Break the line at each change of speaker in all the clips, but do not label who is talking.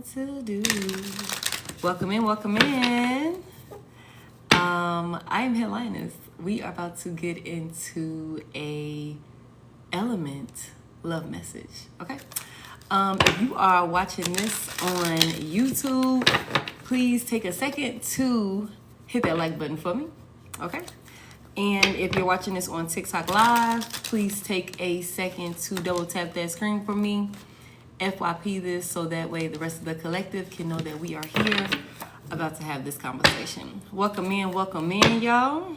to do. Welcome in, welcome in. I am Head.Lioness. We are about to get into a element love message, okay? If you are watching this on YouTube, please take a second to hit that like button for me, okay? And if you're watching this on TikTok Live, please take a second to double tap that screen for me. FYP this so that way the rest of the collective can know that we are here about to have this conversation. Welcome in, y'all.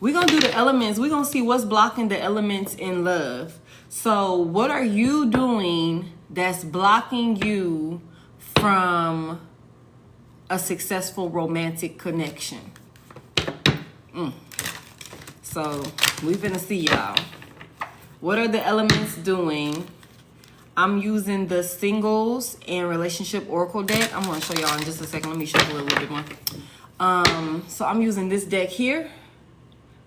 We're going to do the elements. We're going to see what's blocking the elements in love. So what are you doing that's blocking you from a successful romantic connection? So we're gonna see, y'all. What are the elements doing? I'm using the singles and relationship oracle deck. I'm gonna show y'all in just a second. Let me show you a little bit more. So I'm using this deck here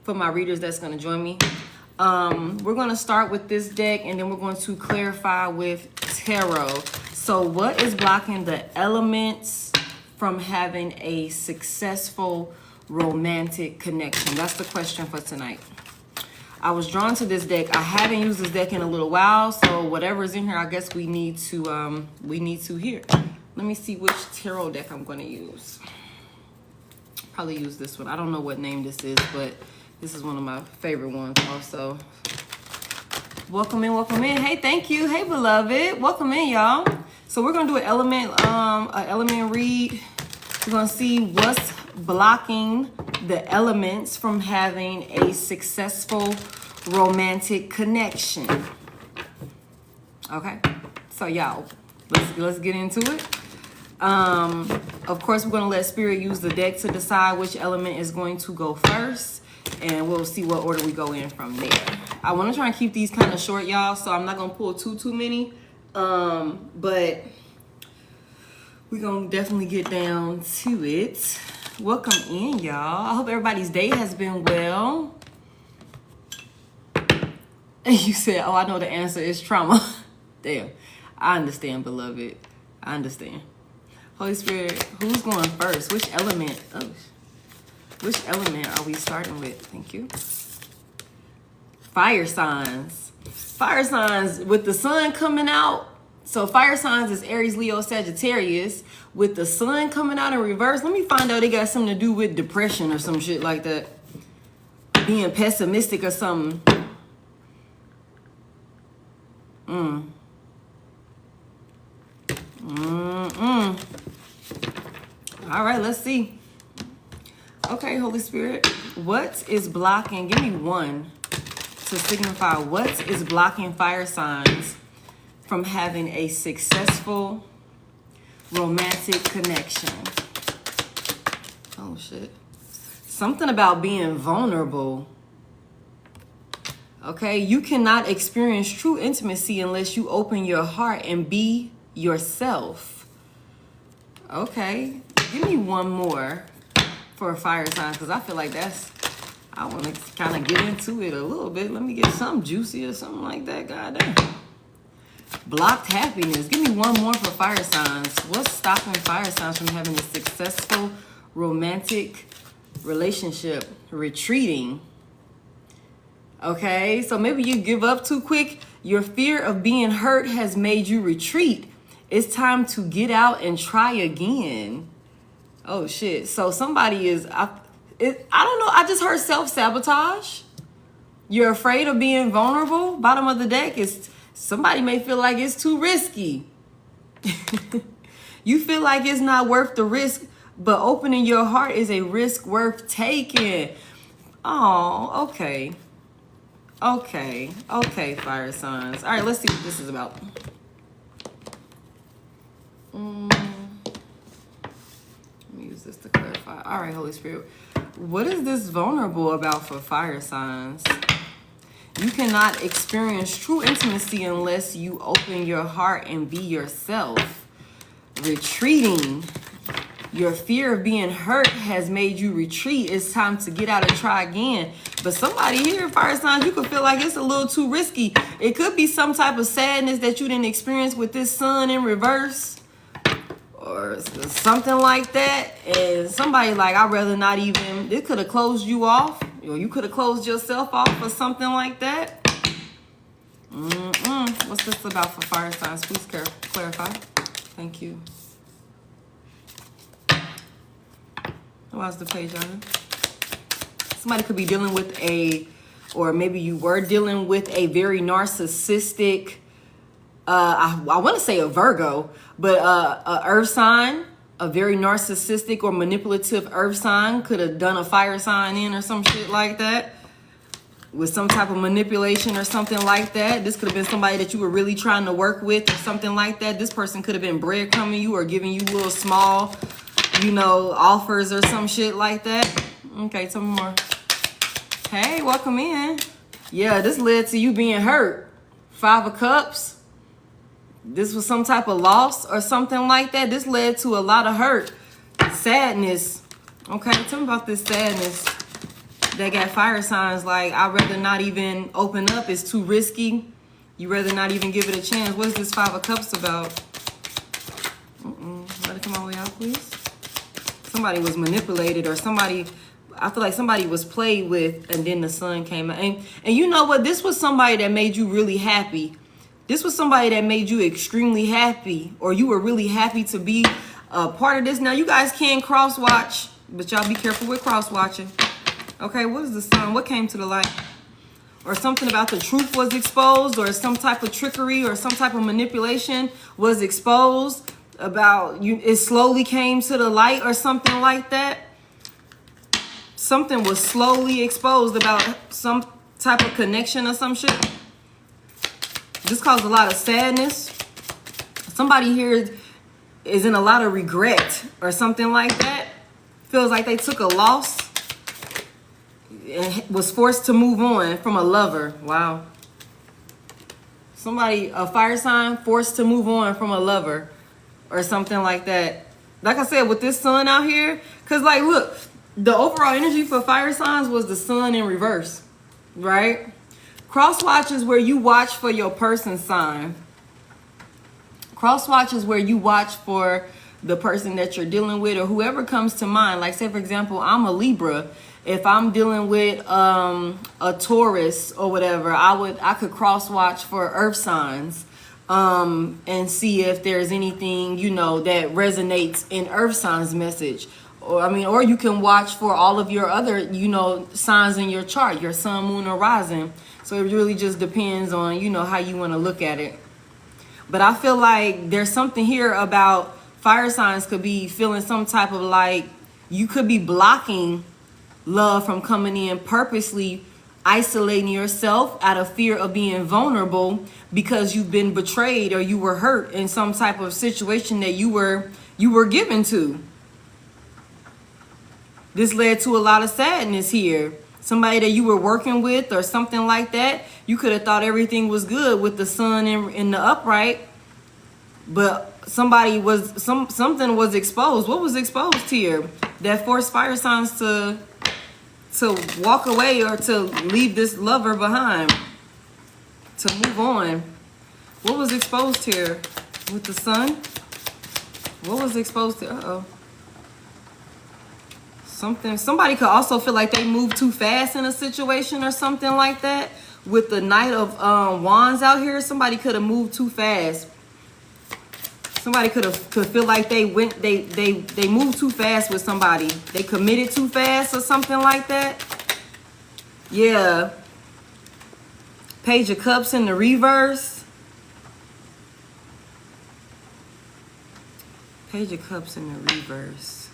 for my readers that's gonna join me. We're gonna start with this deck and then we're going to clarify with tarot. So what is blocking the elements from having a successful romantic connection? That's the question for tonight. I was drawn to this deck. I haven't used this deck in a little while, so whatever's in here, I guess we need to hear. Let me see which tarot deck I'm going to use. Probably use this one. I don't know what name this is, but this is one of my favorite ones also. Welcome in, welcome in. Hey, thank you. Hey, beloved. Welcome in, y'all. So we're going to do an element read. We're going to see what's blocking the elements from having a successful romantic connection. Okay, so y'all, let's get into it. Of course, we're going to let Spirit use the deck to decide which element is going to go first, and we'll see what order we go in from there. I want to try and keep these kind of short, y'all, so I'm not going to pull too many, but we're going to definitely get down to it. Welcome in, y'all. I hope everybody's day has been well. And you said, oh, I know the answer is trauma. Damn. I understand, beloved. I understand. Holy Spirit, who's going first? Which element? Oh, which element are we starting with? Thank you. Fire signs. Fire signs with the sun coming out. So fire signs is Aries, Leo, Sagittarius. With the sun coming out in reverse, let me find out they got something to do with depression or some shit like that. Being pessimistic or something. All right, let's see. Okay, Holy Spirit, what is blocking? Give me one to signify what is blocking fire signs from having a successful romantic connection. Oh shit. Something about being vulnerable. Okay, you cannot experience true intimacy unless you open your heart and be yourself. Okay, give me one more for fire signs because I feel like I want to kind of get into it a little bit. Let me get something juicy or something like that. Goddamn. Blocked happiness. Give me one more for fire signs. What's stopping fire signs from having a successful romantic relationship? Retreating. Okay, so maybe you give up too quick. Your fear of being hurt has made you retreat. It's time to get out and try again. Oh shit. So somebody is, I don't know. I just heard self-sabotage. You're afraid of being vulnerable. Bottom of the deck is somebody may feel like it's too risky. You feel like it's not worth the risk, but opening your heart is a risk worth taking. Oh, okay. Okay, fire signs. All right, let's see what this is about. Let me use this to clarify. All right, Holy Spirit. What is this vulnerable about for fire signs? You cannot experience true intimacy unless you open your heart and be yourself. Retreating. Your fear of being hurt has made you retreat. It's time to get out and try again. But somebody here, fire signs, you could feel like it's a little too risky. It could be some type of sadness that you didn't experience with this sun in reverse. Or something like that. And somebody like, I'd rather not even, it could have closed you off. Or you could have closed yourself off or something like that. What's this about for fire signs? Please clarify. Thank you. What's the page on it? Somebody could be dealing with or maybe you were dealing with a very narcissistic, I want to say a Virgo, but a earth sign, a very narcissistic or manipulative earth sign could have done a fire sign in or some shit like that. With some type of manipulation or something like that. This could have been somebody that you were really trying to work with or something like that. This person could have been breadcrumbing you or giving you little small, offers or some shit like that. Okay, some more. Hey, welcome in. Yeah, this led to you being hurt. 5 of Cups. This was some type of loss or something like that. This led to a lot of hurt. Sadness. Okay, tell me about this sadness. That got fire signs like, I'd rather not even open up. It's too risky. You rather not even give it a chance. What is this 5 of Cups about? Let it come all the way out, please. Somebody was manipulated or somebody, I feel like somebody was played with and then the sun came out. And you know what? This was somebody that made you really happy. This was somebody that made you extremely happy or you were really happy to be a part of this. Now, you guys can cross-watch, but y'all be careful with cross-watching. Okay, what is the sun? What came to the light? Or something about the truth was exposed or some type of trickery or some type of manipulation was exposed about you. It slowly came to the light or something like that. Something was slowly exposed about some type of connection or some shit. This caused a lot of sadness. Somebody here is in a lot of regret or something like that. Feels like they took a loss. And was forced to move on from a lover. Wow. Somebody, a fire sign, forced to move on from a lover or something like that. Like I said, with this sun out here, because like, look, the overall energy for fire signs was the sun in reverse, right? Cross watch is where you watch for your person sign. Cross watch is where you watch for the person that you're dealing with or whoever comes to mind. Like, say, for example, I'm a Libra. If I'm dealing with a Taurus or whatever, I could cross watch for earth signs and see if there's anything, that resonates in earth signs message. Or you can watch for all of your other, signs in your chart, your sun, moon, or rising. So it really just depends on, how you want to look at it. But I feel like there's something here about fire signs could be feeling some type of like, you could be blocking love from coming in, purposely isolating yourself out of fear of being vulnerable because you've been betrayed or you were hurt in some type of situation that you were given to. This led to a lot of sadness here. Somebody that you were working with or something like that, you could have thought everything was good with the sun in the upright, but something was exposed. What was exposed here that forced fire signs to walk away or to leave this lover behind, to move on? What was exposed here with the sun? What was exposed to? Somebody could also feel like they moved too fast in a situation or something like that. With the Knight of Wands out here, somebody could have moved too fast. Somebody could feel like they moved too fast with somebody. They committed too fast or something like that. Yeah. Page of Cups in the reverse. Page of Cups in the reverse.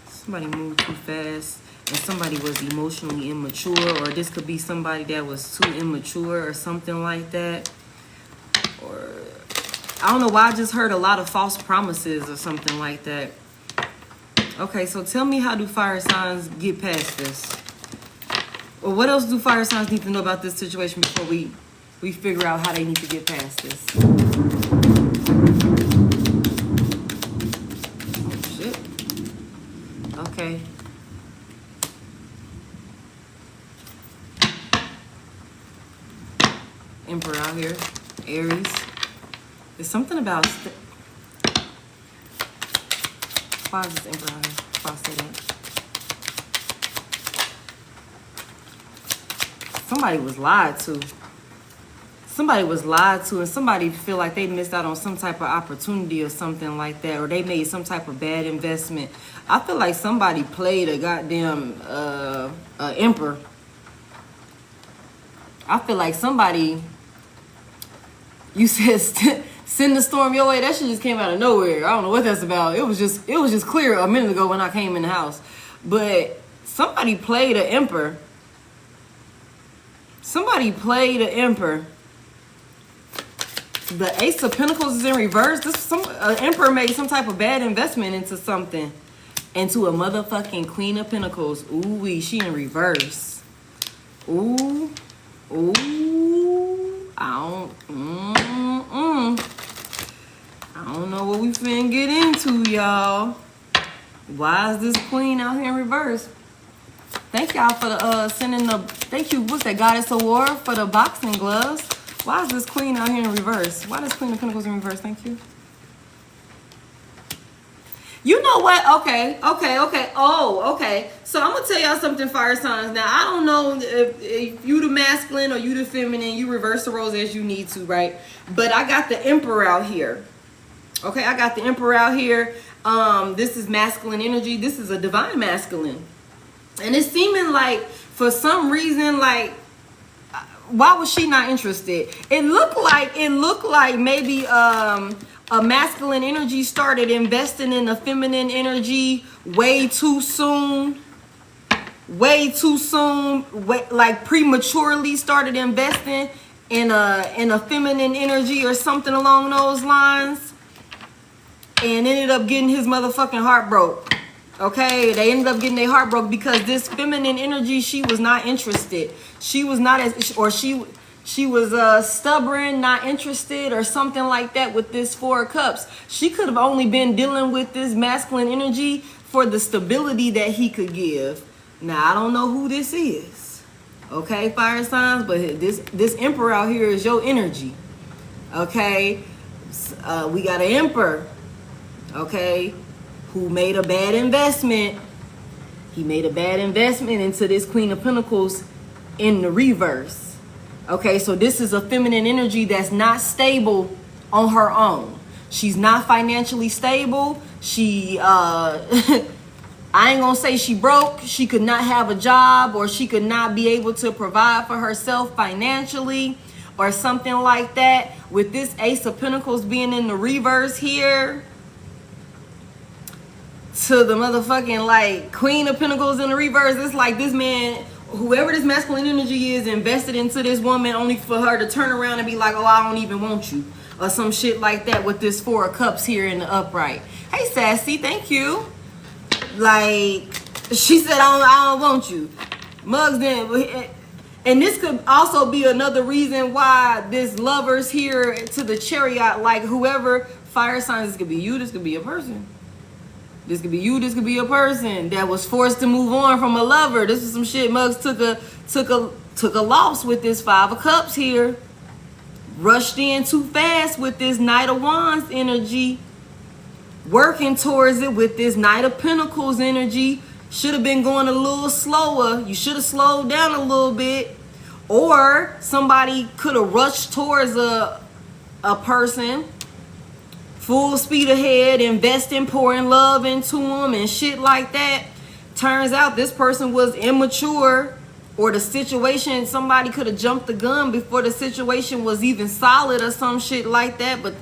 Somebody moved too fast and somebody was emotionally immature, or this could be somebody that was too immature or something like that. Or I don't know why I just heard a lot of false promises or something like that. Okay, so tell me, how do fire signs get past this? Or what else do fire signs need to know about this situation before we figure out how they need to get past this? Oh, shit. Okay. There's something about... Why is this Emperor out here? Why I say that? Somebody was lied to. Somebody was lied to, and somebody feel like they missed out on some type of opportunity or something like that, or they made some type of bad investment. I feel like somebody played a goddamn emperor. I feel like somebody, you said send the storm your way. That shit just came out of nowhere. I don't know what that's about. It was just clear a minute ago when I came in the house. But somebody played an emperor. Somebody played an emperor. The Ace of Pentacles is in reverse. An emperor made some type of bad investment into something. Into a motherfucking Queen of Pentacles. Ooh-wee, she in reverse. Ooh. Ooh. I don't know what we finna get into, y'all. Why is this Queen out here in reverse? Thank y'all for the sending the... Thank you, what's that, Goddess Award for the boxing gloves. Why is this Queen out here in reverse? Why is Queen of Pentacles in reverse? Thank you. You know what? Okay. Oh, okay. So I'm going to tell y'all something, fire signs. Now, I don't know if you the masculine or you the feminine. You reverse the roles as you need to, right? But I got the Emperor out here. Okay, I got the Emperor out here. This is masculine energy. This is a divine masculine. And it's seeming like, for some reason, like, why was she not interested? It looked like maybe a masculine energy started investing in a feminine energy way too soon, like prematurely started investing in a feminine energy or something along those lines, and ended up getting his motherfucking heart broke. Okay, they ended up getting their heart broke because this feminine energy, she was not interested. She was not as, or she was stubborn, not interested, or something like that with this Four of Cups. She could have only been dealing with this masculine energy for the stability that he could give. Now, I don't know who this is. Okay, fire signs, but this Emperor out here is your energy. Okay, we got an Emperor. Okay, who made a bad investment. He made a bad investment into this Queen of Pentacles in the reverse. Okay, so this is a feminine energy that's not stable on her own. She's not financially stable. She, I ain't gonna say she broke. She could not have a job, or she could not be able to provide for herself financially or something like that. With this Ace of Pentacles being in the reverse here, to the motherfucking like Queen of Pentacles in the reverse, it's like this man, whoever this masculine energy is, invested into this woman only for her to turn around and be like, oh, I don't even want you, or some shit like that with this Four of Cups here in the upright. Hey, Sassy, thank you. Like, she said, I don't want you. Mugs then. And this could also be another reason why this Lovers here to the Chariot, like whoever, fire signs, this could be you, this could be a person. This could be you, this could be a person that was forced to move on from a lover. This is some shit Mugs took a loss with this Five of Cups here. Rushed in too fast with this Knight of Wands energy. Working towards it with this Knight of Pentacles energy. Should have been going a little slower. You should have slowed down a little bit. Or somebody could have rushed towards a person. Full speed ahead, investing, pouring love into them and shit like that. Turns out this person was immature, or the situation, somebody could have jumped the gun before the situation was even solid or some shit like that. But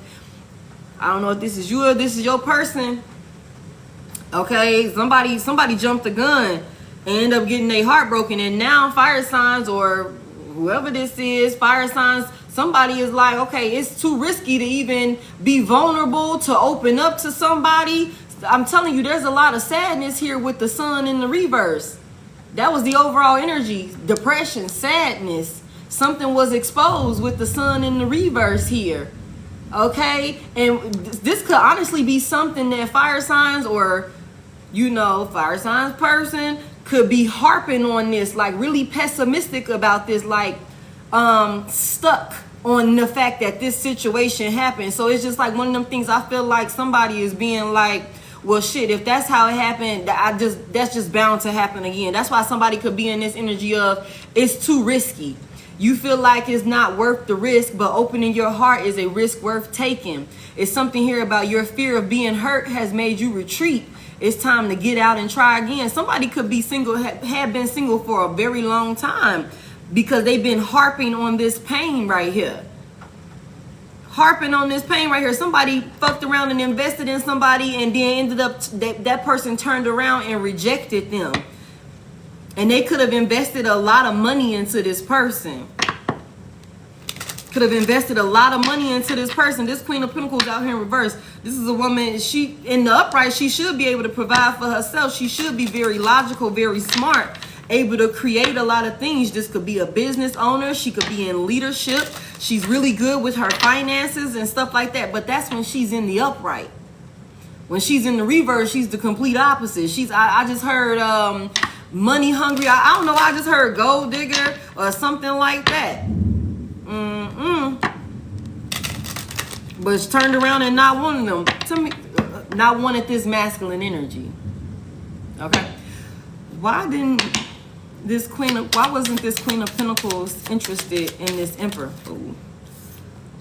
I don't know if this is you or this is your person. Okay, somebody jumped the gun and ended up getting their heart broken. And now fire signs, or whoever this is, fire signs, somebody is like, okay, it's too risky to even be vulnerable, to open up to somebody. I'm telling you, there's a lot of sadness here with the Sun in the reverse. That was the overall energy. Depression, sadness. Something was exposed with the Sun in the reverse here. Okay? And this could honestly be something that fire signs, or, you know, fire signs person could be harping on this, like really pessimistic about this, like stuck on the fact that this situation happened. So it's just like one of them things. I feel like somebody is being like, well, shit, if that's how it happened, that's just bound to happen again. That's why somebody could be in this energy of, it's too risky. You feel like it's not worth the risk, but opening your heart is a risk worth taking. It's something here about your fear of being hurt has made you retreat. It's time to get out and try again. Somebody could be single, have been single for a very long time because they've been harping on this pain right here. Harping on this pain right here. Somebody fucked around and invested in somebody and then ended up, that person turned around and rejected them. And they could have invested a lot of money into this person. Could have invested a lot of money into this person. This Queen of Pentacles out here in reverse. This is a woman, she, in the upright, she should be able to provide for herself. She should be very logical, very smart, able to create a lot of things. This could be a business owner. She could be in leadership. She's really good with her finances and stuff like that. But that's when she's in the upright. When she's in the reverse, she's the complete opposite. I just heard money hungry. I don't know. I just heard gold digger or something like that. But she turned around and not wanting them. Tell me, not wanted this masculine energy. Okay. Why wasn't this Queen of Pentacles interested in this Emperor? Ooh.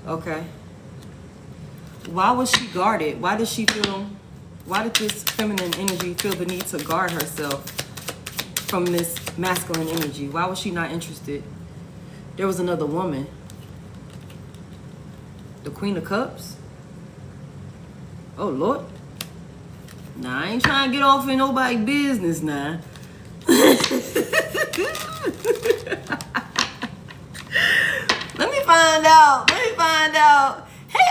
Okay. Why was she guarded? Why did this feminine energy feel the need to guard herself from this masculine energy? Why was she not interested? There was another woman. The Queen of Cups? Oh, Lord. Nah, I ain't trying to get off in nobody's business now. Let me find out. Hey,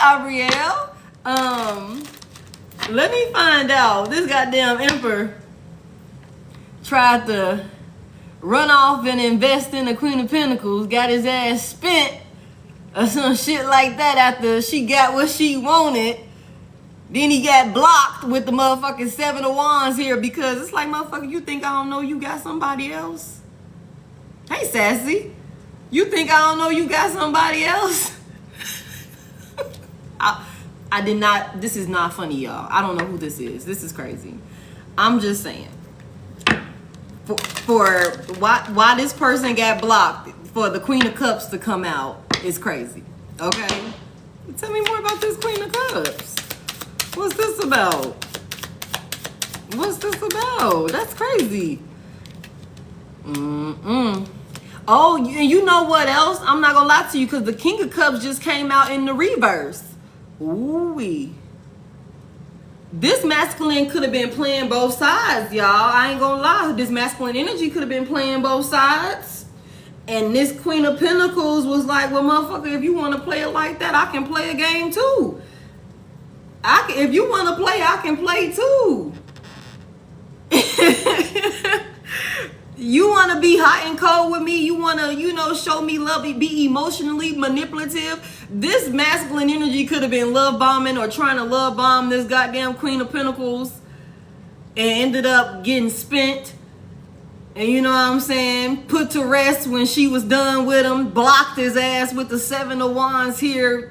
Ariel. Let me find out. This goddamn Emperor tried to run off and invest in the Queen of Pentacles. Got his ass spent or some shit like that after she got what she wanted. Then he got blocked with the motherfucking Seven of Wands here because it's like, motherfucker, you think I don't know you got somebody else? Hey, Sassy. You think I don't know you got somebody else? I did not. This is not funny, y'all. I don't know who this is. This is crazy. I'm just saying. For why this person got blocked for the Queen of Cups to come out is crazy. Okay? Tell me more about this Queen of Cups. What's this about? What's this about? That's crazy. Oh, you know what else? I'm not gonna lie to you because the King of Cups just came out in the reverse. Ooh-wee. This masculine could have been playing both sides, y'all. I ain't gonna lie. This masculine energy could have been playing both sides. And this Queen of Pentacles was like, well, motherfucker, if you want to play it like that, I can play a game too. If you want to play, I can play too. You want to be hot and cold with me? You want to, show me love, be emotionally manipulative? This masculine energy could have been love bombing or trying to love bomb this goddamn Queen of Pentacles and ended up getting spent. And you know what I'm saying? Put to rest when she was done with him. Blocked his ass with the Seven of Wands here.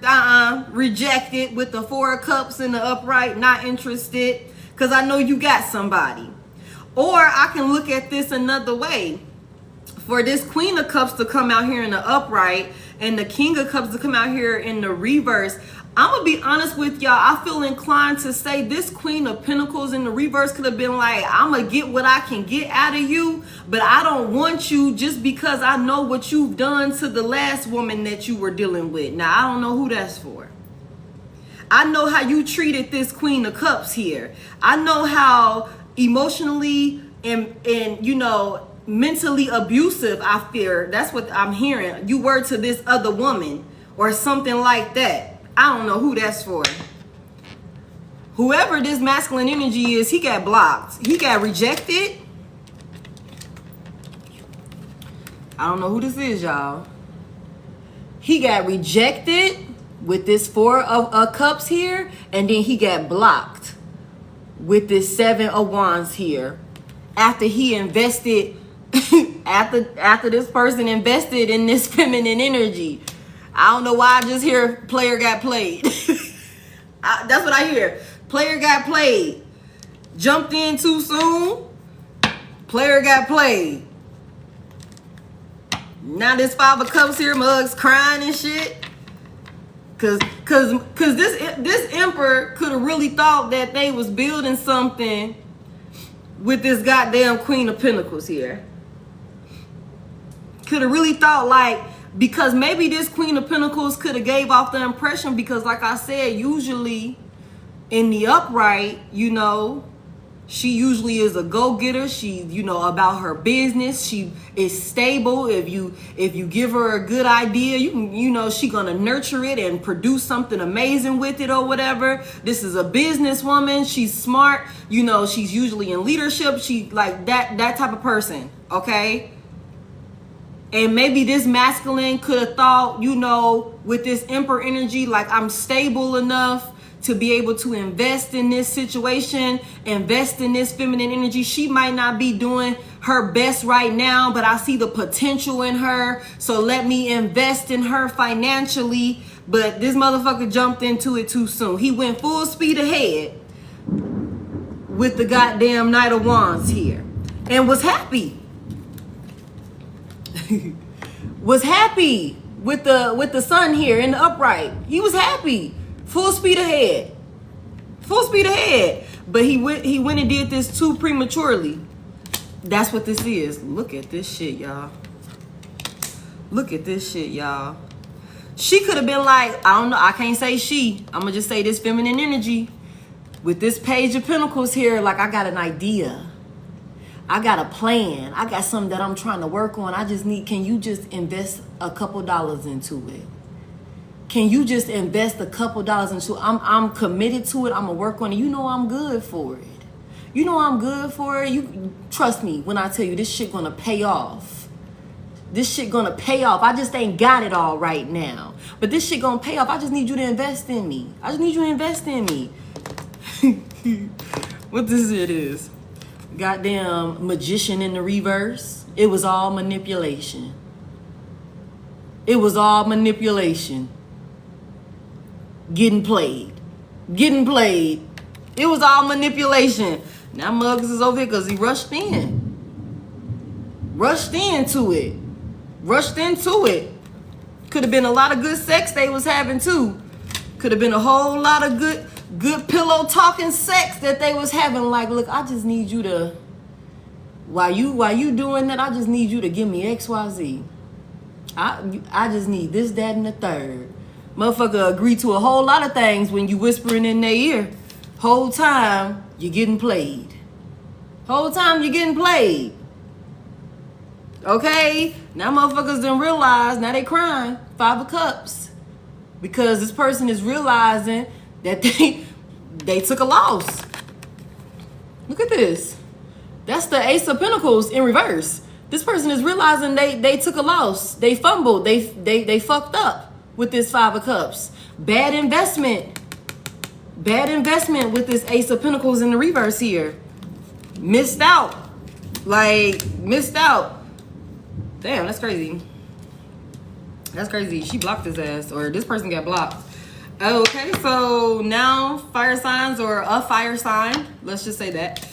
Rejected with the Four of Cups in the upright. Not interested. Because I know you got somebody. Or I can look at this another way. For this Queen of Cups to come out here in the upright and the King of Cups to come out here in the reverse, I'm going to be honest with y'all. I feel inclined to say this Queen of Pentacles in the reverse could have been like, I'm going to get what I can get out of you, but I don't want you just because I know what you've done to the last woman that you were dealing with. Now, I don't know who that's for. I know how you treated this Queen of Cups here. I know how emotionally and mentally abusive, I fear. That's what I'm hearing. You were to this other woman or something like that. I don't know who that's for. Whoever this masculine energy is, he got blocked. He got rejected. I don't know who this is, y'all. He got rejected with this Four of Cups here, and then he got blocked with this Seven of Wands here. After he invested, after this person invested in this feminine energy. I don't know why I just hear player got played. That's what I hear. Player got played. Jumped in too soon. Player got played. Now this 5 of Cups here, mugs crying and shit. Cause this Emperor could have really thought that they was building something with this goddamn Queen of Pentacles here. Could have really thought, like, because maybe this Queen of Pentacles could have gave off the impression, because like I said, usually in the upright, you know, she usually is a go-getter. She, you know, about her business. She is stable. If you give her a good idea, you know, she gonna nurture it and produce something amazing with it or whatever. This is a businesswoman. She's smart. You know, she's usually in leadership. She like that type of person. Okay. And maybe this masculine could have thought, you know, with this Emperor energy, like, I'm stable enough to be able to invest in this situation, invest in this feminine energy. She might not be doing her best right now, but I see the potential in her. So let me invest in her financially. But this motherfucker jumped into it too soon. He went full speed ahead with the goddamn Knight of Wands here and was happy. Was happy with the sun here in the upright. He was happy. Full speed ahead. Full speed ahead. But he went and did this too prematurely. That's what this is. Look at this shit, y'all. Look at this shit, y'all. She could have been like, I don't know, I can't say she. I'm gonna just say this feminine energy. With this Page of Pentacles here, like, I got an idea. I got a plan. I got something that I'm trying to work on. I just need, can you just invest a couple dollars into it? Can you just invest a couple dollars into it? I'm committed to it. I'm going to work on it. You know I'm good for it. You know I'm good for it. You trust me when I tell you this shit going to pay off. This shit going to pay off. I just ain't got it all right now. But this shit going to pay off. I just need you to invest in me. I just need you to invest in me. What this shit is? Goddamn Magician in the reverse. It was all manipulation. It was all manipulation. Getting played. Getting played. It was all manipulation. Now Muggs is over here because he rushed in. Rushed into it. Rushed into it. Could have been a lot of good sex they was having too. Could have been a whole lot of good pillow talking sex that they was having. Like, look, I just need you to, while you doing that, I just need you to give me XYZ. I just need this, that, and the third. Motherfucker agree to a whole lot of things when you whispering in their ear. Whole time you're getting played. Whole time you're getting played. Okay? Now motherfuckers done realize, now they crying. 5 of Cups. Because this person is realizing that they took a loss. Look at this. That's the Ace of Pentacles in reverse. This person is realizing they took a loss. They fumbled. They fucked up with this 5 of Cups. Bad investment. Bad investment with this Ace of Pentacles in the reverse here. Missed out. Like, missed out. Damn, that's crazy. That's crazy. She blocked his ass, or this person got blocked. Okay, so now fire signs, or a fire sign, let's just say that,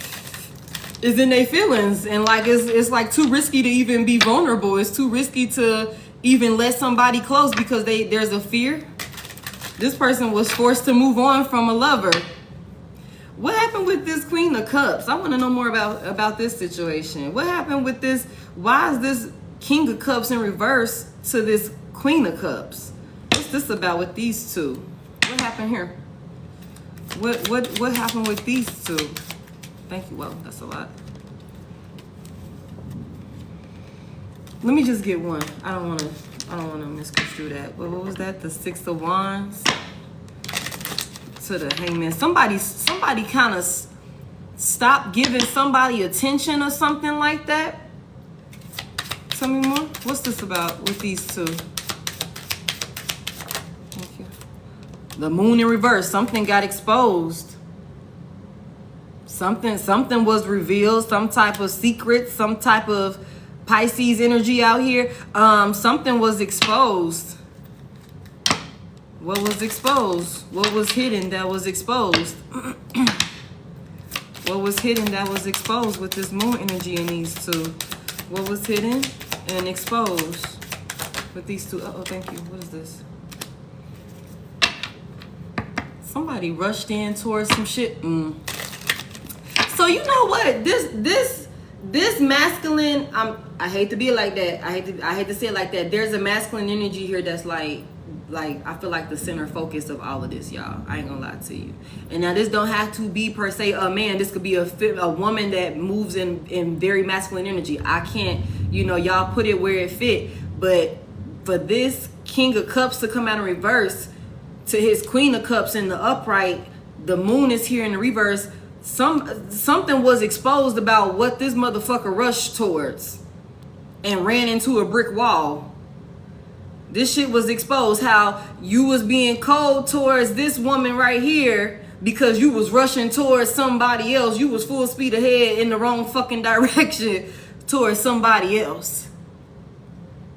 is in their feelings. And like, it's like too risky to even be vulnerable. It's too risky to even let somebody close because there's a fear. This person was forced to move on from a lover. What happened with this Queen of Cups? I want to know more about this situation. What happened with this? Why is this King of Cups in reverse to this Queen of Cups? What's this about with these two? What happened here? What happened with these two? Thank you. Well, that's a lot. Let me just get one. I don't want to misconstrue that. What was that? The 6 of Wands to the Hangman. Somebody kind of stopped giving somebody attention or something like that. Tell me more. What's this about with these two? Thank you. The Moon in reverse. Something got exposed. Something was revealed. Some type of secret. Some type of Pisces energy out here. Something was exposed. What was exposed? What was hidden that was exposed? What was hidden that was exposed with this moon energy in these two? What was hidden and exposed with these two? Uh-oh, thank you. What is this? Somebody rushed in towards some shit. So you know what? This masculine, I hate to be like that. I hate to say it like that. There's a masculine energy here that's like I feel like the center focus of all of this, y'all. I ain't gonna lie to you. And now this don't have to be per se a man. This could be a woman that moves in very masculine energy. I can't, y'all put it where it fit. But for this King of Cups to come out in reverse to his Queen of Cups in the upright, the moon is here in the reverse. Something was exposed about what this motherfucker rushed towards and ran into a brick wall. This shit was exposed, how you was being cold towards this woman right here because you was rushing towards somebody else. You was full speed ahead in the wrong fucking direction towards somebody else.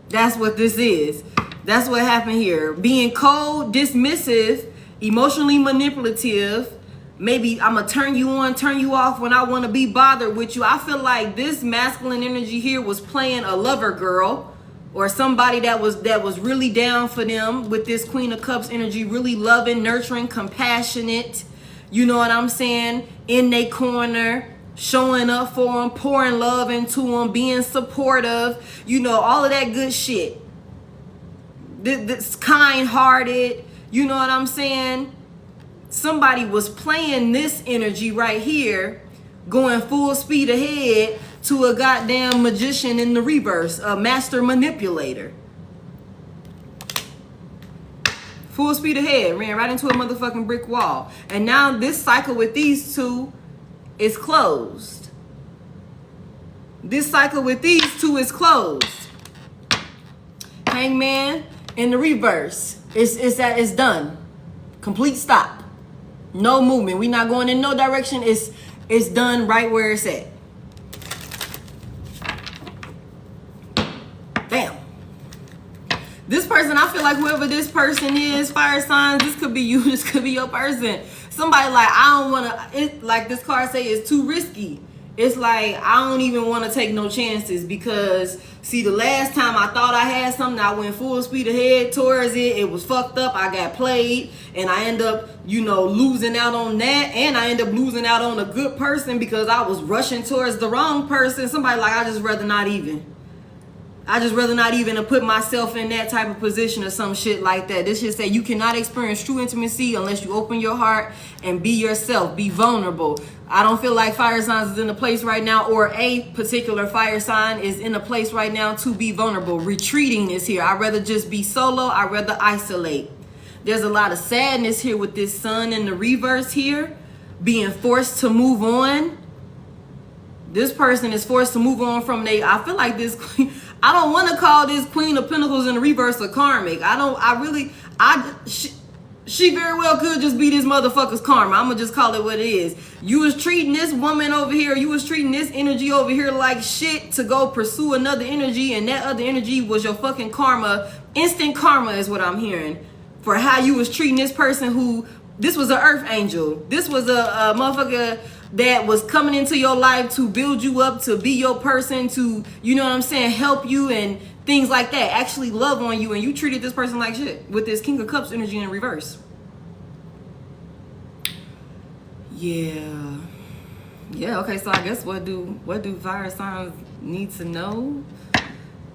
That's what this is. That's what happened here. Being cold, dismissive, emotionally manipulative. Maybe I'm going to turn you on, turn you off when I want to be bothered with you. I feel like this masculine energy here was playing a lover girl. Or somebody that was really down for them with this Queen of Cups energy, really loving, nurturing, compassionate, you know what I'm saying? In their corner, showing up for them, pouring love into them, being supportive, all of that good shit. This kind-hearted, you know what I'm saying? Somebody was playing this energy right here, going full speed ahead to a goddamn magician in the reverse, a master manipulator. Full speed ahead, ran right into a motherfucking brick wall. And now this cycle with these two is closed. This cycle with these two is closed. Hangman in the reverse. It's done. Complete stop. No movement. We not going in no direction. It's done right where it's at. Damn. This person, I feel like whoever this person is, fire signs, this could be you, this could be your person. Somebody like, I don't want to, it like this card say, it's too risky. It's like, I don't even want to take no chances because, see, the last time I thought I had something, I went full speed ahead towards it. It was fucked up. I got played and I end up, losing out on that. And I end up losing out on a good person because I was rushing towards the wrong person. Somebody like, I just rather not even to put myself in that type of position or some shit like that. This should say you cannot experience true intimacy unless you open your heart and be yourself, be vulnerable. I don't feel like fire signs is in a place right now, or a particular fire sign is in a place right now to be vulnerable. Retreating is here. I'd rather just be solo. I'd rather isolate. There's a lot of sadness here with this sun in the reverse here, being forced to move on. This person is forced to move on from I feel like this queen, I don't want to call this Queen of Pentacles in the reverse a karmic. She very well could just be this motherfucker's karma. I'm going to just call it what it is. You was treating this woman over here, you was treating this energy over here like shit to go pursue another energy, and that other energy was your fucking karma. Instant karma is what I'm hearing for how you was treating this person who, this was an earth angel. This was a motherfucker that was coming into your life to build you up, to be your person, to, help you and things like that, actually love on you, and you treated this person like shit with this King of Cups energy in reverse. Yeah, okay, so I guess what do fire signs need to know?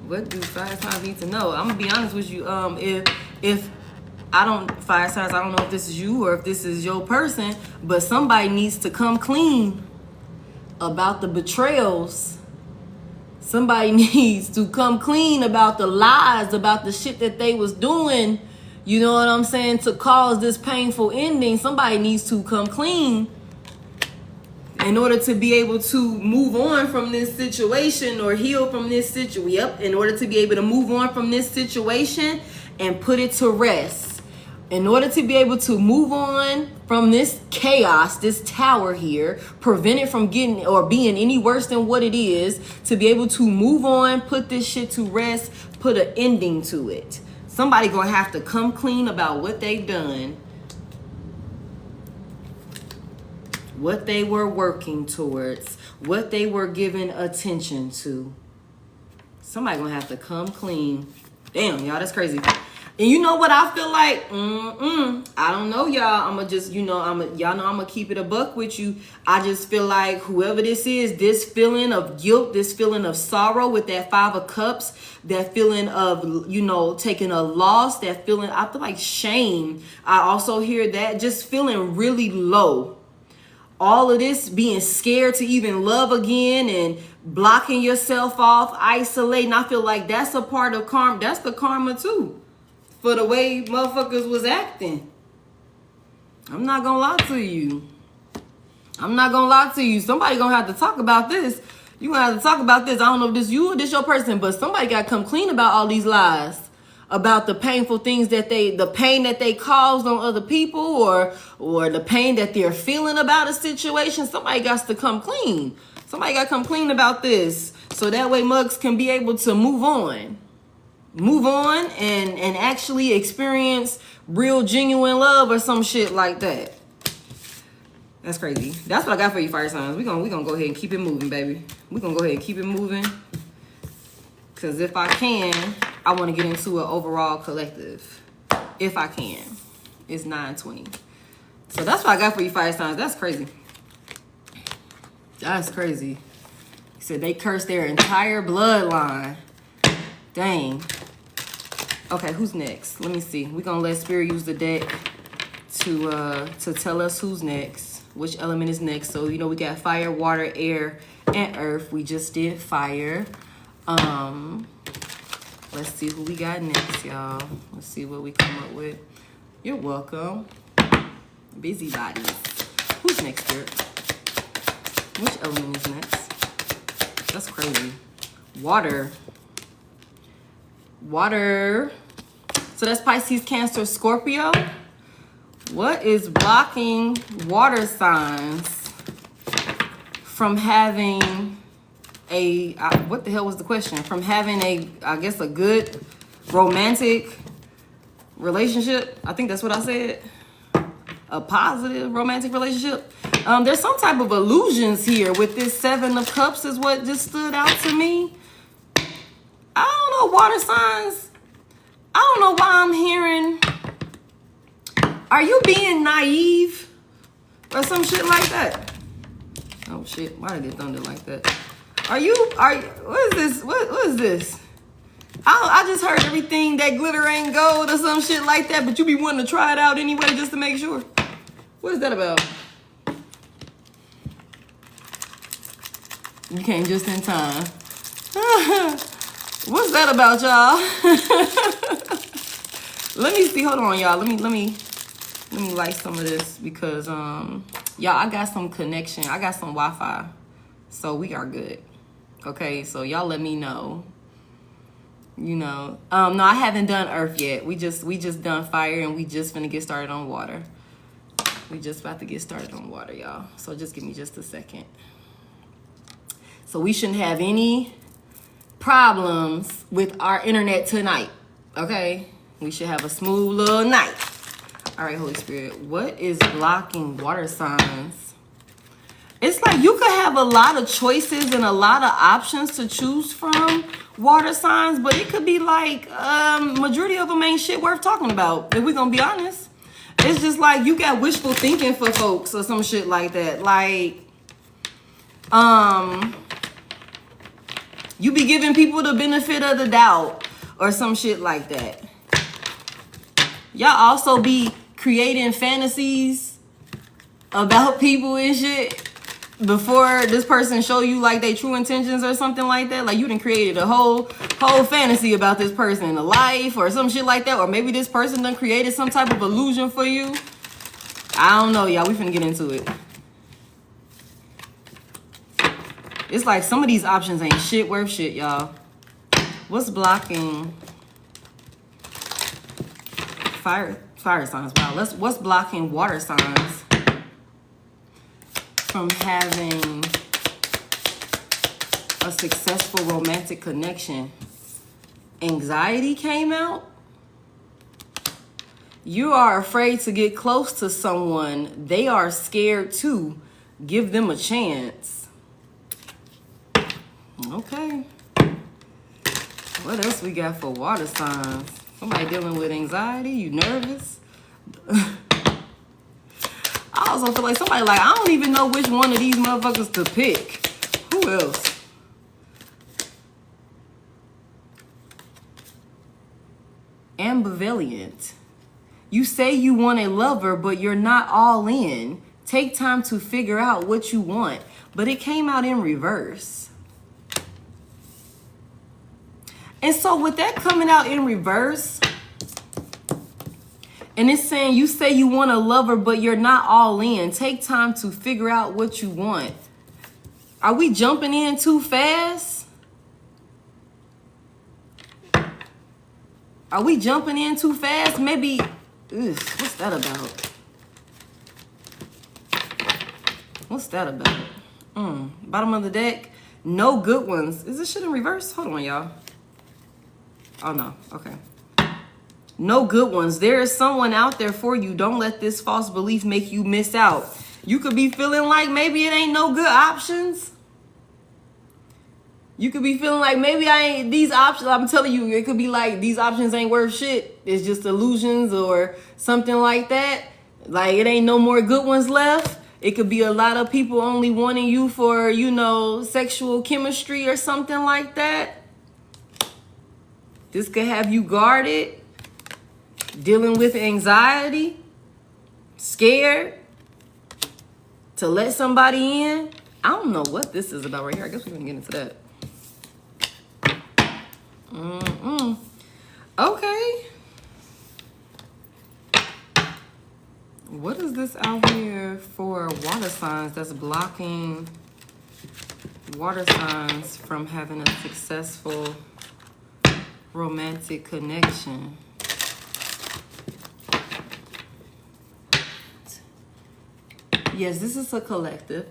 What do fire signs need to know? I'm gonna be honest with you. If fire signs, I don't know if this is you or if this is your person, but somebody needs to come clean about the betrayals. Somebody needs to come clean about the lies, about the shit that they was doing, you know what I'm saying, to cause this painful ending. Somebody needs to come clean in order to be able to move on from this situation or heal from this situation. Yep, in order to be able to move on from this situation and put it to rest. In order to be able to move on from this chaos, this tower here, prevent it from getting or being any worse than what it is, to be able to move on, put this shit to rest, put an ending to it. Somebody gonna have to come clean about what they've done, what they were working towards, what they were giving attention to. Somebody gonna have to come clean. Damn, y'all, that's crazy. And you know what I feel like? I don't know, y'all. I'ma just, y'all know I'ma keep it a buck with you. I just feel like whoever this is, this feeling of guilt, this feeling of sorrow with that 5 of Cups, that feeling of, taking a loss, that feeling, I feel like shame. I also hear that, just feeling really low. All of this, being scared to even love again and blocking yourself off, isolating. I feel like that's a part of karma. That's the karma too, for the way motherfuckers was acting. I'm not gonna lie to you. Somebody gonna have to talk about this. You gonna have to talk about this. I don't know if this you or this your person, but somebody gotta come clean about all these lies. About the painful things the pain that they caused on other people, or the pain that they're feeling about a situation. Somebody got to come clean. Somebody got to come clean about this, so that way mugs can be able to move on and actually experience real genuine love or some shit like that. That's crazy. That's what I got for you, fire signs. We gonna go ahead and keep it moving, baby. We gonna go ahead and keep it moving. Because if I can, I want to get into an overall collective. If I can. It's 9:20. So that's what I got for you, fire signs. That's crazy. That's crazy. He said they cursed their entire bloodline. Dang. Okay, who's next? Let me see. We're going to let Spirit use the deck to tell us who's next. Which element is next. So, we got fire, water, air, and earth. We just did fire. Let's see who we got next, y'all. Let's see what we come up with. You're welcome. Busybodies. Who's next, Spirit? Which element is next? That's crazy. Water. So that's Pisces, Cancer, Scorpio. What is blocking water signs from having what the hell was the question? From having a good romantic relationship? I think that's what I said. A positive romantic relationship. There's some type of illusions here with this 7 of Cups is what just stood out to me. I don't know, water signs. I don't know why I'm hearing, are you being naive or some shit like that? Oh shit, why did it thunder like that? What is this? What is this? I just heard everything that glitter ain't gold or some shit like that, but you be wanting to try it out anyway just to make sure. What is that about? You came just in time. What's that about, y'all? Let me see. Hold on, y'all. Let me light some of this because y'all, I got some connection. I got some Wi-Fi, so we are good. Okay, so y'all let me know. No, I haven't done earth yet. We just done fire, and we just finna get started on water. We just about to get started on water, y'all. So just give me just a second. So we shouldn't have any problems with our internet tonight. Okay, we should have a smooth little night. All right, Holy Spirit, what is blocking water signs? It's like you could have a lot of choices and a lot of options to choose from, water signs, but it could be like majority of them ain't shit worth talking about, if we're gonna be honest. It's just like you got wishful thinking for folks or some shit like that. Like, you be giving people the benefit of the doubt or some shit like that. Y'all also be creating fantasies about people and shit before this person show you like they true intentions or something like that. Like you done created a whole fantasy about this person, a life or some shit like that. Or maybe this person done created some type of illusion for you. I don't know, y'all. We finna get into it. It's like some of these options ain't shit worth shit, y'all. What's blocking fire signs? Wow. What's blocking water signs from having a successful romantic connection? Anxiety came out. You are afraid to get close to someone. They are scared too. Give them a chance. Okay. What else we got for water signs? Somebody dealing with anxiety? You nervous? I also feel like somebody like, I don't even know which one of these motherfuckers to pick. Who else? Ambivalent. You say you want a lover, but you're not all in. Take time to figure out what you want. But it came out in reverse. And so with that coming out in reverse, and it's saying you say you want a lover, but you're not all in. Take time to figure out what you want. Are we jumping in too fast? Are we jumping in too fast? Maybe, what's that about? What's that about? Bottom of the deck, no good ones. Is this shit in reverse? Hold on, y'all. Oh, no. Okay. No good ones. There is someone out there for you. Don't let this false belief make you miss out. You could be feeling like maybe it ain't no good options. You could be feeling like maybe I ain't these options. I'm telling you, it could be like these options ain't worth shit. It's just illusions or something like that. Like it ain't no more good ones left. It could be a lot of people only wanting you for, you know, sexual chemistry or something like that. This could have you guarded, dealing with anxiety, scared to let somebody in. I don't know what this is about right here. I guess we can get into that. Okay. What is this out here for water signs that's blocking water signs from having a successful romantic connection? Yes, this is a collective.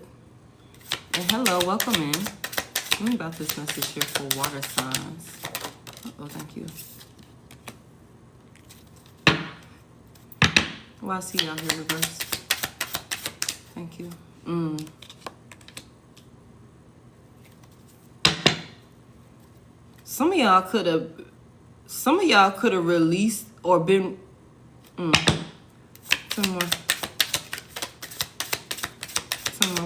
And hello, welcome in. Tell me about this message here for water signs. Oh, thank you. Well, I see y'all here reverse. Thank you. Some of y'all could have released or been some more.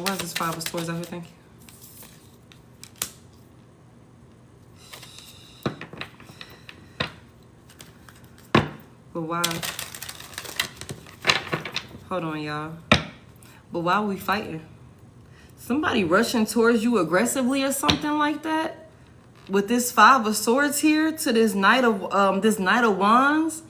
Why is this 5 of Swords out here? Thank you. But why? Hold on, y'all. But why are we fighting? Somebody rushing towards you aggressively or something like that? With this 5 of Swords here to this Knight of Wands.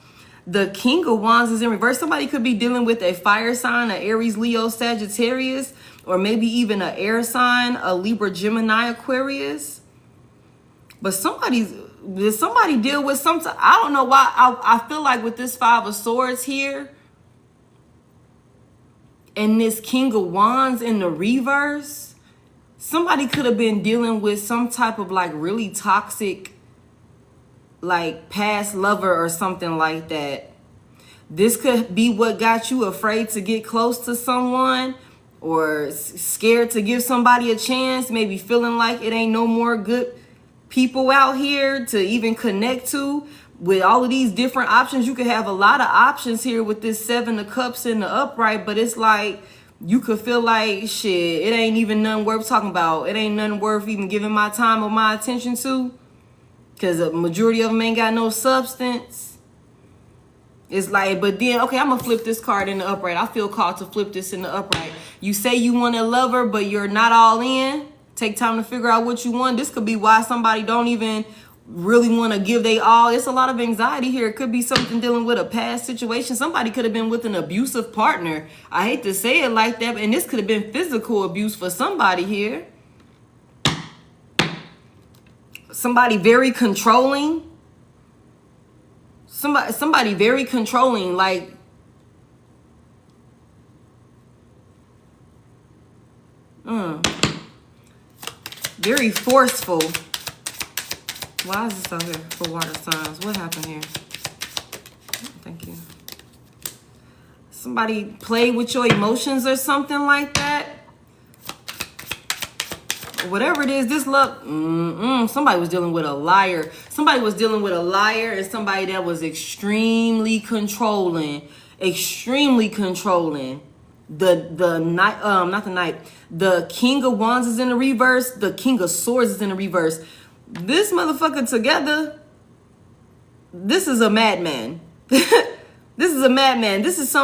The King of Wands is in reverse. Somebody could be dealing with a fire sign, an Aries, Leo, Sagittarius, or maybe even an air sign, a Libra, Gemini, Aquarius. But did somebody deal with something? I don't know why. I feel like with this 5 of Swords here and this King of Wands in the reverse, somebody could have been dealing with some type of like really toxic, like past lover or something like that. This could be what got you afraid to get close to someone or scared to give somebody a chance, maybe feeling like it ain't no more good people out here to even connect to. With all of these different options, you could have a lot of options here with this 7 of Cups in the upright, but it's like you could feel like shit, it ain't even nothing worth talking about. It ain't nothing worth even giving my time or my attention to, because the majority of them ain't got no substance. It's like, but then, okay, I'm gonna flip this card in the upright. I feel called to flip this in the upright. You say you want a lover, but you're not all in. Take time to figure out what you want. This could be why somebody don't even really want to give they all. It's a lot of anxiety here. It could be something dealing with a past situation. Somebody could have been with an abusive partner. I hate to say it like that, and this could have been physical abuse for somebody here. Somebody very controlling. Somebody very controlling, like very forceful. Why is this out here for water signs? What happened here? Thank you. Somebody played with your emotions or something like that. Whatever it is, this luck, somebody was dealing with a liar. Somebody was dealing with a liar and somebody that was extremely controlling. Extremely controlling. The knight, not the knight. The King of Wands is in the reverse. The King of Swords is in the reverse. This motherfucker together, this is a madman. This is a madman. This is,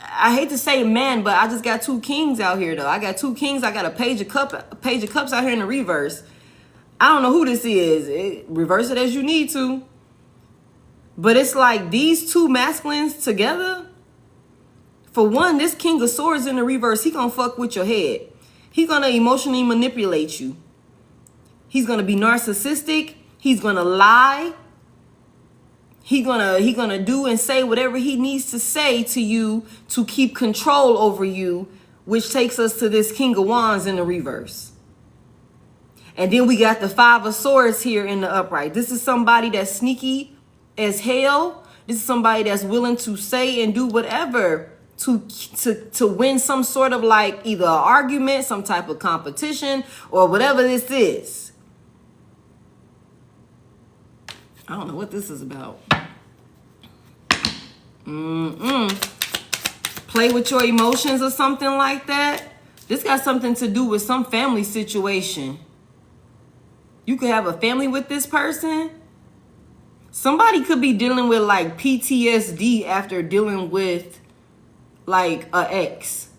I hate to say man, but I just got two kings out here though. I got two kings. I got a page of cups out here in the reverse. I don't know who this is. Reverse it as you need to. But it's like these two masculines together. For one, this King of Swords in the reverse, he gonna fuck with your head. He gonna emotionally manipulate you. He's gonna be narcissistic. He's gonna lie. He gonna do and say whatever he needs to say to you to keep control over you, which takes us to this King of Wands in the reverse. And then we got the Five of Swords here in the upright. This is somebody that's sneaky as hell. This is somebody that's willing to say and do whatever to win some sort of like either an argument, some type of competition, or whatever this is. I don't know what this is about. Play with your emotions or something like that. This got something to do with some family situation. You could have a family with this person. Somebody could be dealing with like PTSD after dealing with like an ex.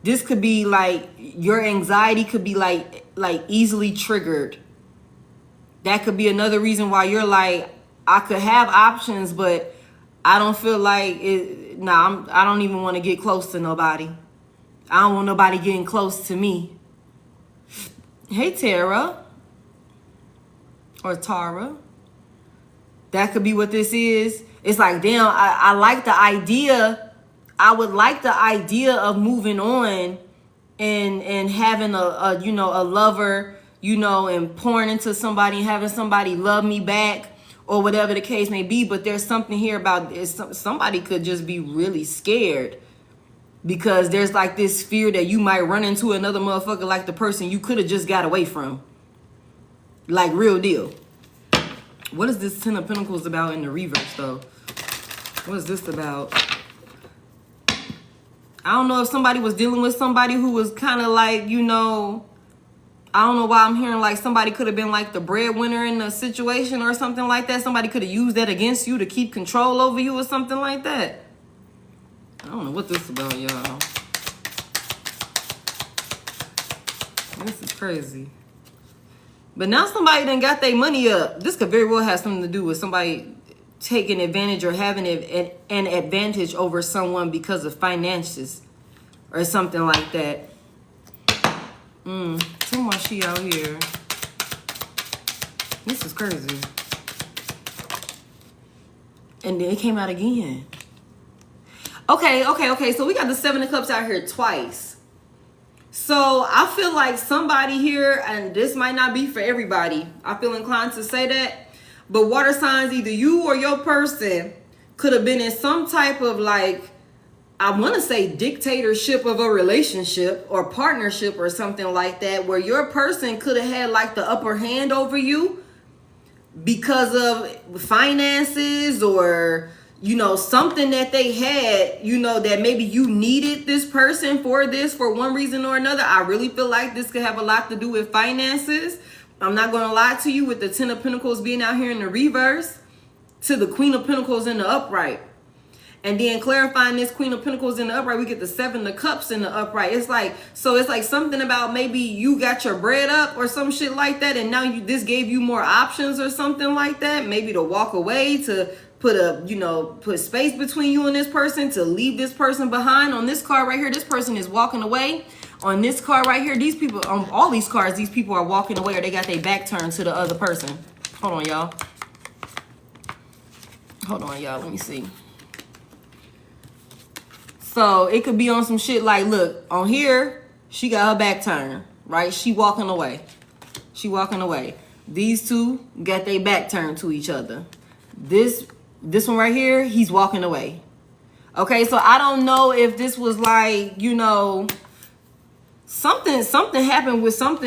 This could be like your anxiety could be like easily triggered. That could be another reason why you're like, I could have options, but I don't feel like it. Nah, I don't even want to get close to nobody. I don't want nobody getting close to me. Hey, Tara. Or Tara. That could be what this is. It's like, damn, I like the idea. I would like the idea of moving on and having a lover, and pouring into somebody and having somebody love me back or whatever the case may be. But there's something here about somebody could just be really scared because there's like this fear that you might run into another motherfucker like the person you could have just got away from. Like real deal. What is this Ten of Pentacles about in the reverse though? What is this about? I don't know if somebody was dealing with somebody who was kind of like, I don't know why I'm hearing like somebody could have been like the breadwinner in the situation or something like that. Somebody could have used that against you to keep control over you or something like that. I don't know what this is about, y'all. This is crazy. But now somebody done got their money up. This could very well have something to do with somebody taking advantage or having an advantage over someone because of finances or something like that. Too much she out here. This is crazy. And then it came out again. Okay. So we got the Seven of Cups out here twice. So I feel like somebody here, and this might not be for everybody, I feel inclined to say that, but water signs, either you or your person could have been in some type of like, I want to say dictatorship of a relationship or partnership or something like that, where your person could have had like the upper hand over you because of finances or, something that they had, that maybe you needed this person for one reason or another. I really feel like this could have a lot to do with finances. I'm not going to lie to you with the Ten of Pentacles being out here in the reverse to the Queen of Pentacles in the upright. And then clarifying this Queen of Pentacles in the upright, we get the Seven of Cups in the upright. It's like something about maybe you got your bread up or some shit like that. And now this gave you more options or something like that. Maybe to walk away, to put space between you and this person, to leave this person behind. On this card right here, this person is walking away. On this card right here, these people, on all these cards, these people are walking away or they got their back turned to the other person. Hold on, y'all. Let me see. So it could be on some shit like, look, on here, she got her back turned, right? She walking away. These two got their back turned to each other. This one right here, he's walking away. Okay, so I don't know if this was like, you know, something happened with some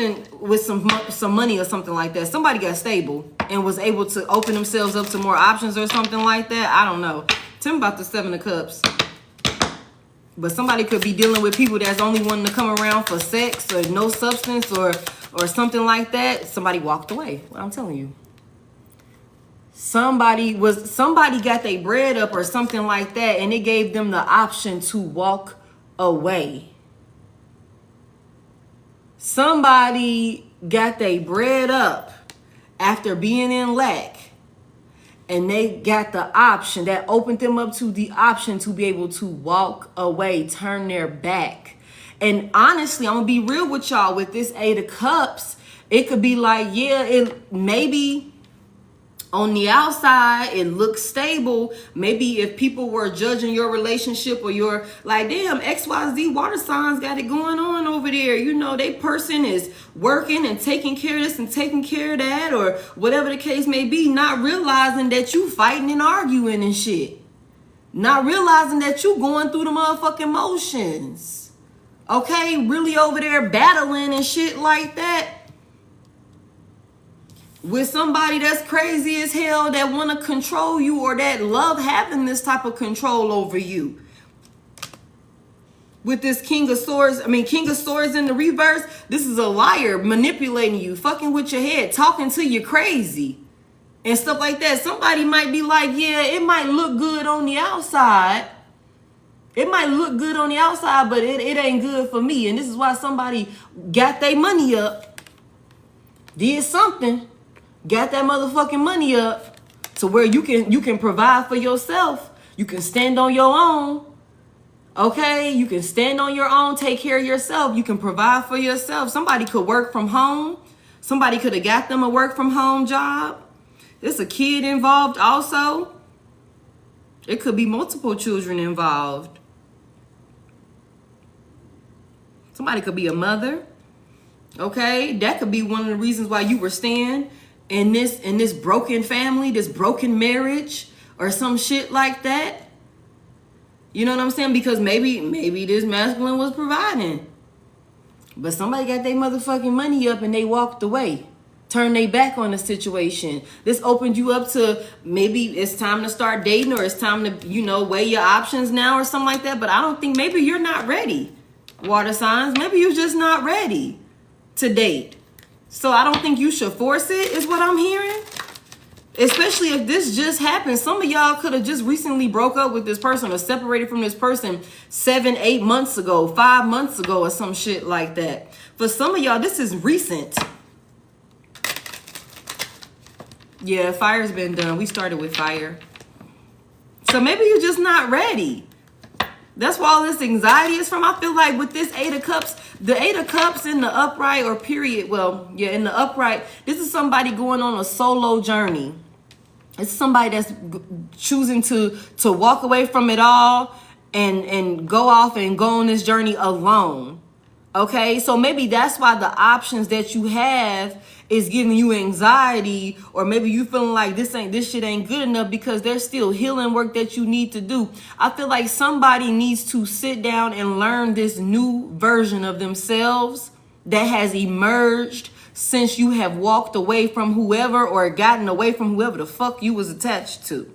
money or something like that. Somebody got stable and was able to open themselves up to more options or something like that. I don't know. Tell me about the 7 of Cups. But somebody could be dealing with people that's only wanting to come around for sex or no substance or something like that. Somebody walked away. What I'm telling you. Somebody got their bread up or something like that, and it gave them the option to walk away. Somebody got their bread up after being in lack, and they got the option that opened them up to the option to be able to walk away, turn their back. And honestly, I'm gonna be real with y'all with this 8 of Cups. It could be like, yeah, it maybe on the outside it looks stable. Maybe if people were judging your relationship or your like, damn, XYZ water signs got it going on over there. You know, they person is working and taking care of this and taking care of that, or whatever the case may be, not realizing that you fighting and arguing and shit. Not realizing that you going through the motherfucking motions. Okay, really over there battling and shit like that. With somebody that's crazy as hell that want to control you or that love having this type of control over you. With this King of Swords in the reverse, this is a liar manipulating you, fucking with your head, talking to you crazy and stuff like that. Somebody might be like, yeah, it might look good on the outside. It might look good on the outside, but it ain't good for me. And this is why somebody got their money up, did something, got that motherfucking money up to where you can provide for yourself. You can stand on your own. Okay, you can stand on your own, take care of yourself. You can provide for yourself. Somebody could work from home. Somebody could have got them a work from home job. There's a kid involved also. It could be multiple children involved. Somebody could be a mother. Okay, that could be one of the reasons why you were staying in this broken family, this broken marriage, or some shit like that. You know what I'm saying? Because maybe this masculine was providing, but somebody got their motherfucking money up and they walked away, turned their back on the situation. This opened you up to maybe it's time to start dating, or it's time to, you know, weigh your options now or something like that. But I don't think, maybe you're not ready, water signs. Maybe you're just not ready to date. So I don't think you should force it, is what I'm hearing. Especially if this just happened. Some of y'all could have just recently broke up with this person or separated from this person 7, 8 months ago, 5 months ago, or some shit like that. For some of y'all, this is recent. Yeah, fire's been done. We started with fire. So maybe you're just not ready. That's where all this anxiety is from. I feel like with this 8 of Cups, the 8 of Cups in the upright, or period, well, yeah, in the upright, this is somebody going on a solo journey. It's somebody that's choosing to walk away from it all and go off and go on this journey alone. Okay, so maybe that's why the options that you have is giving you anxiety, or maybe you feeling like this shit ain't good enough, because there's still healing work that you need to do. I feel like somebody needs to sit down and learn this new version of themselves that has emerged since you have walked away from whoever, or gotten away from whoever the fuck you was attached to.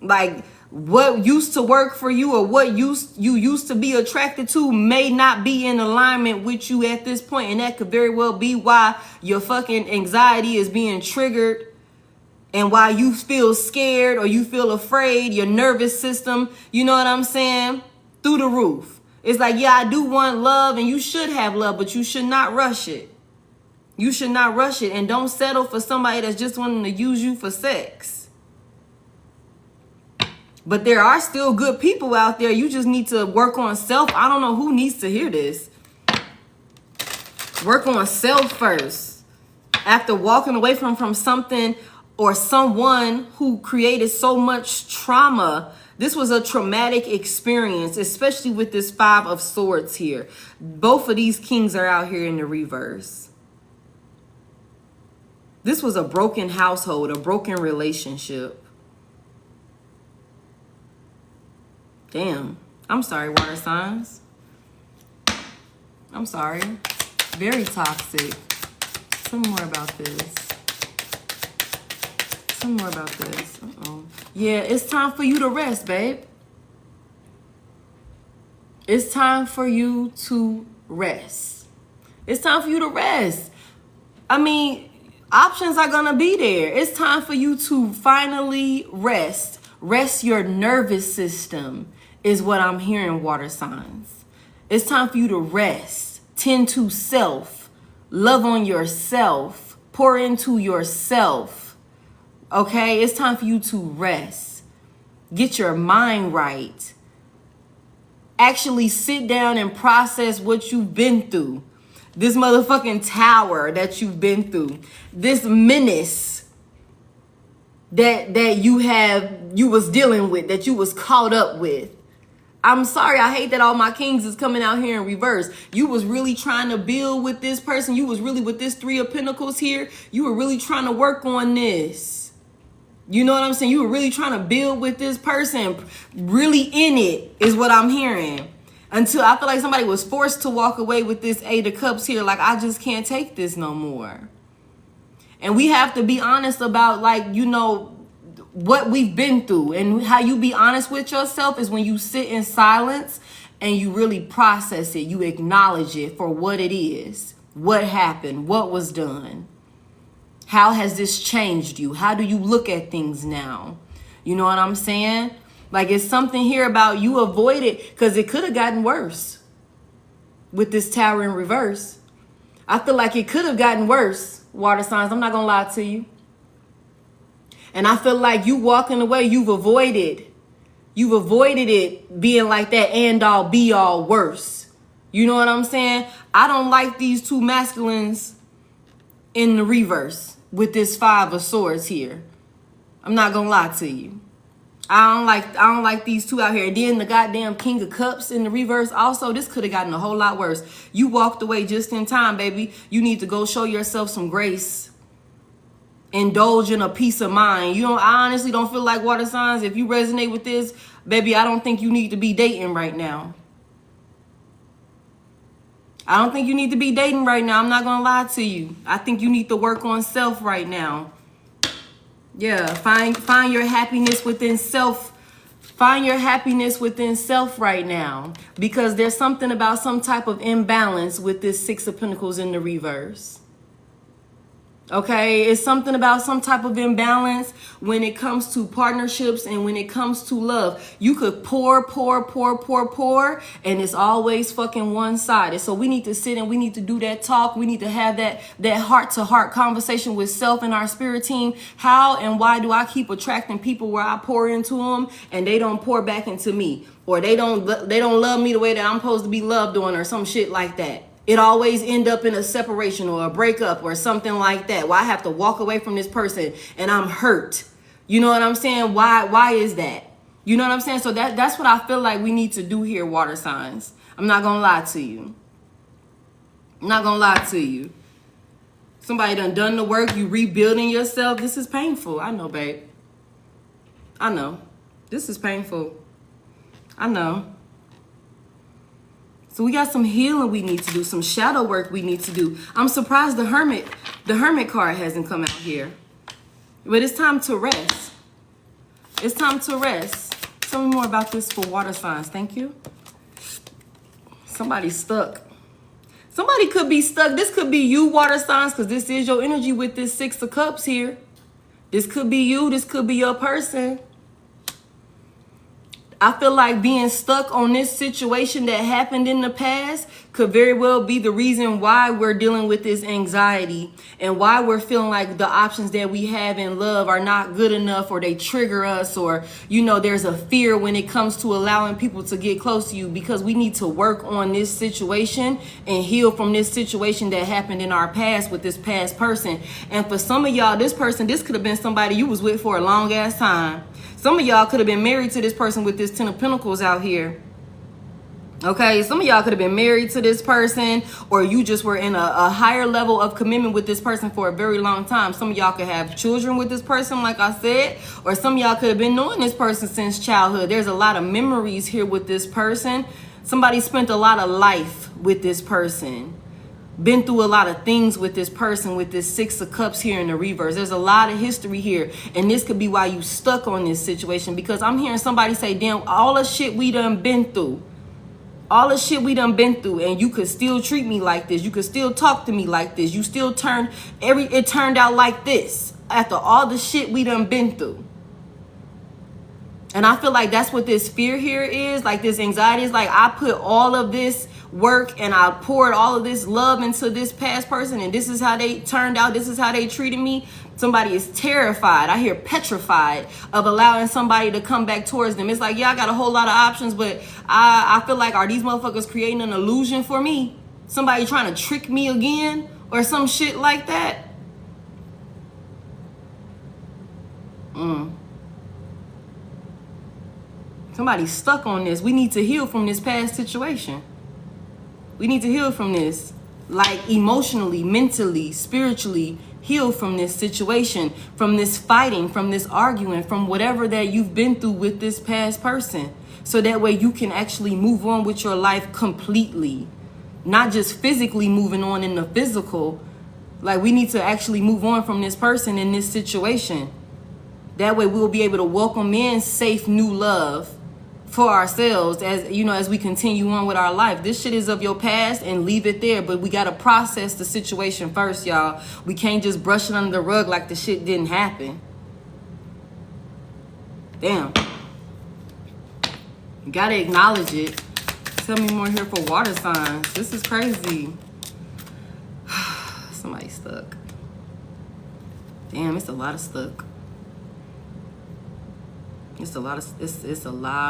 Like, what used to work for you, or what you used to be attracted to, may not be in alignment with you at this point. And that could very well be why your fucking anxiety is being triggered, and why you feel scared or you feel afraid. Your nervous system, you know what I'm saying, through the roof. It's like, yeah, I do want love, and you should have love, but you should not rush it. You should not rush it, and don't settle for somebody that's just wanting to use you for sex. But there are still good people out there. You just need to work on self. I don't know who needs to hear this. Work on self first. After walking away from something or someone who created so much trauma. This was a traumatic experience, especially with this 5 of Swords here. Both of these kings are out here in the reverse. This was a broken household, a broken relationship. Damn. I'm sorry, water signs. I'm sorry. Very toxic. Tell me more about this. Tell me more about this. Yeah, it's time for you to rest, babe. It's time for you to rest. It's time for you to rest. I mean, options are going to be there. It's time for you to finally rest. Rest your nervous system is what I'm hearing, water signs. It's time for you to rest. Tend to self. Love on yourself. Pour into yourself. Okay? It's time for you to rest. Get your mind right. Actually sit down and process what you've been through. This motherfucking tower that you've been through. This menace that you was dealing with, that you was caught up with. I'm sorry, I hate that all my kings is coming out here in reverse. You was really trying to build with this person. You was really with this Three of Pentacles here. You were really trying to work on this. You know what I'm saying? You were really trying to build with this person. Really in it is what I'm hearing. Until I feel like somebody was forced to walk away with this Eight of Cups here. Like, I just can't take this no more. And we have to be honest about, like, you know, what we've been through. And how you be honest with yourself is when you sit in silence and you really process it. You acknowledge it for what it is. What happened? What was done? How has this changed you? How do you look at things now? You know what I'm saying? Like, it's something here about you avoided, because it could have gotten worse with this tower in reverse. I feel like it could have gotten worse, water signs. I'm not going to lie to you. And I feel like you walking away, you've avoided it being like that end all be all worse. You know what I'm saying? I don't like these two masculines in the reverse with this Five of Swords here. I'm not going to lie to you. I don't like these two out here. And then the goddamn King of Cups in the reverse also. This could have gotten a whole lot worse. You walked away just in time, baby. You need to go show yourself some grace. Indulge in a peace of mind. I honestly don't feel like, water signs, if you resonate with this, baby, I don't think you need to be dating right now. I don't think you need to be dating right now. I'm not going to lie to you. I think you need to work on self right now. Yeah, find your happiness within self. Find your happiness within self right now. Because there's something about some type of imbalance with this Six of Pentacles in the reverse. Okay, it's something about some type of imbalance when it comes to partnerships and when it comes to love. You could pour, and it's always fucking one-sided. So we need to sit and we need to do that talk. We need to have that heart-to-heart conversation with self and our spirit team. How and why do I keep attracting people where I pour into them and they don't pour back into me? Or they don't love me the way that I'm supposed to be loved on, or some shit like that. It always end up in a separation or a breakup or something like that. Why I have to walk away from this person and I'm hurt. You know what I'm saying? Why is that? You know what I'm saying? So that's what I feel like we need to do here, water signs. I'm not going to lie to you. I'm not going to lie to you. Somebody done the work. You rebuilding yourself. This is painful. I know, babe. I know. This is painful. I know. So we got some healing we need to do, some shadow work we need to do. I'm surprised the Hermit card hasn't come out here. But it's time to rest. It's time to rest. Tell me more about this for water signs. Thank you. Somebody's stuck. Somebody could be stuck. This could be you, water signs, because this is your energy with this Six of Cups here. This could be you. This could be your person. I feel like being stuck on this situation that happened in the past could very well be the reason why we're dealing with this anxiety and why we're feeling like the options that we have in love are not good enough, or they trigger us, or, there's a fear when it comes to allowing people to get close to you, because we need to work on this situation and heal from this situation that happened in our past with this past person. And for some of y'all, this could have been somebody you was with for a long ass time. Some of y'all could have been married to this person with this Ten of Pentacles out here. Okay, some of y'all could have been married to this person, or you just were in a higher level of commitment with this person for a very long time. Some of y'all could have children with this person, like I said, or some of y'all could have been knowing this person since childhood. There's a lot of memories here with this person. Somebody spent a lot of life with this person, been through a lot of things with this person, with this Six of Cups here in the reverse. There's a lot of history here, and this could be why you stuck on this situation, because I'm hearing somebody say, damn, all the shit we done been through. All the shit we done been through, and you could still treat me like this. You could still talk to me like this. You still it turned out like this after all the shit we done been through. And I feel like that's what this fear here is, like this anxiety is like, I put all of this work and I poured all of this love into this past person, and this is how they turned out. This is how they treated me. Somebody is terrified. I hear petrified of allowing somebody to come back towards them. It's like, yeah, I got a whole lot of options, but I feel like, are these motherfuckers creating an illusion for me? Somebody trying to trick me again or some shit like that? Somebody's stuck on this. We need to heal from this past situation. We need to heal from this, like emotionally, mentally, spiritually, heal from this situation, from this fighting, from this arguing, from whatever that you've been through with this past person. So that way you can actually move on with your life completely. Not just physically moving on in the physical. Like, we need to actually move on from this person in this situation. That way we'll be able to welcome in safe new love for ourselves, as you know, as we continue on with our life. This shit is of your past, and leave it there, but we got to process the situation first, y'all. We can't just brush it under the rug like the shit didn't happen. Damn. You got to acknowledge it. Tell me more here for water signs. This is crazy. Somebody stuck. Damn, it's a lot of stuck. It's a lot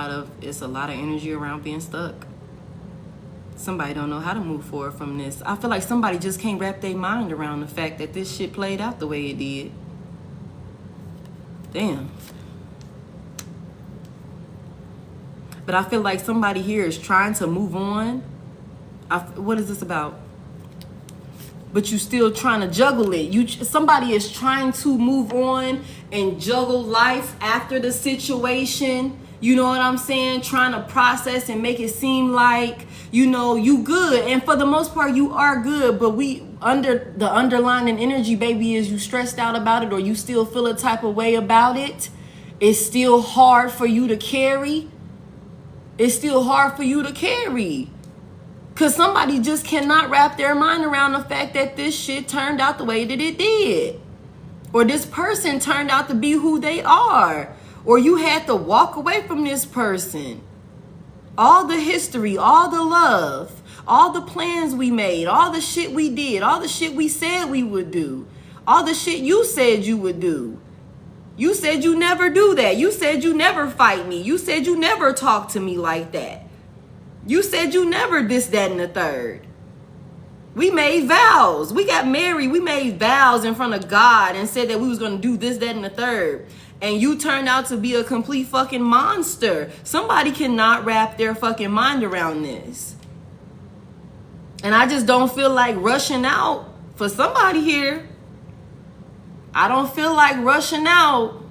of energy around being stuck. Somebody don't know how to move forward from this. I feel like somebody just can't wrap their mind around the fact that this shit played out the way it did. Damn. But I feel like somebody here is trying to move on. What is this about? But you still trying to juggle it. Somebody is trying to move on and juggle life after the situation. You know what I'm saying? Trying to process and make it seem like, you know, you good. And for the most part, you are good. But under the underlying energy, baby, is you stressed out about it, or you still feel a type of way about it. It's still hard for you to carry. It's still hard for you to carry. Because somebody just cannot wrap their mind around the fact that this shit turned out the way that it did. Or this person turned out to be who they are. Or you had to walk away from this person. All the history, all the love, all the plans we made, all the shit we did, all the shit we said we would do, all the shit you said you would do. You said you never do that. You said you never fight me. You said you never talk to me like that. You said you never this, that, and the third. We made vows. We got married. We made vows in front of God and said that we was going to do this, that, and the third. And you turned out to be a complete fucking monster. Somebody cannot wrap their fucking mind around this. And I just don't feel like rushing out for somebody here. I don't feel like rushing out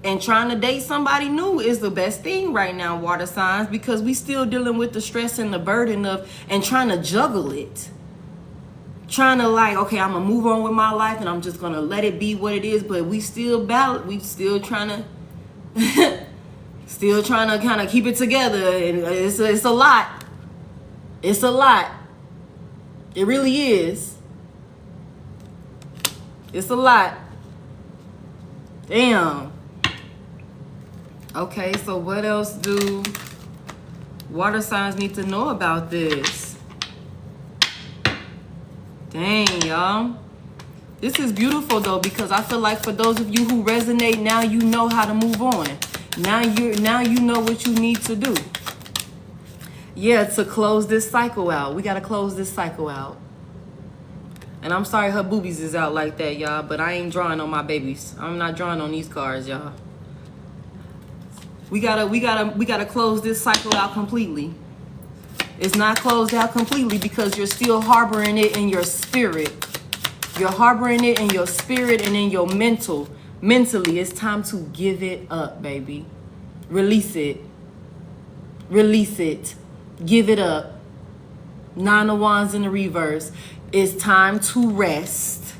and trying to date somebody new is the best thing right now, water signs, because we still dealing with the stress and the burden of, and trying to juggle it. Trying to like, okay, I'm gonna move on with my life and I'm just gonna let it be what it is, but we still battle. We still trying to, kind of keep it together. And it's a lot. It's a lot. It really is. It's a lot. Damn. Okay, so what else do water signs need to know about this? Dang, y'all. This is beautiful, though, because I feel like for those of you who resonate, now you know how to move on. Now you know what you need to do. Yeah, to close this cycle out. We got to close this cycle out. And I'm sorry her boobies is out like that, y'all, but I ain't drawing on my babies. I'm not drawing on these cards, y'all. We gotta close this cycle out completely. It's not closed out completely because you're still harboring it in your spirit. You're harboring it in your spirit and in your mentally. It's time to give it up, baby. Release it. Release it. Give it up. 9 of Wands in the reverse. It's time to rest.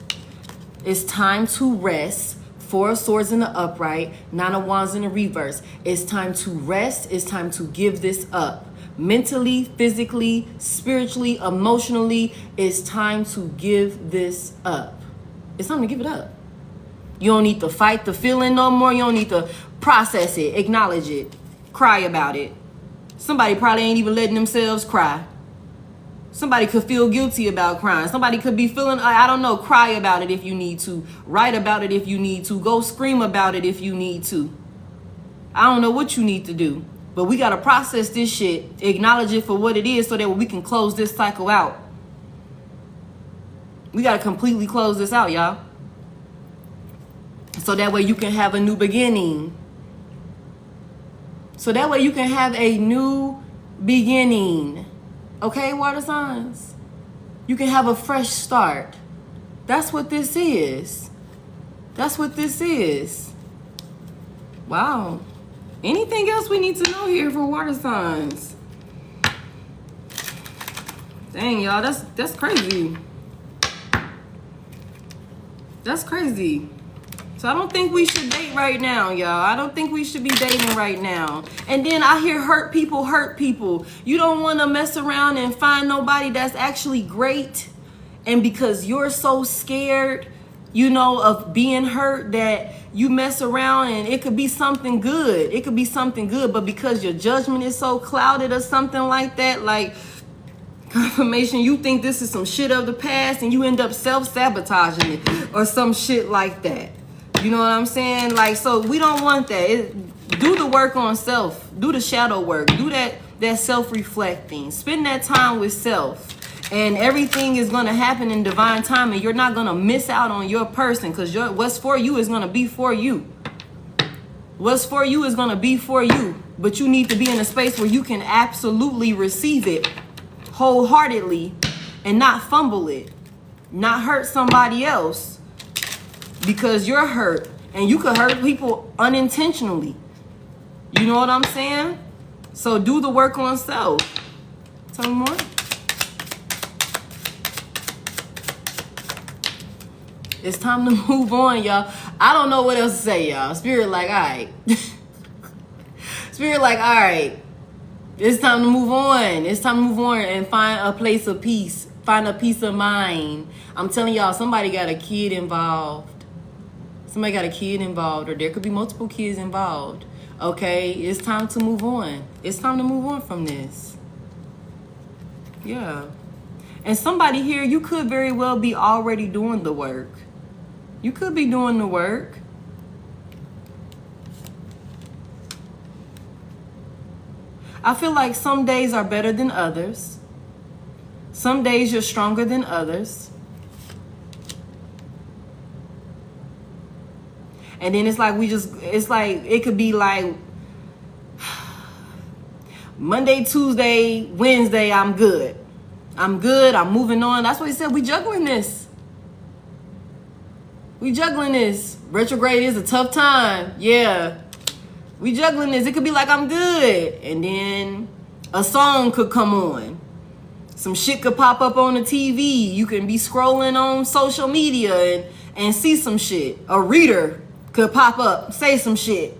It's time to rest. 4 of Swords in the upright. 9 of Wands in the reverse. It's time to rest. It's time to give this up. Mentally, physically, spiritually, emotionally, it's time to give this up. It's time to give it up. You don't need to fight the feeling no more. You don't need to process it, acknowledge it, cry about it. Somebody probably ain't even letting themselves cry. Somebody could feel guilty about crying. Somebody could be feeling, I don't know, cry about it if you need to. Write about it if you need to. Go scream about it if you need to. I don't know what you need to do. But we got to process this shit, acknowledge it for what it is so that we can close this cycle out. We got to completely close this out, y'all. So that way you can have a new beginning. So that way you can have a new beginning. Okay, water signs? You can have a fresh start. That's what this is. That's what this is. Wow. Anything else we need to know here for water signs? Dang, y'all, that's crazy. That's crazy. So I don't think we should date right now, y'all. I don't think we should be dating right now. And then I hear hurt people hurt people. You don't want to mess around and find nobody that's actually great. And because you're so scared, you know, of being hurt, that you mess around and it could be something good. It could be something good. But because your judgment is so clouded or something like that, like confirmation, you think this is some shit of the past and you end up self-sabotaging it or some shit like that. You know what I'm saying? Like, so we don't want that. Do the work on self. Do the shadow work. Do that self-reflecting. Spend that time with self. And everything is going to happen in divine time, and you're not going to miss out on your person, because what's for you is going to be for you. What's for you is going to be for you. But you need to be in a space where you can absolutely receive it wholeheartedly and not fumble it. Not hurt somebody else because you're hurt. And you could hurt people unintentionally. You know what I'm saying? So do the work on self. Tell me more. It's time to move on, y'all. I don't know what else to say, y'all. Spirit like, all right. Spirit like, all right. It's time to move on. It's time to move on and find a place of peace. Find a peace of mind. I'm telling y'all, somebody got a kid involved. Somebody got a kid involved, or there could be multiple kids involved. Okay, it's time to move on. It's time to move on from this. Yeah. And somebody here, you could very well be already doing the work. You could be doing the work. I feel like some days are better than others. Some days you're stronger than others. And then it's like it could be like Monday, Tuesday, Wednesday, I'm good. I'm moving on. That's what he said. We juggling this. We juggling this. Retrograde is a tough time. Yeah. We juggling this. It could be like I'm good. And then a song could come on. Some shit could pop up on the TV. You can be scrolling on social media and see some shit. A reader could pop up, say some shit.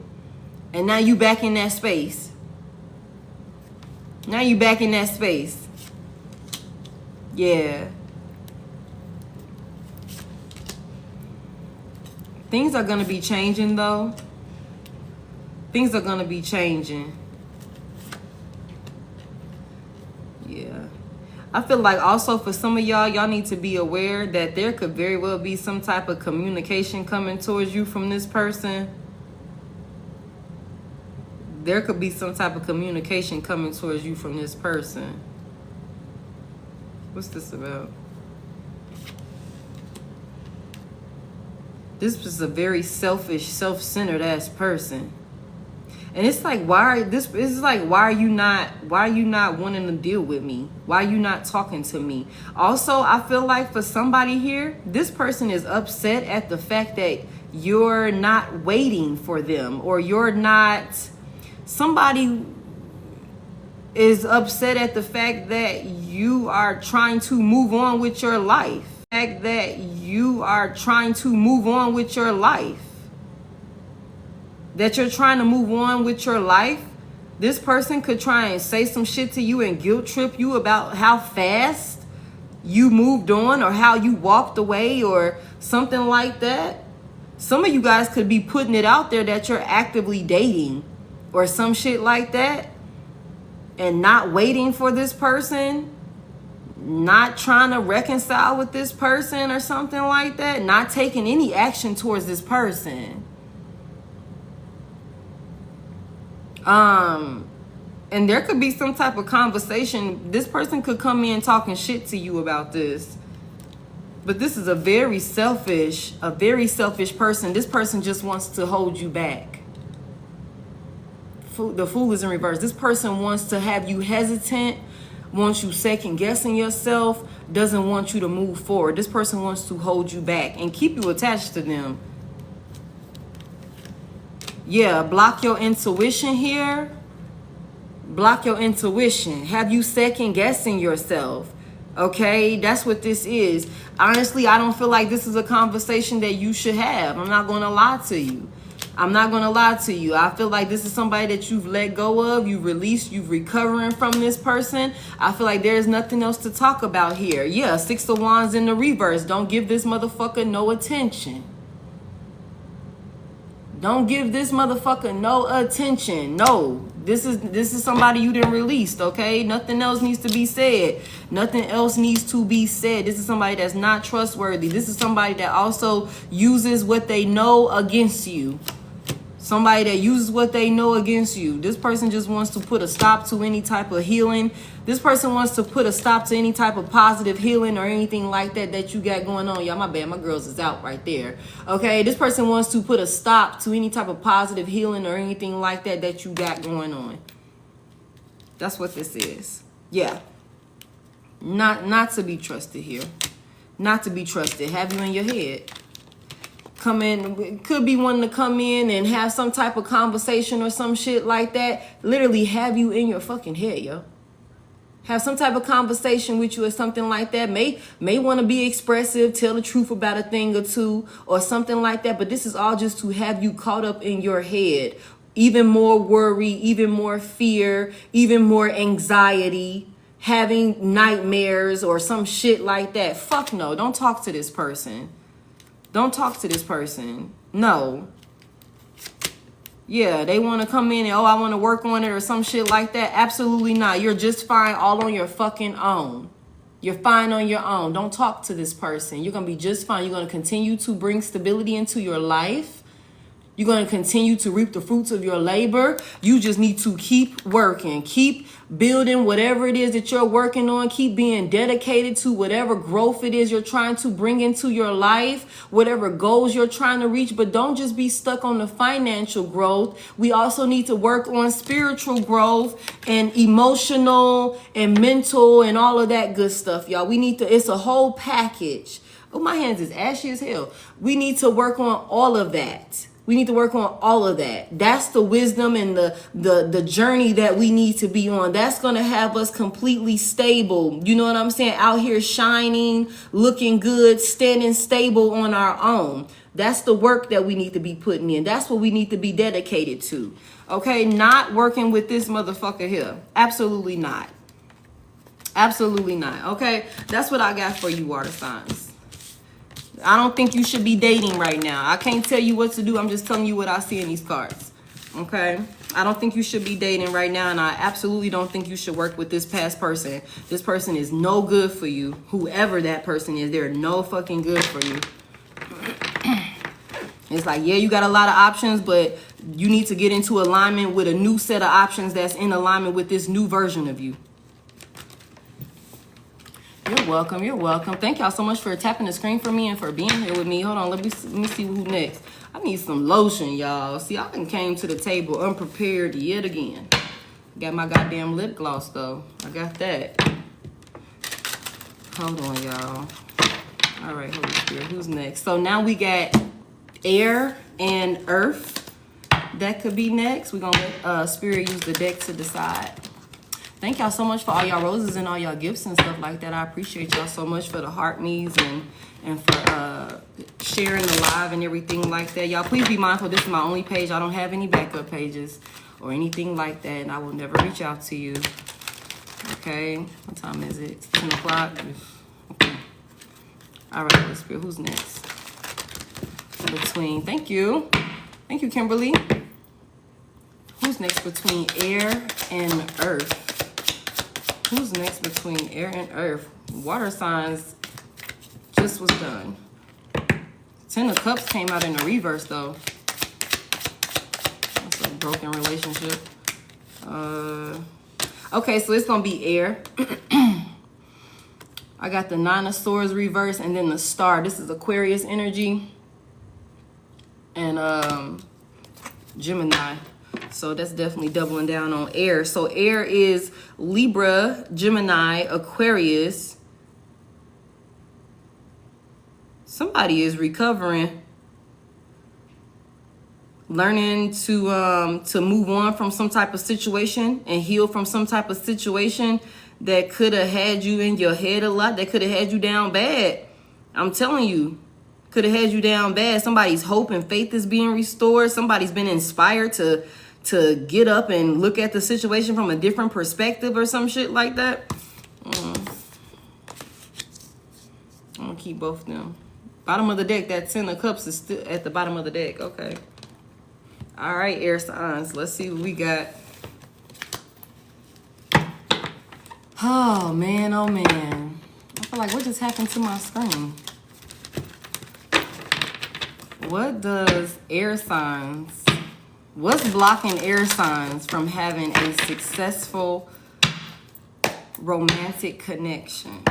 And now you back in that space. Now you back in that space. Yeah. Things are going to be changing, though. Things are going to be changing. Yeah. I feel like also for some of y'all need to be aware that there could very well be some type of communication coming towards you from this person. There could be some type of communication coming towards you from this person. What's this about? This is a very selfish, self-centered ass person. And it's like, why are you not wanting to deal with me? Why are you not talking to me? Also, I feel like for somebody here, this person is upset at the fact that you're not waiting for them, or somebody is upset at the fact that you are trying to move on with your life. That you're trying to move on with your life. This person could try and say some shit to you and guilt trip you about how fast you moved on, or how you walked away, or something like that. Some of you guys could be putting it out there that you're actively dating or some shit like that, and not waiting for this person, not trying to reconcile with this person or something like that, not taking any action towards this person. And there could be some type of conversation. This person could come in talking shit to you about this. But this is a very selfish person. This person just wants to hold you back. The Fool is in reverse. This person wants to have you hesitant, wants you second guessing yourself, doesn't want you to move forward. This person wants to hold you back and keep you attached to them. Yeah, block your intuition here. Block your intuition. Have you second guessing yourself. Okay, that's what this is. Honestly, I don't feel like this is a conversation that you should have. I'm not going to lie to you. I feel like this is somebody that you've let go of, you've released, you've recovering from this person. I feel like there's nothing else to talk about here. Yeah, 6 of Wands in the reverse. Don't give this motherfucker no attention. Don't give this motherfucker no attention. No, this is somebody you didn't release, okay? Nothing else needs to be said. Nothing else needs to be said. This is somebody that's not trustworthy. This is somebody that also uses what they know against you. Somebody that uses what they know against you. This person just wants to put a stop to any type of healing. This person wants to put a stop to any type of positive healing or anything like that you got going on. Y'all, my bad. My girls is out right there. Okay, this person wants to put a stop to any type of positive healing or anything like that you got going on. That's what this is. Yeah. Not to be trusted here. Not to be trusted. Have you in your head. Come in, could be wanting to come in and have some type of conversation or some shit like that. Literally have you in your fucking head, yo. Have some type of conversation with you or something like that. May want to be expressive, tell the truth about a thing or two or something like that. But this is all just to have you caught up in your head. Even more worry, even more fear, even more anxiety, having nightmares or some shit like that. Fuck no, don't talk to this person. Don't talk to this person. No. Yeah, they want to come in and, oh, I want to work on it or some shit like that. Absolutely not. You're just fine all on your fucking own. You're fine on your own. Don't talk to this person. You're going to be just fine. You're going to continue to bring stability into your life. You're going to continue to reap the fruits of your labor. You just need to keep working. Keep building whatever it is that you're working on. Keep being dedicated to whatever growth it is you're trying to bring into your life, whatever goals you're trying to reach. But don't just be stuck on the financial growth. We also need to work on spiritual growth and emotional and mental and all of that good stuff, y'all. It's a whole package. Oh, my hands is ashy as hell. We need to work on all of that. We need to work on all of that. That's the wisdom and the journey that we need to be on. That's going to have us completely stable. You know what I'm saying? Out here shining, looking good, standing stable on our own. That's the work that we need to be putting in. That's what we need to be dedicated to. Okay? Not working with this motherfucker here. Absolutely not. Absolutely not. Okay? That's what I got for you, water signs. I don't think you should be dating right now. I can't tell you what to do. I'm just telling you what I see in these cards. Okay? I don't think you should be dating right now, and I absolutely don't think you should work with this past person. This person is no good for you. Whoever that person is, they're no fucking good for you. It's like, yeah, you got a lot of options, but you need to get into alignment with a new set of options that's in alignment with this new version of you. You're welcome. You're welcome. Thank y'all so much for tapping the screen for me and for being here with me. Hold on. Let me see who next. I need some lotion, y'all. See, I done came to the table unprepared yet again. Got my goddamn lip gloss, though. I got that. Hold on, y'all. All right, Holy Spirit. Who's next? So now we got air and earth. That could be next. We're going to let Spirit use the deck to decide. Thank y'all so much for all y'all roses and all y'all gifts and stuff like that. I appreciate y'all so much for the heart me's and for sharing the live and everything like that. Y'all, please be mindful. This is my only page. I don't have any backup pages or anything like that, and I will never reach out to you. Okay? What time is it? It's 10 o'clock? Okay. All right, Holy Spirit. Who's next? Between. Thank you. Thank you, Kimberly. Who's next between air and earth? Who's next between air and earth? Water signs just was done. 10 of Cups came out in the reverse, though. That's a broken relationship. Okay, so it's going to be air. I got the 9 of Swords reverse and then the star. This is Aquarius energy. And Gemini. So that's definitely doubling down on air. So air is Libra, Gemini, Aquarius. Somebody is recovering, learning to move on from some type of situation and heal from some type of situation that could have had you in your head a lot, that could have had you down bad. I'm telling you, could have had you down bad. Somebody's hope and faith is being restored. Somebody's been inspired to get up and look at the situation from a different perspective or some shit like that. I'm gonna keep both of them. Bottom of the deck, that 10 of Cups is still at the bottom of the deck. Okay. All right, air signs. Let's see what we got. Oh, man. Oh, man. I feel like what just happened to my screen? What does air signs... What's blocking air signs from having a successful romantic connection?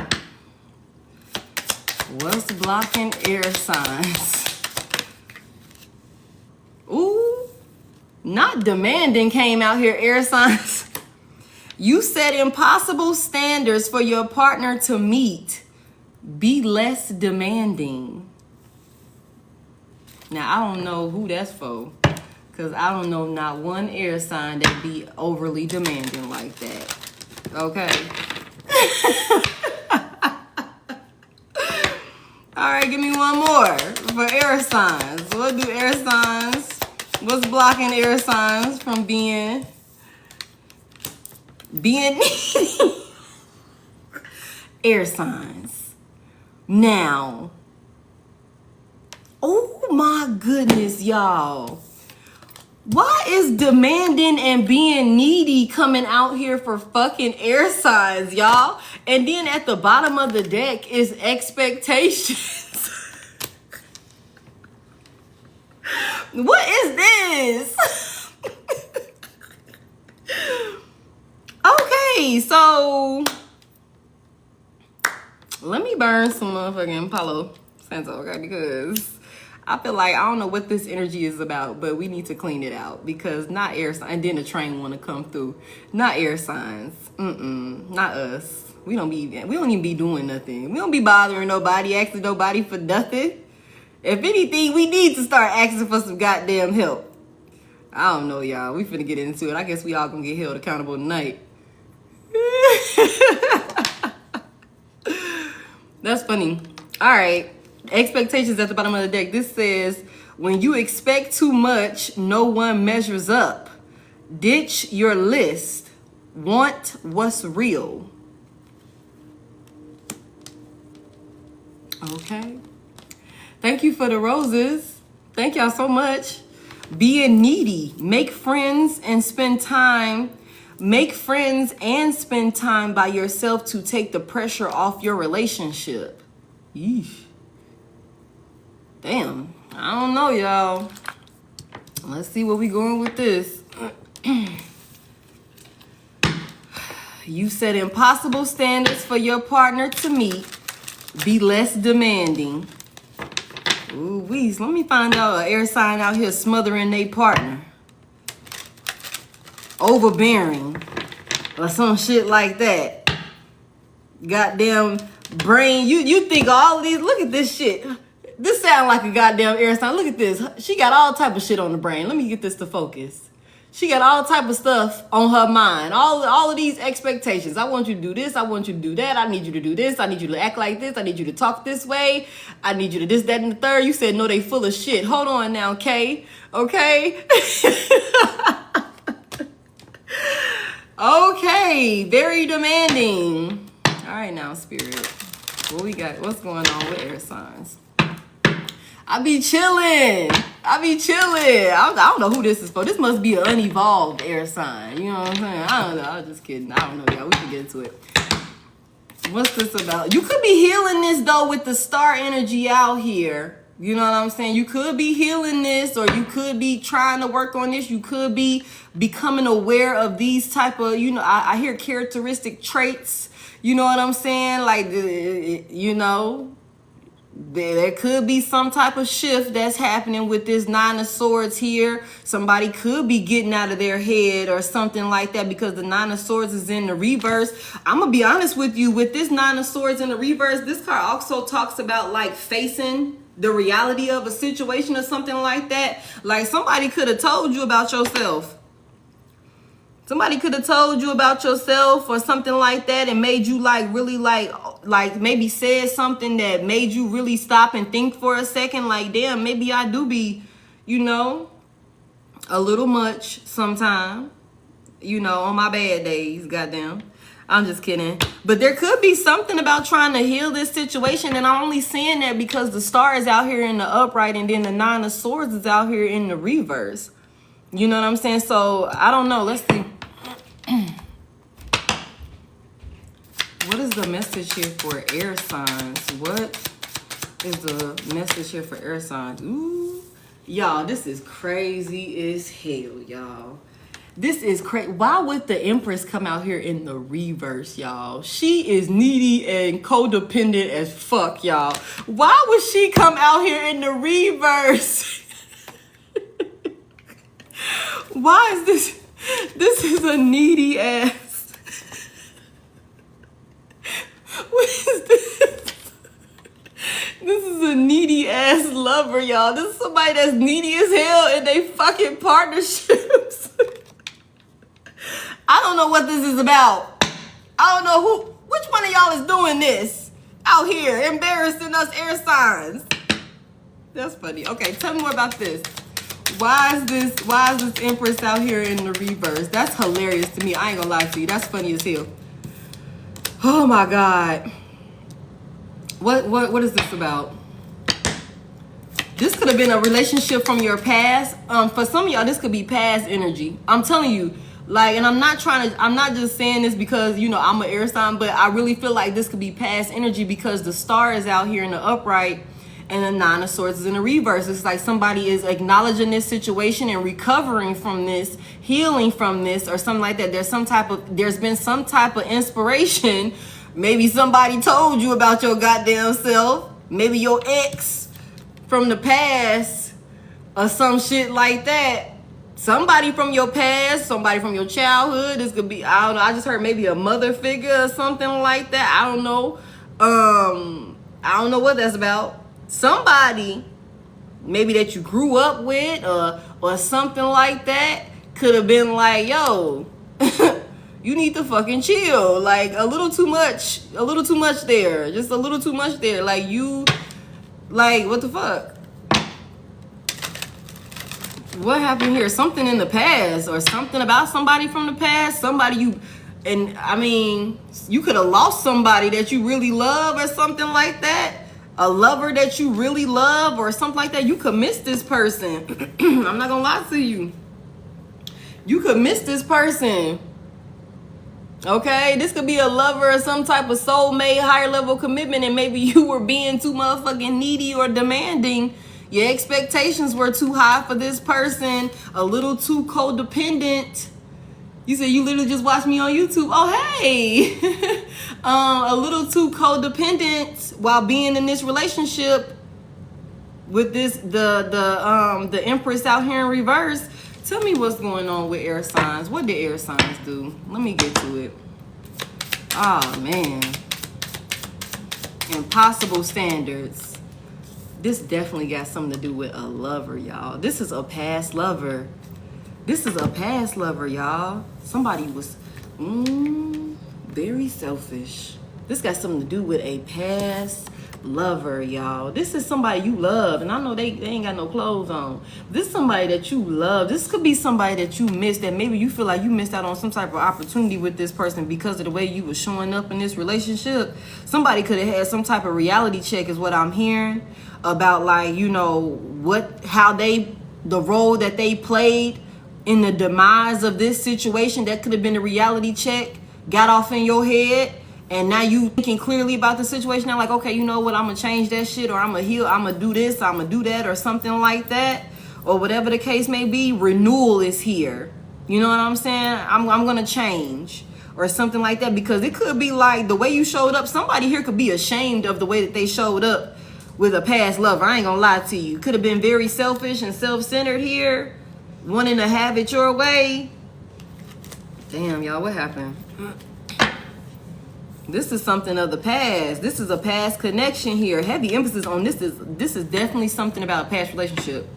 What's blocking air signs? Ooh, not demanding came out here, air signs. You set impossible standards for your partner to meet. Be less demanding. Now, I don't know who that's for. Because I don't know not one air sign that be overly demanding like that. Okay? All right, give me one more for air signs. What do air signs? What's blocking air signs from being needy? Air signs. Now. Oh my goodness, y'all. Why is demanding and being needy coming out here for fucking air signs, y'all? And then at the bottom of the deck is expectations. What is this? Okay, so let me burn some motherfucking Palo Santo, okay? Because I feel like I don't know what this energy is about, but we need to clean it out because not air signs. And then the train want to come through. Not air signs. Not us. We don't even be doing nothing. We don't be bothering nobody, asking nobody for nothing. If anything, we need to start asking for some goddamn help. I don't know, y'all. We finna get into it. I guess we all gonna get held accountable tonight. That's funny. All right. Expectations at the bottom of the deck. This says, when you expect too much, no one measures up. Ditch your list. Want what's real. Okay. Thank you for the roses. Thank y'all so much. Being needy. Make friends and spend time. Make friends and spend time by yourself to take the pressure off your relationship. Yeesh. Damn, I don't know, y'all. Let's see where we going with this. You set impossible standards for your partner to meet. Be less demanding. Ooh, wees. Let me find out an air sign out here smothering their partner. Overbearing. Or some shit like that. Goddamn brain. You think all of these. Look at this shit. This sound like a goddamn air sign. Look at this. She got all type of shit on the brain. Let me get this to focus. She got all type of stuff on her mind. All of these expectations. I want you to do this. I want you to do that. I need you to do this. I need you to act like this. I need you to talk this way. I need you to this, that, and the third. You said, no, they full of shit. Hold on now, Kay. Okay? Okay. Very demanding. All right now, Spirit. What we got? What's going on with air signs? I be chilling. I don't know who this is for. This must be an unevolved air sign. You know what I'm saying? I don't know. I'm just kidding. I don't know, y'all. We can get into it. What's this about? You could be healing this, though, with the star energy out here. You know what I'm saying? You could be healing this, or you could be trying to work on this. You could be becoming aware of these type of, you know, I hear characteristic traits. You know what I'm saying? Like, you know, there could be some type of shift that's happening with this Nine of Swords here. Somebody could be getting out of their head or something like that, because the Nine of Swords is in the reverse. I'm gonna be honest with you, with this Nine of Swords in the reverse, this card also talks about like facing the reality of a situation or something like that. Like somebody could have told you about yourself. Somebody could have told you about yourself or something like that and made you like really like maybe said something that made you really stop and think for a second. Like, damn, maybe I do be, you know, a little much sometime, you know, on my bad days, goddamn. I'm just kidding. But there could be something about trying to heal this situation. And I'm only saying that because the star is out here in the upright and then the Nine of Swords is out here in the reverse. You know what I'm saying? So, I don't know. Let's see. What is the message here for air signs? What is the message here for air signs? Ooh. Y'all, this is crazy as hell, y'all. This is crazy. Why would the Empress come out here in the reverse, y'all? She is needy and codependent as fuck, y'all. Why would she come out here in the reverse? Why is this? This is a needy ass. What is this? This is a needy ass lover, y'all. This is somebody that's needy as hell in they fucking partnerships. I don't know what this is about. I don't know which one of y'all is doing this out here, embarrassing us air signs. That's funny. Okay, tell me more about this. Why is this Empress out here in the reverse? That's hilarious to me. I ain't gonna lie to you. That's funny as hell. Oh my God. What is this about? This could have been a relationship from your past. For some of y'all, this could be past energy. I'm telling you. Like, and I'm not just saying this because, you know, I'm an air sign, but I really feel like this could be past energy because the star is out here in the upright and the Nine of Swords is in the reverse. It's like somebody is acknowledging this situation and recovering from this, healing from this, or something like that. There's been some type of inspiration. Maybe somebody told you about your goddamn self. Maybe your ex from the past or some shit like that. Somebody from your past, somebody from your childhood. This could be, I don't know. I just heard maybe a mother figure or something like that. I don't know. I don't know what that's about. Somebody maybe that you grew up with or something like that could have been like, yo, you need to fucking chill. Like a little too much there. Just a little too much there. Like you, like what the fuck? What happened here? Something in the past or something about somebody from the past. Somebody you, and I mean, you could have lost somebody that you really love or something like that. A lover that you really love or something like that. You could miss this person. I'm not gonna lie to you. You could miss this person. Okay? This could be a lover or some type of soulmate, higher level commitment, and maybe you were being too motherfucking needy or demanding. Your expectations were too high for this person, a little too codependent, You said you literally just watched me on YouTube. Oh, hey. A little too codependent while being in this relationship with the Empress out here in reverse. Tell me what's going on with air signs. What did air signs do? Let me get to it. Oh, man. Impossible standards. This definitely got something to do with a lover, y'all. This is a past lover. This is a past lover, y'all. Somebody was very selfish. This got something to do with a past lover, y'all. This is somebody you love, and I know they ain't got no clothes on. This is somebody that you love. This could be somebody that you missed, that maybe you feel like you missed out on some type of opportunity with this person because of the way you were showing up in this relationship. Somebody could have had some type of reality check is what I'm hearing about, like, you know, the role that they played in the demise of this situation. That could have been a reality check, got off in your head, and now you thinking clearly about the situation. Now, like, okay, you know what, I'm gonna change that shit, or I'm gonna heal, I'm gonna do this, I'm gonna do that, or something like that, or whatever the case may be. Renewal is here. You know what I'm saying? I'm gonna change, or something like that, because it could be like the way you showed up. Somebody here could be ashamed of the way that they showed up with a past lover. I ain't gonna lie to you. Could have been very selfish and self-centered here, wanting to have it your way. Damn, y'all, what happened? This is something of the past. This is a past connection here. Heavy emphasis on this is definitely something about a past relationship.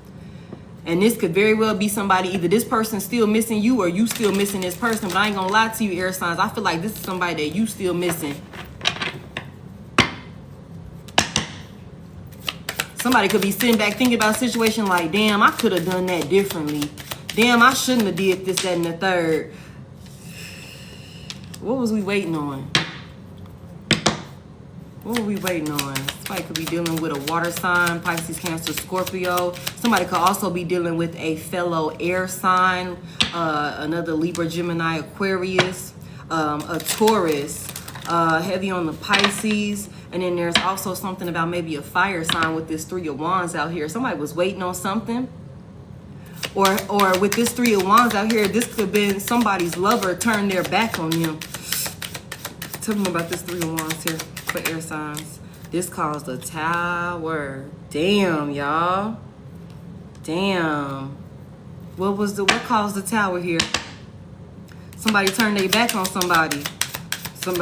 And this could very well be somebody, either this person's still missing you or you still missing this person. But I ain't gonna lie to you, air signs. I feel like this is somebody that you still missing. Somebody could be sitting back thinking about a situation like, damn, I could have done that differently. Damn, I shouldn't have did this, that, and the third. What was we waiting on? What were we waiting on? Somebody could be dealing with a water sign, Pisces, Cancer, Scorpio. Somebody could also be dealing with a fellow air sign, another Libra, Gemini, Aquarius, a Taurus, heavy on the Pisces. And then there's also something about maybe a fire sign with this Three of Wands out here. Somebody was waiting on something. Or with this Three of Wands out here, this could have been somebody's lover turned their back on you. Tell me about this Three of Wands here for air signs. This caused a Tower. Damn, y'all. Damn. What caused the Tower here? Somebody turned their back on somebody.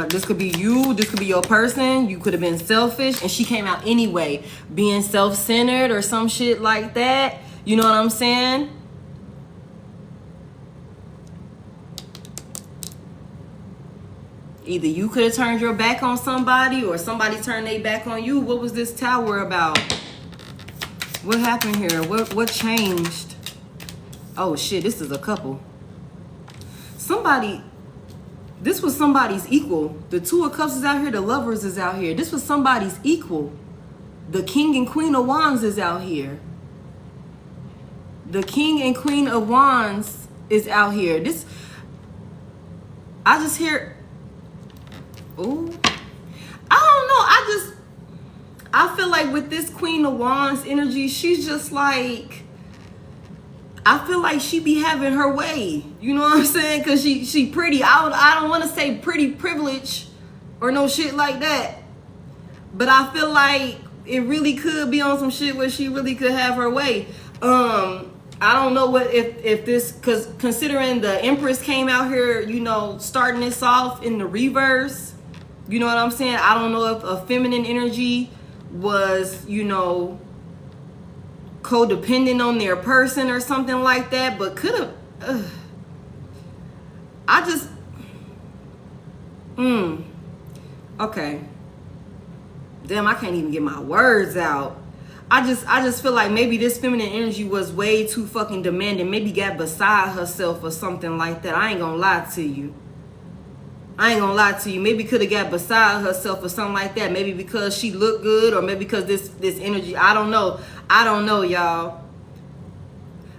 This could be you, this could be your person. You could have been selfish, and she came out anyway, being self-centered or some shit like that. You know what I'm saying? Either you could have turned your back on somebody, or somebody turned their back on you. What was this Tower about? What happened here? What changed? Oh shit, this is a couple. This was somebody's equal. The Two of Cups is out here. The Lovers is out here. This was somebody's equal. The King and Queen of Wands is out here. The King and Queen of Wands is out here. I just hear, ooh, I don't know. I feel like with this Queen of Wands energy, she's just like, I feel like she be having her way. You know what I'm saying? Because she pretty. I don't want to say pretty privilege or no shit like that. But I feel like it really could be on some shit where she really could have her way. I don't know what if this, because considering the Empress came out here, you know, starting this off in the reverse. You know what I'm saying? I don't know if a feminine energy was, you know, codependent on their person or something like that, but could have okay, damn, I can't even get my words out. I just feel like maybe this feminine energy was way too fucking demanding, maybe got beside herself or something like that. I ain't gonna lie to you. Maybe could have got beside herself or something like that. Maybe because she looked good, or maybe because this energy. I don't know, y'all.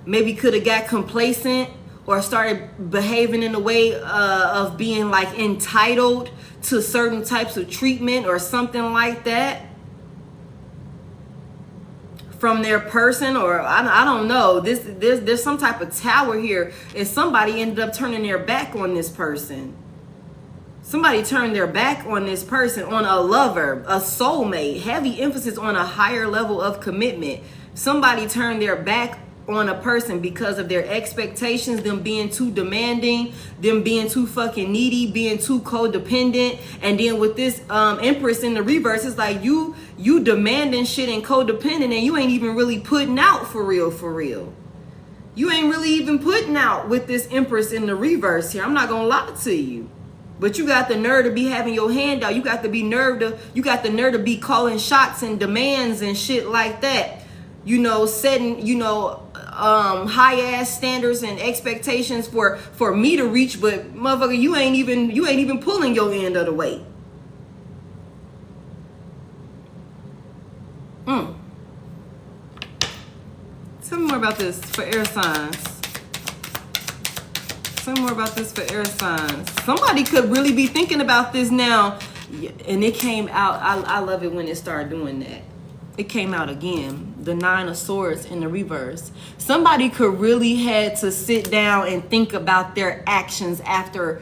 Maybe could have got complacent or started behaving in a way of being like entitled to certain types of treatment or something like that from their person, or I don't know. There's some type of tower here, and somebody ended up turning their back on this person. Somebody turned their back on this person, on a lover, a soulmate. Heavy emphasis on a higher level of commitment. Somebody turned their back on a person because of their expectations, them being too demanding, them being too fucking needy, being too codependent. And then with this Empress in the reverse, it's like you demanding shit and codependent, and you ain't even really putting out for real. You ain't really even putting out with this Empress in the reverse here. I'm not gonna lie to you. But you got the nerve to be having your hand out. You got the nerve to be calling shots and demands and shit like that. You know, setting, high ass standards and expectations for me to reach, but motherfucker, you ain't even pulling your end of the way. Tell me more about this for air signs. Tell me more about this for air signs. Somebody could really be thinking about this now, and it came out. I love it when it started doing that. It came out again, the 9 of Swords in the reverse. Somebody could really had to sit down and think about their actions after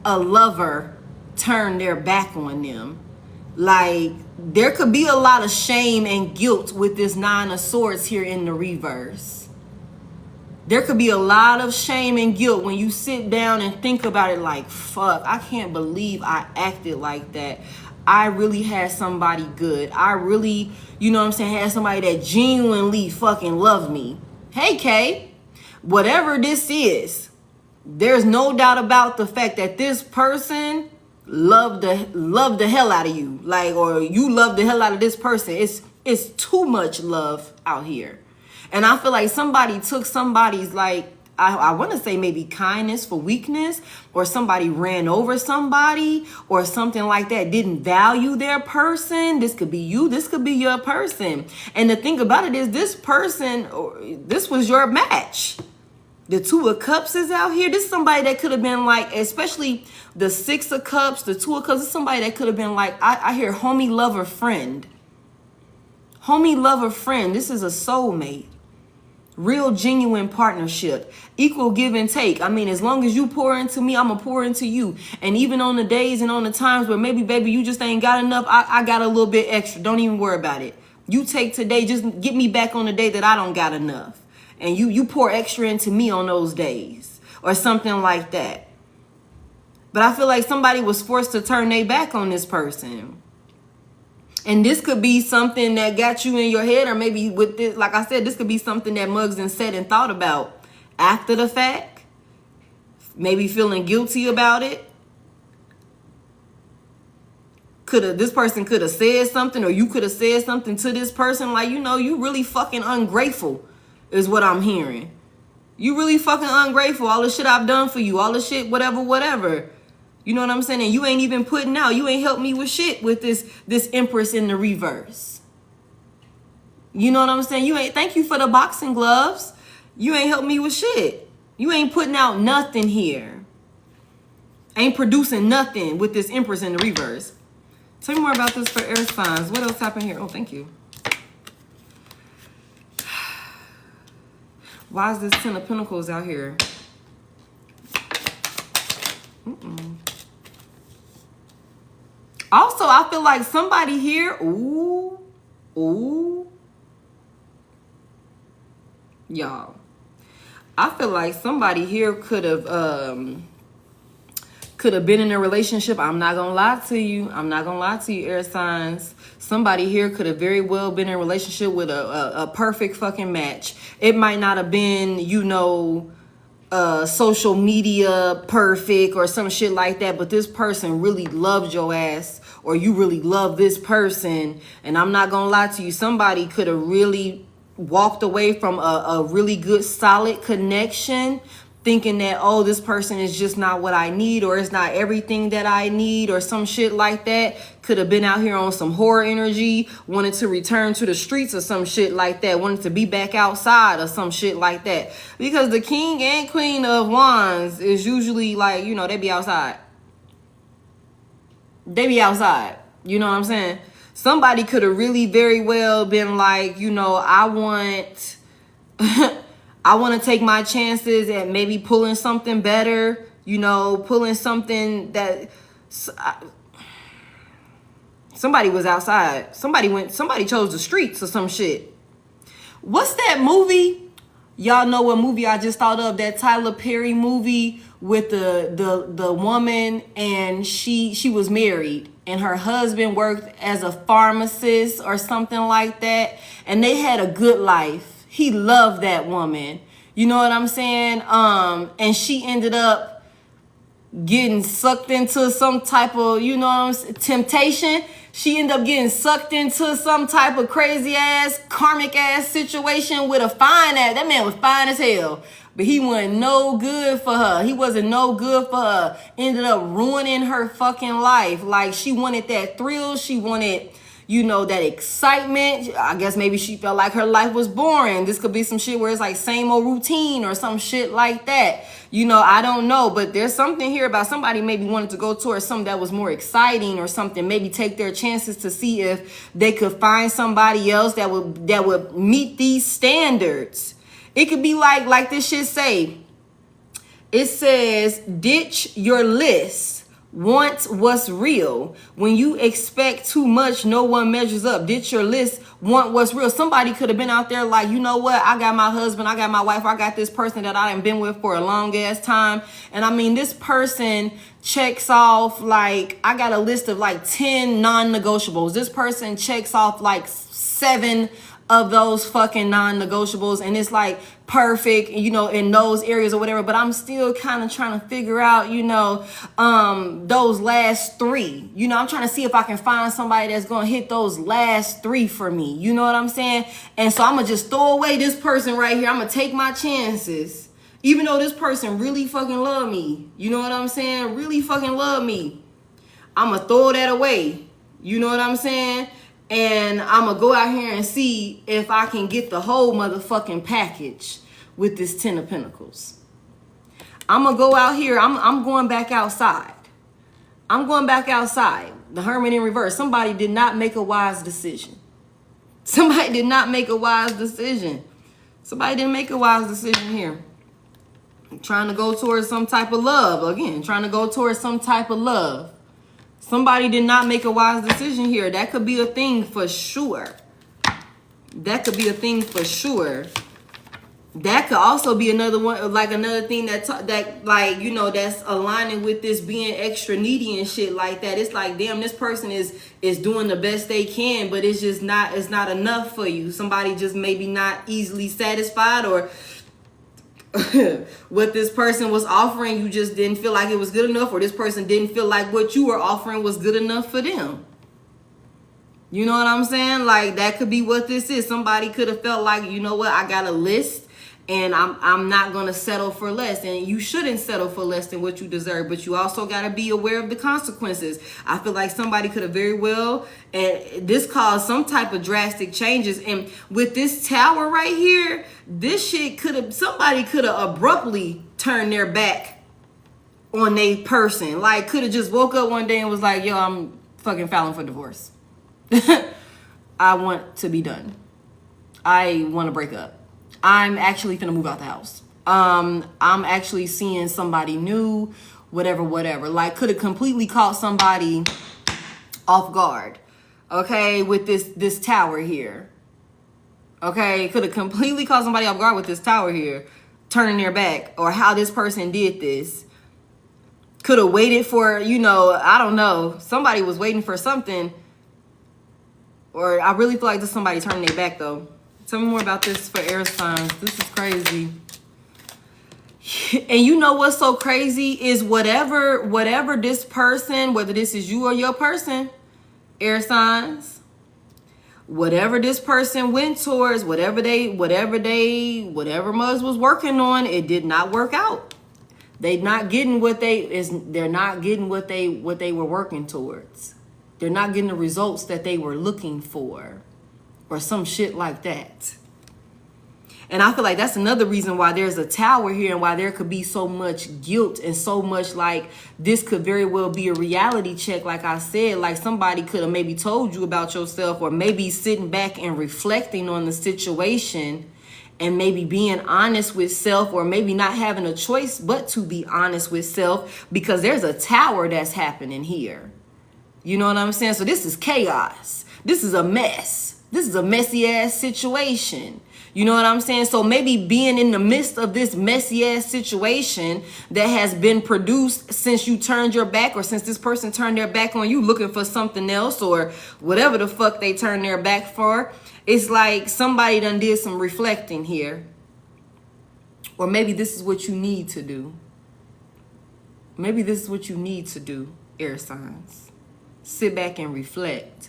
a lover turned their back on them. Like, there could be a lot of shame and guilt with this 9 of Swords here in the reverse. There could be a lot of shame and guilt when you sit down and think about it, like, fuck, I can't believe I acted like that. I really had somebody good. I really, had somebody that genuinely fucking loved me. Hey, Kay, whatever this is, there's no doubt about the fact that this person loved the hell out of you. Like, or you love the hell out of this person. It's too much love out here. And I feel like somebody took somebody's, like, I want to say maybe kindness for weakness, or somebody ran over somebody or something like that, didn't value their person. This could be you. This could be your person. And the thing about it is this was your match. The 2 of Cups is out here. This is somebody that could have been like, especially the 6 of Cups, the 2 of Cups, is somebody that could have been like, I hear homie, lover, friend. Homie, lover, friend. This is a soulmate. Real genuine partnership, equal give and take. I mean, as long as you pour into me, I'm gonna pour into you. And even on the days and on the times where maybe, baby, you just ain't got enough, I got a little bit extra. Don't even worry about it. You take today, just get me back on the day that I don't got enough. And you pour extra into me on those days or something like that. But I feel like somebody was forced to turn their back on this person. And this could be something that got you in your head, or maybe with this, like I said, this could be something that Muggs and said and thought about after the fact. Maybe feeling guilty about it. This person could have said something, or you could have said something to this person like, you really fucking ungrateful is what I'm hearing. You really fucking ungrateful. All the shit I've done for you, all the shit, whatever. You know what I'm saying? And you ain't even putting out. You ain't helped me with shit with this Empress in the reverse. You know what I'm saying? Thank you for the boxing gloves. You ain't helped me with shit. You ain't putting out nothing here. Ain't producing nothing with this Empress in the reverse. Tell me more about this for air signs. What else happened here? Oh, thank you. Why is this 10 of Pentacles out here? Also, I feel like somebody here, y'all, I feel like somebody here could have been in a relationship. I'm not gonna lie to you, air signs. Somebody here could have very well been in a relationship with a perfect fucking match. It might not have been, social media perfect or some shit like that, but this person really loved your ass, or you really love this person. And I'm not gonna lie to you, somebody could have really walked away from a really good solid connection thinking that, oh, this person is just not what I need, or it's not everything that I need, or some shit like that. Could have been out here on some horror energy, wanted to return to the streets or some shit like that, wanted to be back outside or some shit like that. Because the King and Queen of Wands is usually like, they be outside. They be outside. You know what I'm saying? Somebody could have really very well been like, you know, I want to take my chances at maybe pulling something better, you know, pulling something that somebody was outside. Somebody chose the streets or some shit. What's that movie? Y'all know what movie I just thought of? That Tyler Perry movie with the woman, and she was married and her husband worked as a pharmacist or something like that, and they had a good life. He loved that woman. You know what I'm saying? And she ended up getting sucked into some type of, you know what I'm saying, temptation. She ended up getting sucked into some type of crazy ass, karmic ass situation with a fine ass. That man was fine as hell, but he wasn't no good for her. He wasn't no good for her. Ended up ruining her fucking life. Like, she wanted that thrill. She wanted, you know, that excitement. I guess maybe she felt like her life was boring. This could be some shit where it's like same old routine or some shit like that. You know, I don't know, but there's something here about somebody maybe wanted to go towards something that was more exciting or something. Maybe take their chances to see if they could find somebody else that would meet these standards. It could be like this shit say. It says, ditch your list. Want what's real. When you expect too much, no one measures up. Ditch your list. Want what's real. Somebody could have been out there like, you know what? I got my husband, I got my wife, I got this person that I done been with for a long ass time. And I mean, this person checks off, like, I got a list of like 10 non-negotiables. This person checks off like 7 of those fucking non-negotiables, and it's like perfect, you know, in those areas or whatever. But I'm still kind of trying to figure out, you know, those last 3. You know, I'm trying to see if I can find somebody that's gonna hit those last 3 for me. You know what I'm saying? And so I'm gonna just throw away this person right here. I'm gonna take my chances, even though this person really fucking love me. You know what I'm saying? Really fucking love me. I'm gonna throw that away. You know what I'm saying? And I'm going to go out here and see if I can get the whole motherfucking package with this 10 of Pentacles. I'm going to go out here. I'm going back outside. I'm going back outside. The Hermit in reverse. Somebody did not make a wise decision. Somebody did not make a wise decision. Somebody didn't make a wise decision here. I'm trying to go towards some type of love. Again, trying to go towards some type of love. Somebody did not make a wise decision here. That could be a thing for sure. That could be a thing for sure. That could also be another one, like another thing that like, you know, that's aligning with this being extra needy and shit like that. It's like, damn, this person is doing the best they can, but it's just not, it's not enough for you. Somebody just maybe not easily satisfied, or what this person was offering, you just didn't feel like it was good enough, or this person didn't feel like what you were offering was good enough for them. You know what I'm saying? Like, that could be what this is. Somebody could have felt like, you know what, I got a list and I'm not going to settle for less. And you shouldn't settle for less than what you deserve, but you also got to be aware of the consequences. I feel like somebody could have very well, and this caused some type of drastic changes. And with this tower right here, this shit could have, somebody could have abruptly turned their back on a person. Like, could have just woke up one day and was like, yo, I'm fucking filing for divorce. I want to be done. I want to break up. I'm actually finna move out the house. I'm actually seeing somebody new, whatever. Like, could have completely caught somebody off guard, okay, with this tower here. Okay, could have completely caught somebody off guard with this tower here, turning their back, or how this person did this. Could have waited for, you know, I don't know, somebody was waiting for something, or I really feel like this somebody turning their back though. Tell me more about this for air signs. This is crazy. And you know what's so crazy is whatever this person, whether this is you or your person, air signs, whatever this person went towards, whatever Muzz was working on, it did not work out. They're not getting what they're not getting what they were working towards. They're not getting the results that they were looking for, or some shit like that. And I feel like that's another reason why there's a tower here and why there could be so much guilt and so much like this could very well be a reality check. Like I said, like somebody could have maybe told you about yourself, or maybe sitting back and reflecting on the situation and maybe being honest with self, or maybe not having a choice but to be honest with self, because there's a tower that's happening here. You know what I'm saying? So this is chaos. This is a mess. This is a messy ass situation. You know what I'm saying? So maybe being in the midst of this messy ass situation that has been produced since you turned your back, or since this person turned their back on you looking for something else, or whatever the fuck they turned their back for. It's like somebody done did some reflecting here. Or maybe this is what you need to do. Maybe this is what you need to do, air signs. Sit back and reflect.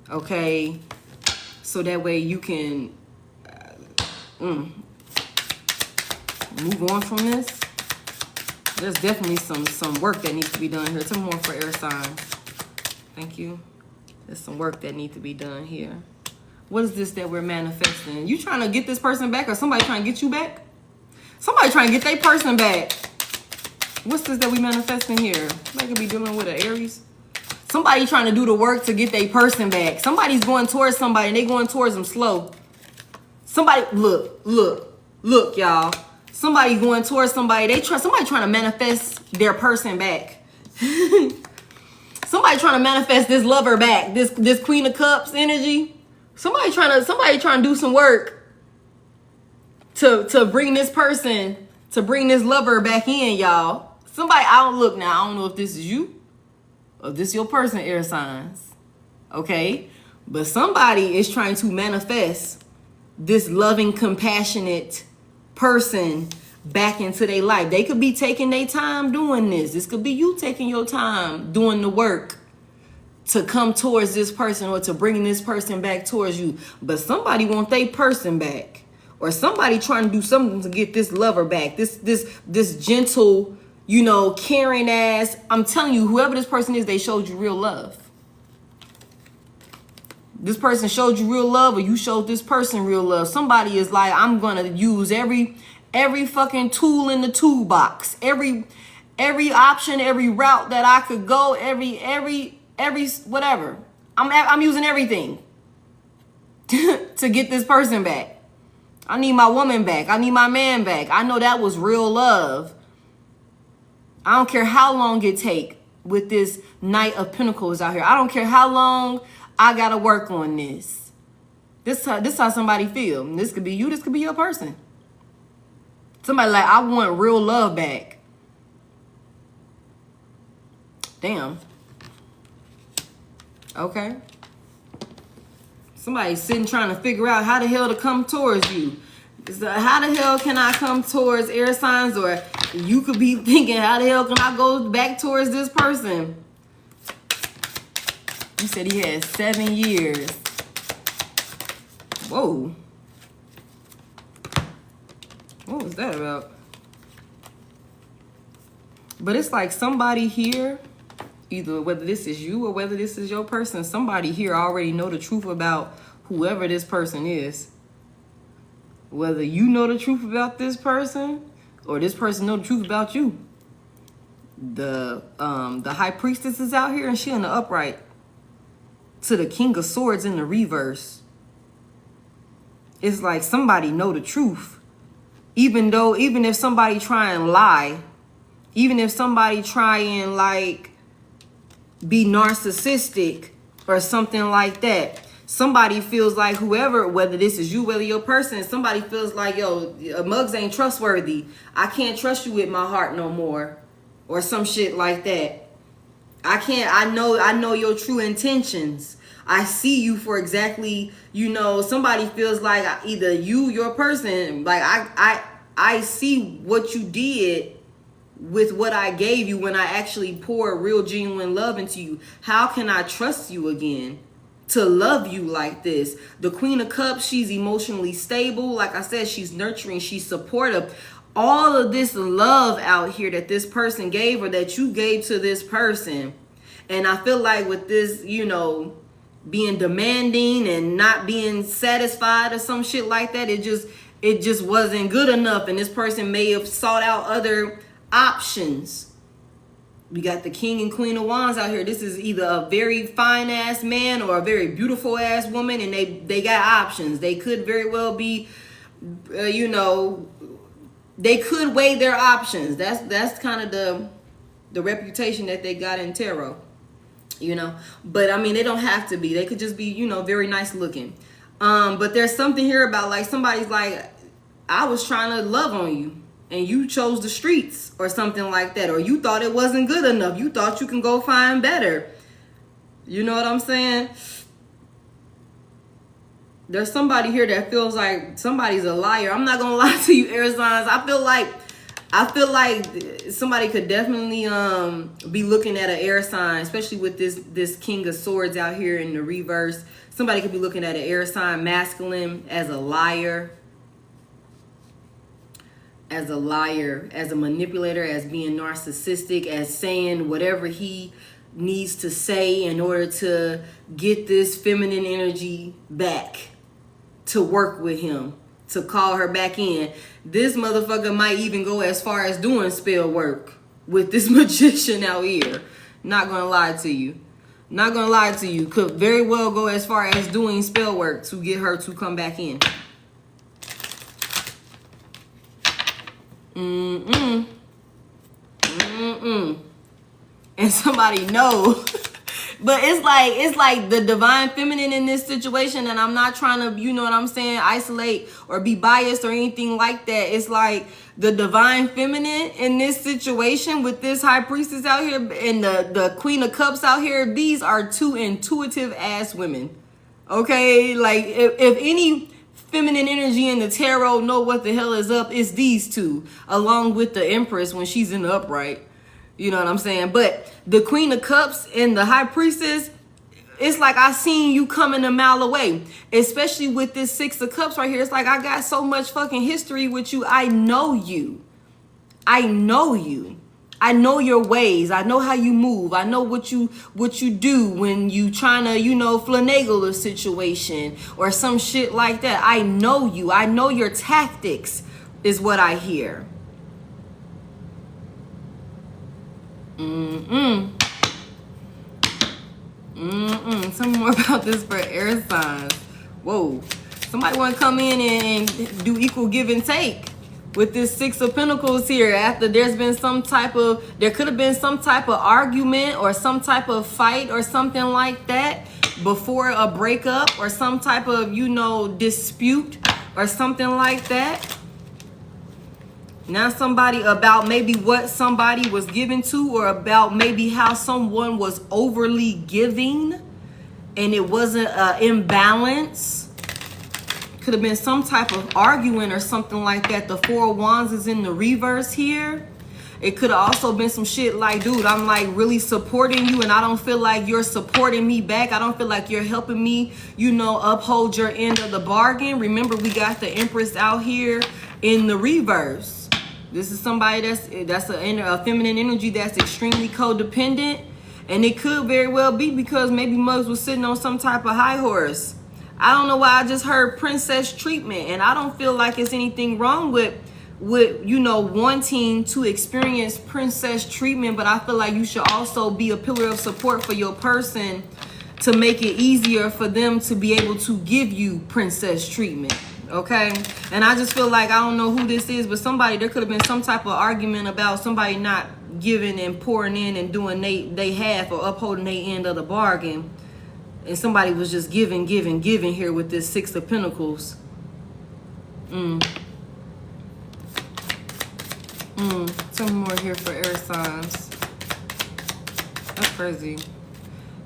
Okay? So that way you can move on from this. There's definitely some work that needs to be done here. Some more for air signs. Thank you. There's some work that needs to be done here. What is this that we're manifesting? You trying to get this person back, or somebody trying to get you back? Somebody trying to get their person back. What's this that we manifesting here? Somebody could be dealing with an Aries. Somebody trying to do the work to get their person back. Somebody's going towards somebody and they going towards them slow. Somebody, look, y'all. Somebody going towards somebody. Somebody trying to manifest their person back. Somebody trying to manifest this lover back. This Queen of Cups energy. Somebody trying to do some work to bring this person, to bring this lover back in, y'all. Somebody, I don't know if this is you or this your person, air signs. Okay? But somebody is trying to manifest this loving, compassionate person back into their life. They could be taking their time doing this. This could be you taking your time doing the work to come towards this person, or to bring this person back towards you. But somebody want their person back, or somebody trying to do something to get this lover back. This gentle, you know, caring ass. I'm telling you, whoever this person is, they showed you real love. This person showed you real love, or you showed this person real love. Somebody is like, I'm gonna use every fucking tool in the toolbox, every option, every route that I could go, every whatever. I'm using everything to get this person back. I need my woman back. I need my man back. I know that was real love. I don't care how long it take with this Knight of Pentacles out here. I don't care how long I gotta work on this. This how somebody feel. This could be you. This could be your person. Somebody like, I want real love back. Damn. Okay. Somebody's sitting trying to figure out how the hell to come towards you. How the hell can I come towards air signs? Or you could be thinking, how the hell can I go back towards this person? You said he had 7 years. Whoa. What was that about? But it's like somebody here, either whether this is you or whether this is your person, somebody here already know the truth about whoever this person is. Whether you know the truth about this person or this person know the truth about you. The High Priestess is out here and she in the upright. To the King of Swords in the reverse. It's like somebody know the truth. Even if somebody try and lie, even if somebody try and like be narcissistic or something like that, somebody feels like whoever, whether this is you, whether your person, somebody feels like, yo, Muggs ain't trustworthy. I can't trust you with my heart no more, or some shit like that. I know your true intentions. I see you for exactly, you know, somebody feels like either you, your person, like I see what you did with what I gave you when I actually poured real genuine love into you. How can I trust you again to love you like this? The Queen of Cups, she's emotionally stable. Like I said, she's nurturing, she's supportive. All of this love out here that this person gave or that you gave to this person. And I feel like with this, you know, being demanding and not being satisfied or some shit like that, it just wasn't good enough, and this person may have sought out other options. We got the King and Queen of Wands out here. This is either a very fine ass man or a very beautiful ass woman, and they got options. They could very well be, you know, they could weigh their options. That's kind of the reputation that they got in tarot, you know. But I mean, they don't have to be. They could just be, you know, very nice looking. But there's something here about like somebody's like, I was trying to love on you and you chose the streets or something like that, or you thought it wasn't good enough. You thought you can go find better. You know what I'm saying? There's somebody here that feels like somebody's a liar. I'm not gonna lie to you, air signs. I feel like somebody could definitely be looking at an air sign, especially with this King of Swords out here in the reverse. Somebody could be looking at an air sign masculine as a liar, as a manipulator, as being narcissistic, as saying whatever he needs to say in order to get this feminine energy back, to work with him, to call her back in. This motherfucker might even go as far as doing spell work with this magician out here. Not gonna lie to you. Not gonna lie to you. Could very well go as far as doing spell work to get her to come back in. And somebody know. But it's like the divine feminine in this situation, and I'm not trying to, you know what I'm saying, isolate or be biased or anything like that. It's like the divine feminine in this situation with this high priestess out here and the Queen of Cups out here. These are two intuitive ass women. Okay, like if any feminine energy in the tarot know what the hell is up, it's these two, along with the Empress when she's in the upright. You know what I'm saying? But the Queen of Cups and the High Priestess, it's like I seen you coming a mile away. Especially with this Six of Cups right here. It's like I got so much fucking history with you. I know you. I know you. I know your ways. I know how you move. I know what you do when you trying to, you know, finagle a situation or some shit like that. I know you. I know your tactics is what I hear. Some more about this for air signs. Whoa. Somebody want to come in and do equal give and take with this Six of Pentacles here after there could have been some type of argument or some type of fight or something like that before a breakup or some type of, you know, dispute or something like that. Now somebody about maybe what somebody was given to, or about maybe how someone was overly giving and it wasn't an imbalance. Could have been some type of arguing or something like that. The Four of Wands is in the reverse here. It could have also been some shit like, dude, I'm like really supporting you and I don't feel like you're supporting me back. I don't feel like you're helping me, you know, uphold your end of the bargain. Remember, we got the Empress out here in the reverse. This is somebody that's a feminine energy that's extremely codependent. And it could very well be because maybe Muggs was sitting on some type of high horse. I don't know why I just heard princess treatment. And I don't feel like it's anything wrong with you know, wanting to experience princess treatment. But I feel like you should also be a pillar of support for your person to make it easier for them to be able to give you princess treatment. Okay, and I just feel like I don't know who this is, but there could have been some type of argument about somebody not giving and pouring in and doing they half or upholding their end of the bargain, and somebody was just giving here with this Six of Pentacles. Some more here for air signs. That's crazy.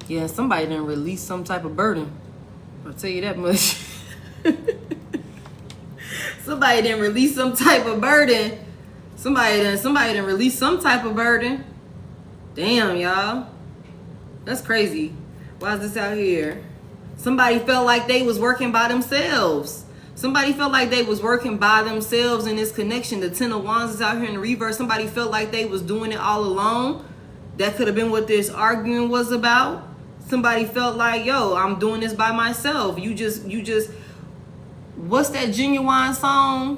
Yeah, somebody didn't release some type of burden. I'll tell you that much. Somebody didn't release some type of burden. Somebody didn't release some type of burden. Damn, y'all. That's crazy. Why is this out here? Somebody felt like they was working by themselves. Somebody felt like they was working by themselves in this connection. The Ten of Wands is out here in the reverse. Somebody felt like they was doing it all alone. That could have been what this arguing was about. Somebody felt like, yo, I'm doing this by myself. You just what's that Genuine song?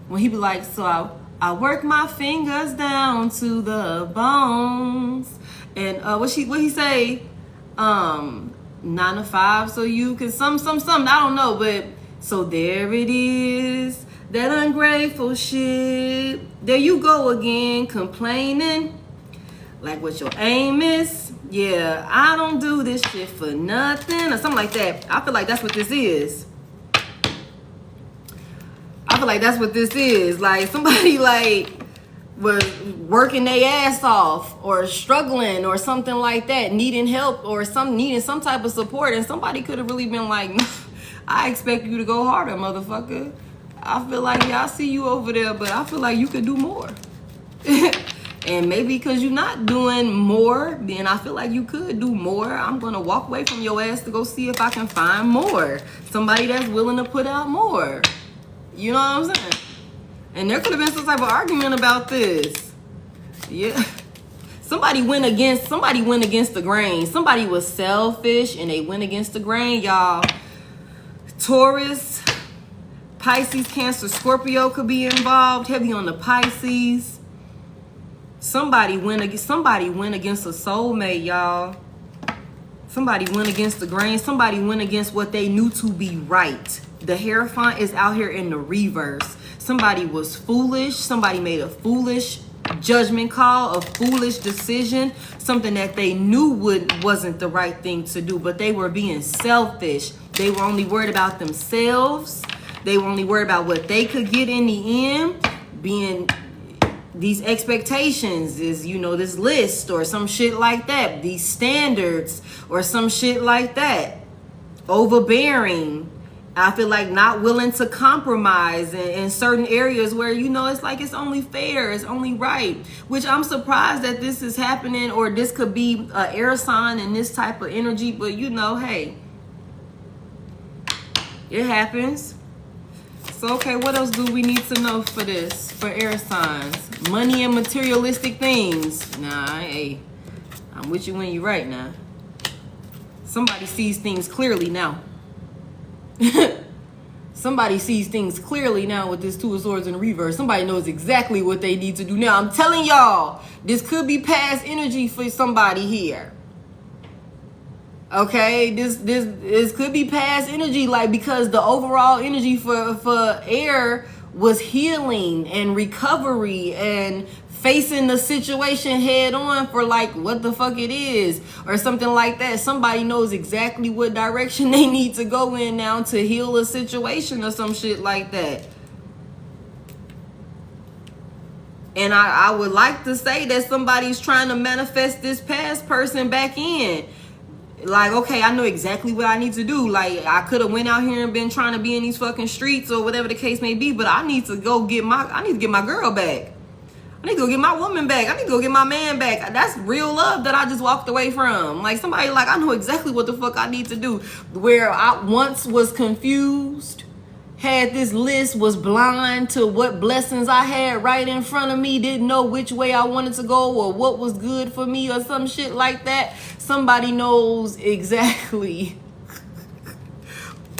When he be like, so I work my fingers down to the bones. And what he say? 9 to 5 so you can something, I don't know, but so there it is, that ungrateful shit. There you go again, complaining like what your aim is. Yeah, I don't do this shit for nothing, or something like that. I feel like that's what this is. I feel like that's what this is. Like somebody like was working their ass off or struggling or something like that, needing help or needing some type of support, and somebody could have really been like, I expect you to go harder, motherfucker. I feel like, yeah, I see you over there, but I feel like you could do more. And maybe because you're not doing more, then I feel like you could do more. I'm going to walk away from your ass to go see if I can find more. Somebody that's willing to put out more. You know what I'm saying? And there could have been some type of argument about this. Yeah. Somebody went against the grain. Somebody was selfish and they went against the grain, y'all. Taurus, Pisces, Cancer, Scorpio could be involved. Heavy on the Pisces. Somebody went against a soulmate, y'all. Somebody went against the grain. Somebody went against what they knew to be right. The Hierophant is out here in the reverse. Somebody was foolish. Somebody made a foolish judgment call, a foolish decision, something that they knew wasn't the right thing to do, but they were being selfish. They were only worried about themselves. They were only worried about what they could get in the end. Being these expectations is, you know, this list or some shit like that. These standards or some shit like that. Overbearing. I feel like not willing to compromise in certain areas where, you know, it's like it's only fair, it's only right. Which I'm surprised that this is happening, or this could be an air sign and this type of energy. But, you know, hey, it happens. So, okay, what else do we need to know for this, for air signs? Money and materialistic things. Nah, hey, I'm with you when you're right now. Somebody sees things clearly now. Somebody sees things clearly now with this Two of Swords in reverse. Somebody knows exactly what they need to do now. I'm telling y'all, this could be past energy for somebody here. Okay, this could be past energy, like, because the overall energy for air was healing and recovery and facing the situation head on for like what the fuck it is or something like that. Somebody knows exactly what direction they need to go in now to heal a situation or some shit like that. And I would like to say that somebody's trying to manifest this past person back in. Like, okay, I know exactly what I need to do. Like, I could have went out here and been trying to be in these fucking streets or whatever the case may be, but I need to get my girl back. I need to go get my woman back. I need to go get my man back. That's real love that I just walked away from. Like, somebody, like, I know exactly what the fuck I need to do. Where I once was confused, had this list, was blind to what blessings I had right in front of me, didn't know which way I wanted to go or what was good for me or some shit like that. Somebody knows exactly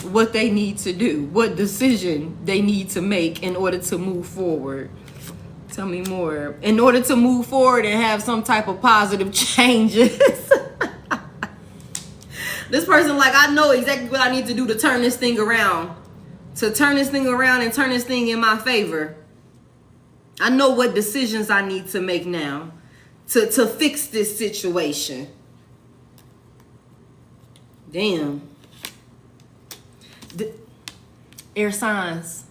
what they need to do, what decision they need to make in order to move forward. Tell me more. In order to move forward and have some type of positive changes. This person, like, I know exactly what I need to do to turn this thing around. To turn this thing around and turn this thing in my favor. I know what decisions I need to make now to fix this situation. Damn. Air signs.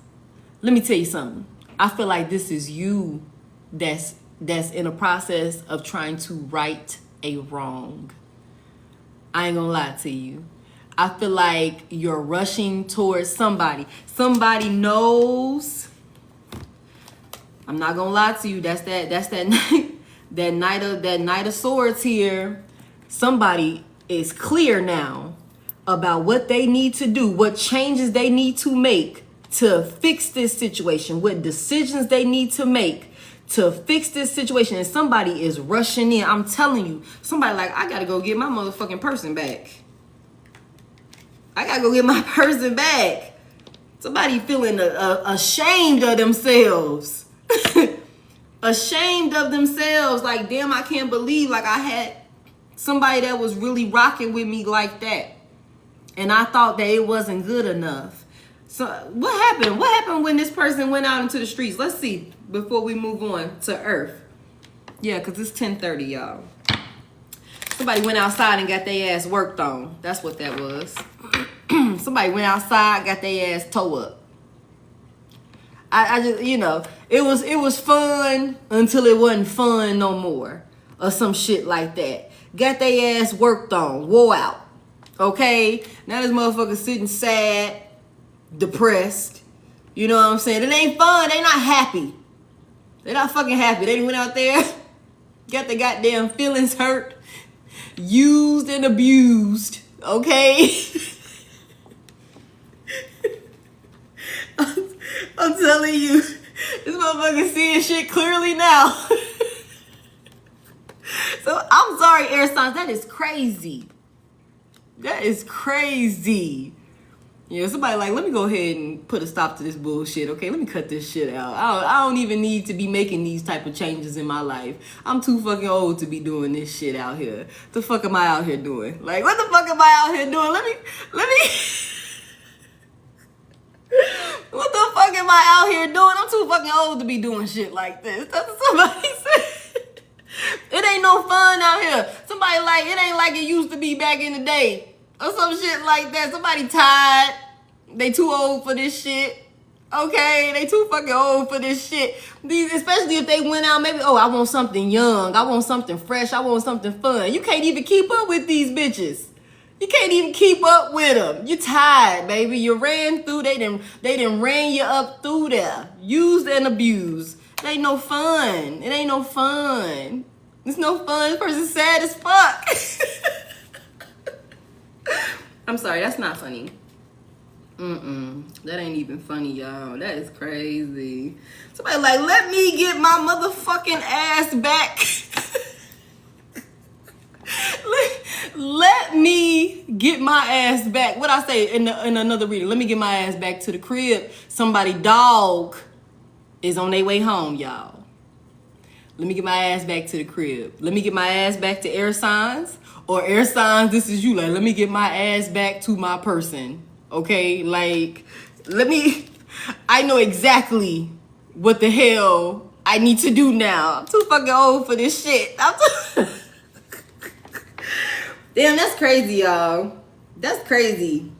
Let me tell you something. I feel like this is you that's in a process of trying to right a wrong. I ain't gonna lie to you. I feel like you're rushing towards somebody. Somebody knows. I'm not gonna lie to you. That's that knight of swords here. Somebody is clear now about what they need to do, what changes they need to make to fix this situation, what decisions they need to make to fix this situation. And somebody is rushing in. I'm telling you, somebody like, I gotta go get my motherfucking person back. I gotta go get my person back. Somebody feeling ashamed of themselves. Ashamed of themselves. Like, damn, I can't believe like I had somebody that was really rocking with me like that. And I thought that it wasn't good enough. So what happened? What happened when this person went out into the streets? Let's see before we move on to Earth. Yeah, because it's 10:30, y'all. Somebody went outside and got their ass worked on. That's what that was. Somebody went outside, got their ass toe up. I just, you know, it was fun until it wasn't fun no more. Or some shit like that. Got their ass worked on, wore out. Okay? Now this motherfucker sitting sad, depressed. You know what I'm saying? It ain't fun. They not happy. They not fucking happy. They went out there, got their goddamn feelings hurt, used and abused. Okay? I'm telling you, this motherfucker seeing shit clearly now. So I'm sorry, air signs. That is crazy. That is crazy. Yeah, somebody like, let me go ahead and put a stop to this bullshit. Okay, let me cut this shit out. I don't even need to be making these type of changes in my life. I'm too fucking old to be doing this shit out here. The fuck am I out here doing? Like, what the fuck am I out here doing? Let me. What the fuck am I out here doing? I'm too fucking old to be doing shit like this. That's what somebody said. It ain't no fun out here. Somebody like, it ain't like it used to be back in the day. Or some shit like that. Somebody tired. They too old for this shit. Okay? They too fucking old for this shit. These, especially if they went out, maybe, oh, I want something young. I want something fresh. I want something fun. You can't even keep up with these bitches. You can't even keep up with them. You tired, baby. You ran through. They done ran you up through there. Used and abused. It ain't no fun. It ain't no fun. It's no fun. This person's sad as fuck. I'm sorry. That's not funny. That ain't even funny, y'all. That is crazy. Somebody like, let me get my motherfucking ass back. Let me get my ass back. What I say in another reading? Let me get my ass back to the crib. Somebody dog is on their way home, y'all. Let me get my ass back to the crib. Let me get my ass back to air signs. Or air signs, this is you. Like, let me get my ass back to my person. Okay? Like, I know exactly what the hell I need to do now. I'm too fucking old for this shit. Damn, that's crazy, y'all. That's crazy.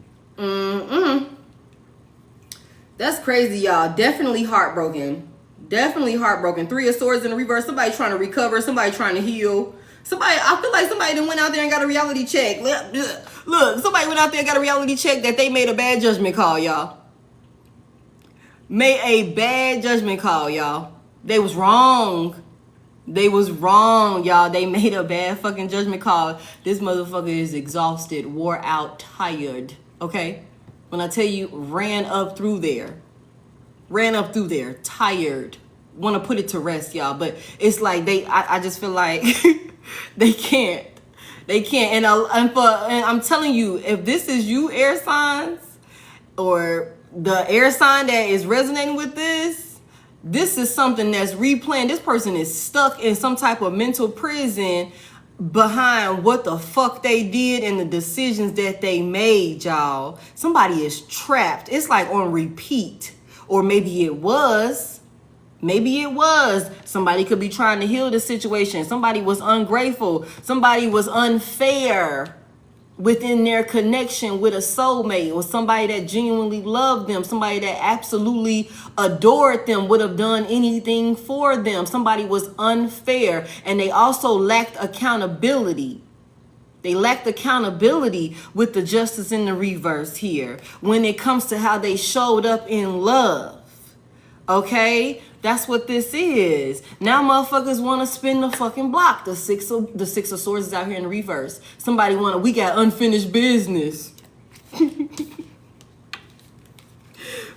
That's crazy, y'all. Definitely heartbroken. Definitely heartbroken. 3 of Swords in the reverse. Somebody trying to recover. Somebody trying to heal. I feel like somebody done went out there and got a reality check. Look, somebody went out there and got a reality check that they made a bad judgment call, y'all. Made a bad judgment call, y'all. They was wrong. They was wrong, y'all. They made a bad fucking judgment call. This motherfucker is exhausted, wore out, tired. Okay? When I tell you, ran up through there, tired. Want to put it to rest, y'all. But it's like I just feel like they can't. And I'm telling you, if this is you, air signs, or the air sign that is resonating with this is something that's replaying. This person is stuck in some type of mental prison behind what the fuck they did and the decisions that they made, y'all. Somebody is trapped. It's like on repeat. Or maybe it was. Somebody could be trying to heal the situation. Somebody was ungrateful. Somebody was unfair within their connection with a soulmate, or somebody that genuinely loved them, somebody that absolutely adored them, would have done anything for them. Somebody was unfair, and they also lacked accountability. They lacked accountability with the justice in the reverse here when it comes to how they showed up in love. Okay? That's what this is. Now motherfuckers want to spin the fucking block. The six of Swords is out here in the reverse. Somebody we got unfinished business.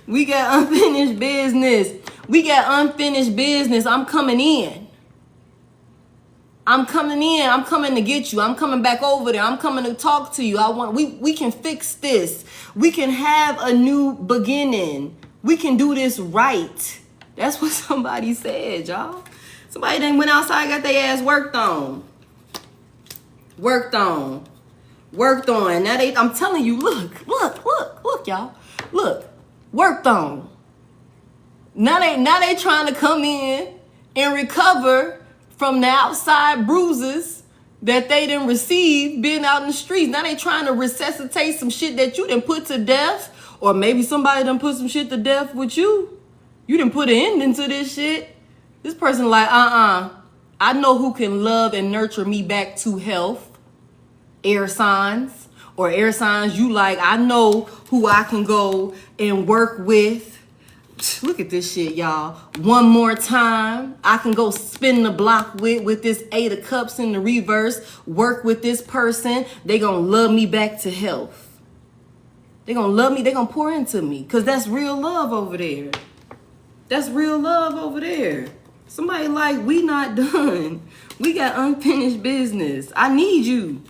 We got unfinished business. I'm coming in. I'm coming in. I'm coming to get you. I'm coming back over there. I'm coming to talk to you. We can fix this. We can have a new beginning. We can do this right. That's what somebody said, y'all. Somebody then went outside, got their ass worked on. Worked on. Now I'm telling you, look, y'all. Look. Worked on. Now they trying to come in and recover from the outside bruises that they didn't receive being out in the streets. Now they trying to resuscitate some shit that you done put to death. Or maybe somebody done put some shit to death with you. You done put an ending to this shit. This person like, I know who can love and nurture me back to health. Air signs. Or air signs you like, I know who I can go and work with. Look at this shit, y'all. One more time. I can go spin the block with this 8 of cups in the reverse. Work with this person. They gonna love me back to health. They gonna love me. They gonna pour into me. Because that's real love over there. That's real love over there. Somebody like, we not done. We got unfinished business. I need you.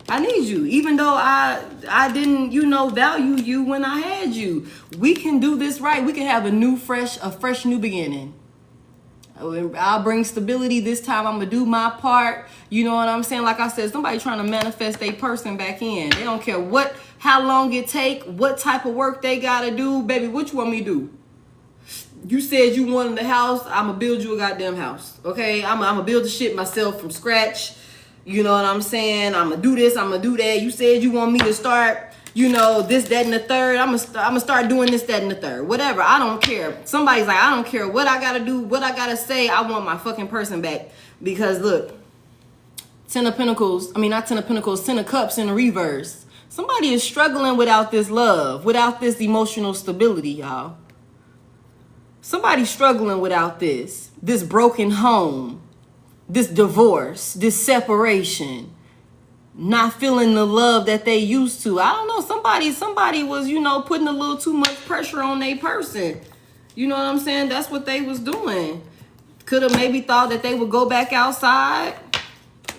Even though I didn't, value you when I had you. We can do this right. We can have a fresh new beginning. I'll bring stability this time. I'm gonna do my part. You know what I'm saying? Like I said, somebody trying to manifest their person back in. They don't care how long it take, what type of work they gotta do. Baby, what you want me to do? You said you wanted the house. I'm gonna build you a goddamn house. Okay? I'm gonna build the shit myself from scratch. You know what I'm saying? I'm going to do this. I'm going to do that. You said you want me to start, this, that, and the third. I'm gonna start doing this, that, and the third. Whatever. I don't care. Somebody's like, I don't care what I got to do, what I got to say. I want my fucking person back. Because, look, 10 of cups in the reverse. Somebody is struggling without this love, without this emotional stability, y'all. Somebody's struggling without this broken home. This divorce, this separation, not feeling the love that they used to. I don't know. Somebody was, putting a little too much pressure on their person. You know what I'm saying? That's what they was doing. Could have maybe thought that they would go back outside,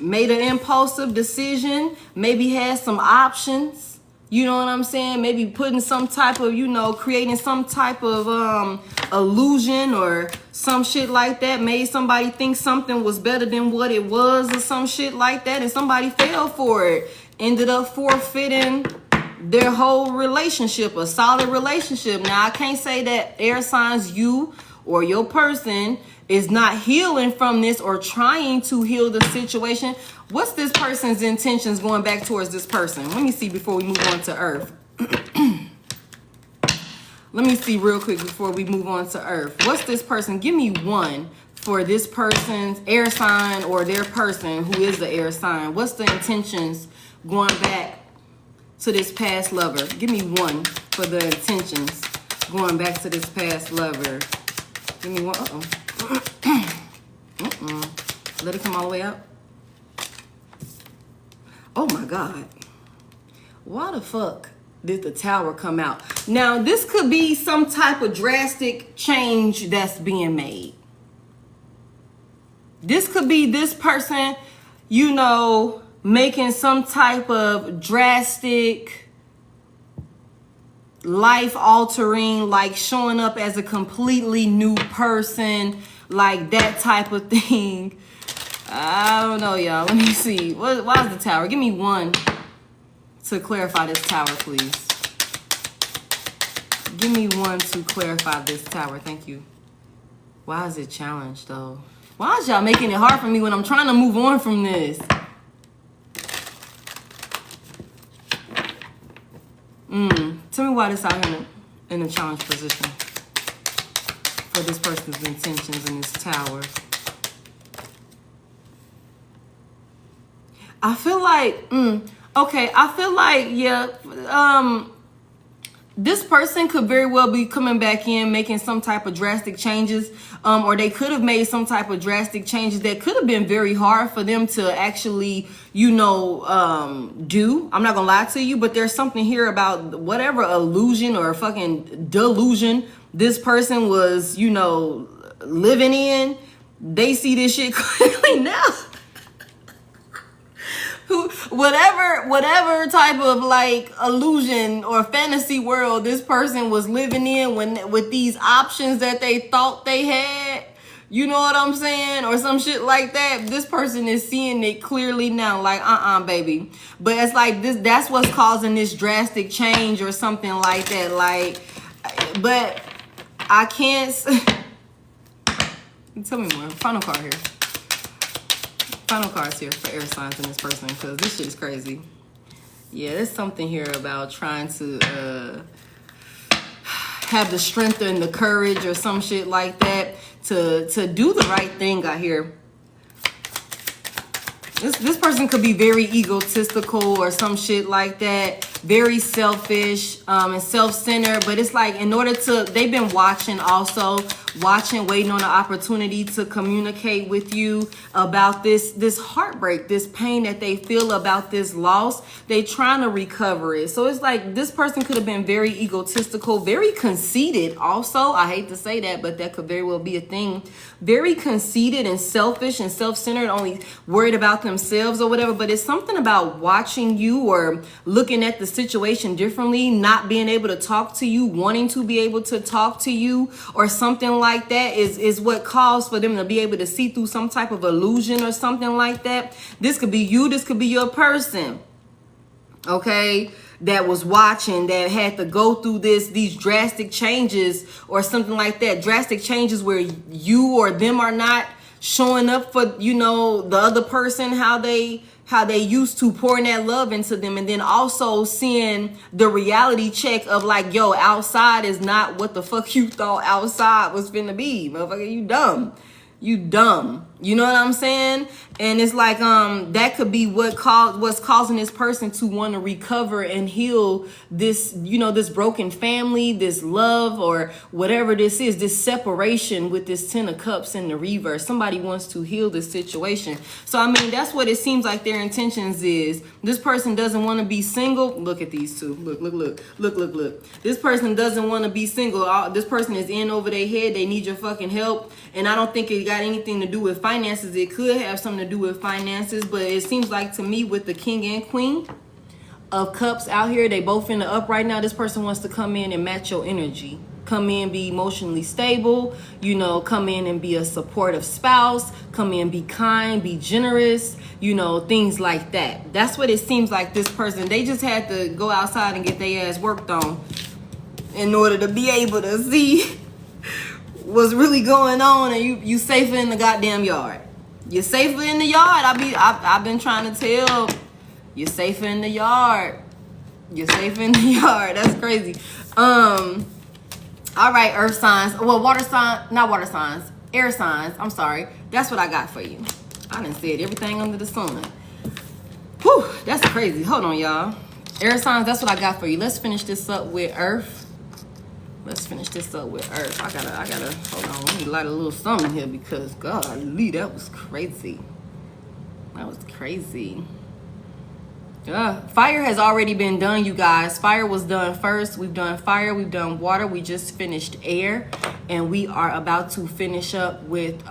made an impulsive decision, maybe had some options. You know what I'm saying? Maybe putting some type of, creating some type of illusion or some shit like that. Made somebody think something was better than what it was or some shit like that. And somebody fell for it. Ended up forfeiting their whole relationship, a solid relationship. Now, I can't say that air signs, you or your person, is not healing from this or trying to heal the situation. What's this person's intentions going back towards this person? Let me see before we move on to Earth. Let me see real quick before we move on to Earth. What's this person? Give me one for this person's air sign or their person who is the air sign. What's the intentions going back to this past lover? Give me one for the intentions going back to this past lover. Give me one. Let it come all the way up. Oh my God. Why the fuck did the Tower come out? Now, this could be some type of drastic change that's being made. This could be this person, making some type of drastic, life-altering, like showing up as a completely new person, like that type of thing. I don't know, y'all. Let me see. Why is the Tower? Give me one to clarify this Tower, please. Give me one to clarify this Tower. Thank you. Why is it challenged, though? Why is y'all making it hard for me when I'm trying to move on from this? Tell me why this out here in a challenge position for this person's intentions in this Tower. I feel like, okay, I feel like, yeah, this person could very well be coming back in, making some type of drastic changes, or they could have made some type of drastic changes that could have been very hard for them to actually, do. I'm not gonna lie to you, but there's something here about whatever illusion or fucking delusion this person was, living in. They see this shit clearly now. whatever type of like illusion or fantasy world this person was living in when with these options that they thought they had, you know what I'm saying, or some shit like that. This person is seeing it clearly now, like baby. But it's like that's what's causing this drastic change or something like that. Like, but I can't. Tell me more. Final card here. Final cards here for air signs in this person, because this shit is crazy. Yeah, there's something here about trying to have the strength and the courage or some shit like that to do the right thing out here. This person could be very egotistical or some shit like that, very selfish and self-centered. But it's like, in order to, they've been watching, waiting on an opportunity to communicate with you about this heartbreak, this pain that they feel about this loss. They trying to recover it. So it's like this person could have been very egotistical, very conceited also. I hate to say that, but that could very well be a thing. Very conceited and selfish and self-centered, only worried about themselves or whatever. But it's something about watching you or looking at the situation differently, not being able to talk to you, wanting to be able to talk to you or something like that is what caused for them to be able to see through some type of illusion or something like that. This could be you, this could be your person, okay, that was watching, that had to go through these drastic changes or something like that. Drastic changes where you or them are not showing up for, you know, the other person, how they used to, pouring that love into them. And then also seeing the reality check of like, yo, outside is not what the fuck you thought outside was finna be. Motherfucker, you dumb. You dumb. You know what I'm saying? And it's like that could be what's causing this person to want to recover and heal this, you know, this broken family, this love or whatever this is, this separation with this 10 of Cups in the reverse. Somebody wants to heal this situation. So I mean, that's what it seems like their intentions is. This person doesn't want to be single. Look at these two. Look. This person doesn't want to be single. This person is in over their head. They need your fucking help. And I don't think it got anything to do with finances. It could have something to do with finances, but it seems like to me with the King and Queen of Cups out here, they both in the up right now. This person wants to come in and match your energy. Come in, be emotionally stable, you know, come in and be a supportive spouse, come in, be kind, be generous, you know, things like that. That's what it seems like this person, they just had to go outside and get their ass worked on in order to be able to see what's really going on, and you safer in the goddamn yard. You're safer in the yard. I've been trying to tell. You're safer in the yard. You're safer in the yard. That's crazy. All right, earth signs. Well, water sign, not water signs, air signs. I'm sorry. That's what I got for you. I done said everything under the sun. Whew, that's crazy. Hold on, y'all. Air signs, that's what I got for you. Let's finish this up with earth. I gotta, hold on. Let me light a little something here because, golly, that was crazy. Fire has already been done, you guys. Fire was done first. We've done fire. We've done water. We just finished air. And we are about to finish up with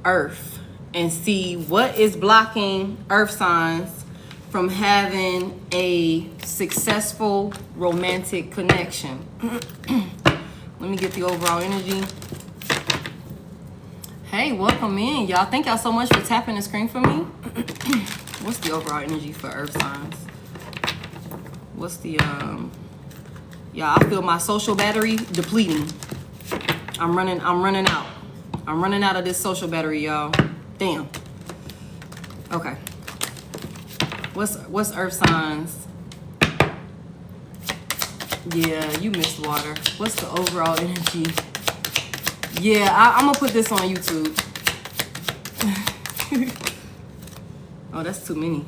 earth and see what is blocking earth signs from having a successful romantic connection. Let me get the overall energy. Hey, welcome in, y'all. Thank y'all so much for tapping the screen for me. What's the overall energy for earth signs? What's the yeah, I feel my social battery depleting. I'm running out. I'm running out of this social battery, y'all. Damn. Okay. What's earth signs? Yeah, you missed water. What's the overall energy? Yeah, I'm gonna put this on YouTube. Oh, that's too many.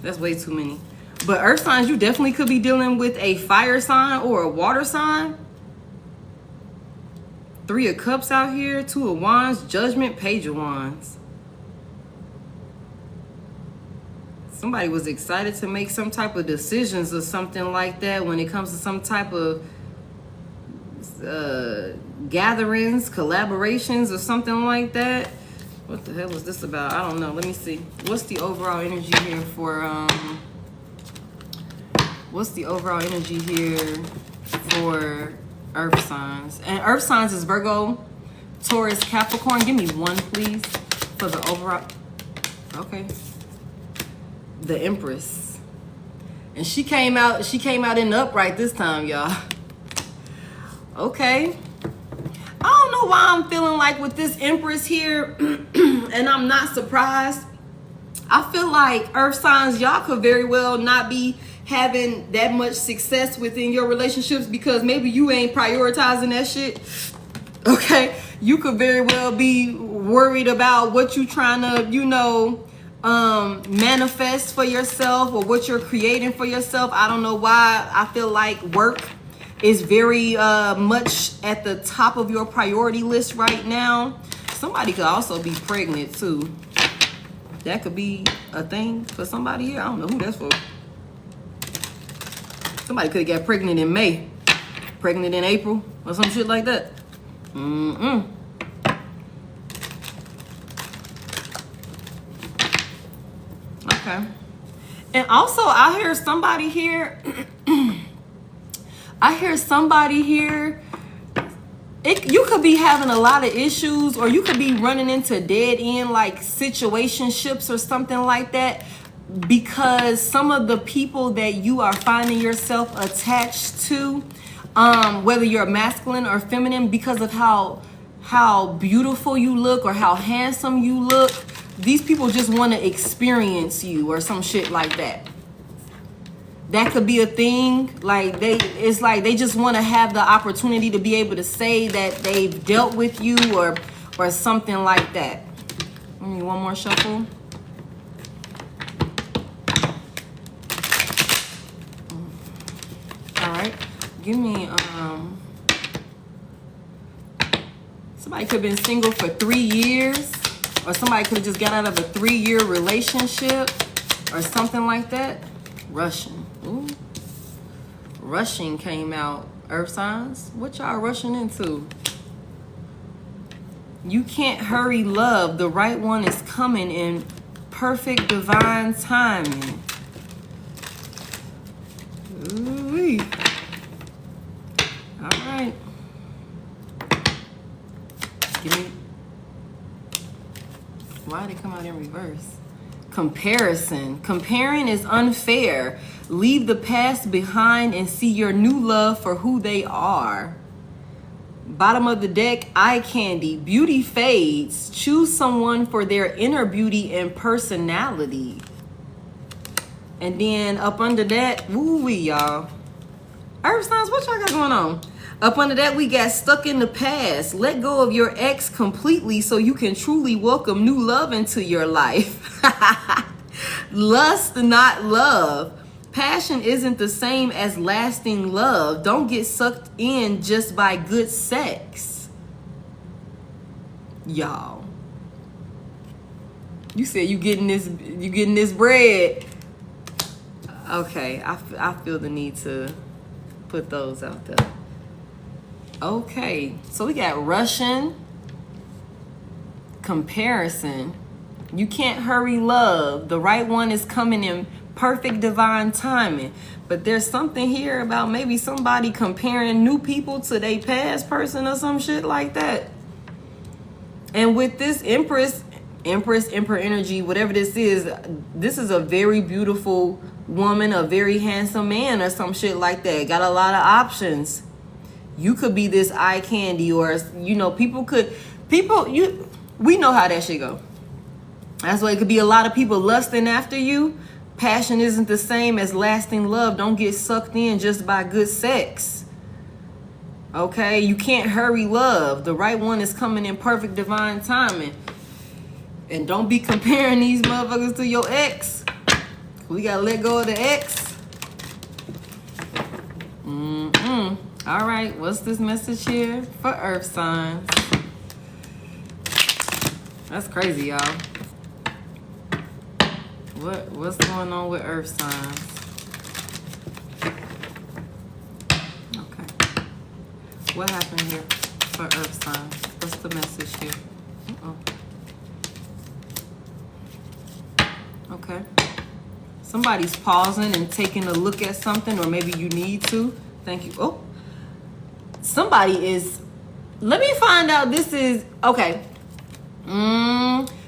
That's way too many. But earth signs, you definitely could be dealing with a fire sign or a water sign. 3 of Cups out here, 2 of Wands, Judgment, Page of Wands. Somebody was excited to make some type of decisions or something like that when it comes to some type of gatherings, collaborations, or something like that. What the hell is this about? I don't know. Let me see. What's the overall energy here for what's the overall energy here for earth signs? And earth signs is Virgo, Taurus, Capricorn. Give me one, please, for the overall. Okay. The Empress. And she came out in the upright this time, y'all. Okay. I don't know why I'm feeling like with this Empress here, and I'm not surprised. I feel like earth signs, y'all could very well not be having that much success within your relationships because maybe you ain't prioritizing that shit. Okay? You could very well be worried about what you trying to, you know, manifest for yourself or what you're creating for yourself. I don't know why I feel like work is very much at the top of your priority list right now. Somebody could also be pregnant too. That could be a thing for somebody here. I don't know who that's for. Somebody could get pregnant in May, pregnant in April, or some shit like that. Okay. And also, I hear somebody here. You could be having a lot of issues, or you could be running into dead end like situationships or something like that, because some of the people that you are finding yourself attached to, whether you're masculine or feminine, because of how beautiful you look or how handsome you look, these people just want to experience you or some shit like that. That could be a thing. Like it's like they just want to have the opportunity to be able to say that they've dealt with you or something like that. One more shuffle. All right, give me somebody could have been single for 3 years, or somebody could have just got out of a 3-year relationship or something like that. Rushing. Ooh. Rushing came out. Earth signs, what y'all rushing into? You can't hurry love. The right one is coming in perfect divine timing. Ooh-wee. All right. Give me. Why did it come out in reverse? Comparison. Comparing is unfair. Leave the past behind and see your new love for who they are. Bottom of the deck, eye candy. Beauty fades. Choose someone for their inner beauty and personality. And then up under that, woo-wee, y'all. Earth signs, what y'all got going on? Up under that, we got stuck in the past. Let go of your ex completely so you can truly welcome new love into your life. Lust, not love. Passion isn't the same as lasting love. Don't get sucked in just by good sex. Y'all. You said you getting this bread. Okay, I feel the need to put those out there. Okay, so we got Russian, comparison. You can't hurry love. The right one is coming in perfect divine timing. But there's something here about maybe somebody comparing new people to their past person or some shit like that. And with this Empress, Emperor energy, whatever this is a very beautiful woman, a very handsome man or some shit like that. Got a lot of options. You could be this eye candy, or, you know, we know how that shit go. That's why it could be a lot of people lusting after you. Passion isn't the same as lasting love. Don't get sucked in just by good sex. Okay? You can't hurry love. The right one is coming in perfect divine timing. And don't be comparing these motherfuckers to your ex. We gotta let go of the ex. All right, what's this message here for earth signs? That's crazy, y'all. What's going on with earth signs? Okay. What happened here for earth signs? What's the message here? Okay. Somebody's pausing and taking a look at something, or maybe you need to. Thank you. Oh. Somebody is... Let me find out. This is... Okay.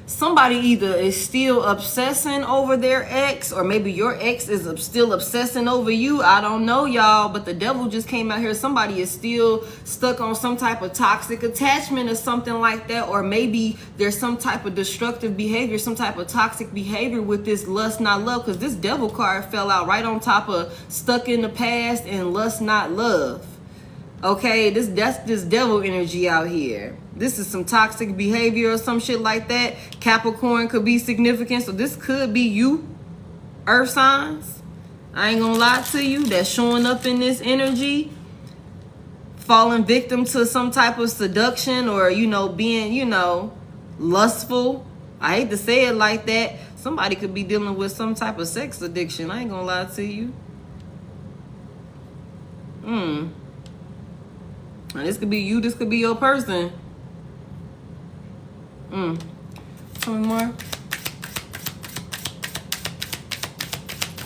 Somebody either is still obsessing over their ex, or maybe your ex is still obsessing over you. I don't know, y'all, but the devil just came out here. Somebody is still stuck on some type of toxic attachment or something like that, or maybe there's some type of destructive behavior, some type of toxic behavior with this lust not love, because this devil card fell out right on top of stuck in the past and lust not love. Okay, that's this devil energy out here. This is some toxic behavior or some shit like that. Capricorn could be significant. So this could be you, earth signs. I ain't gonna lie to you. That's showing up in this energy. Falling victim to some type of seduction, or, you know, being, you know, lustful. I hate to say it like that. Somebody could be dealing with some type of sex addiction. I ain't gonna lie to you. Now, this could be you. This could be your person. Tell me more.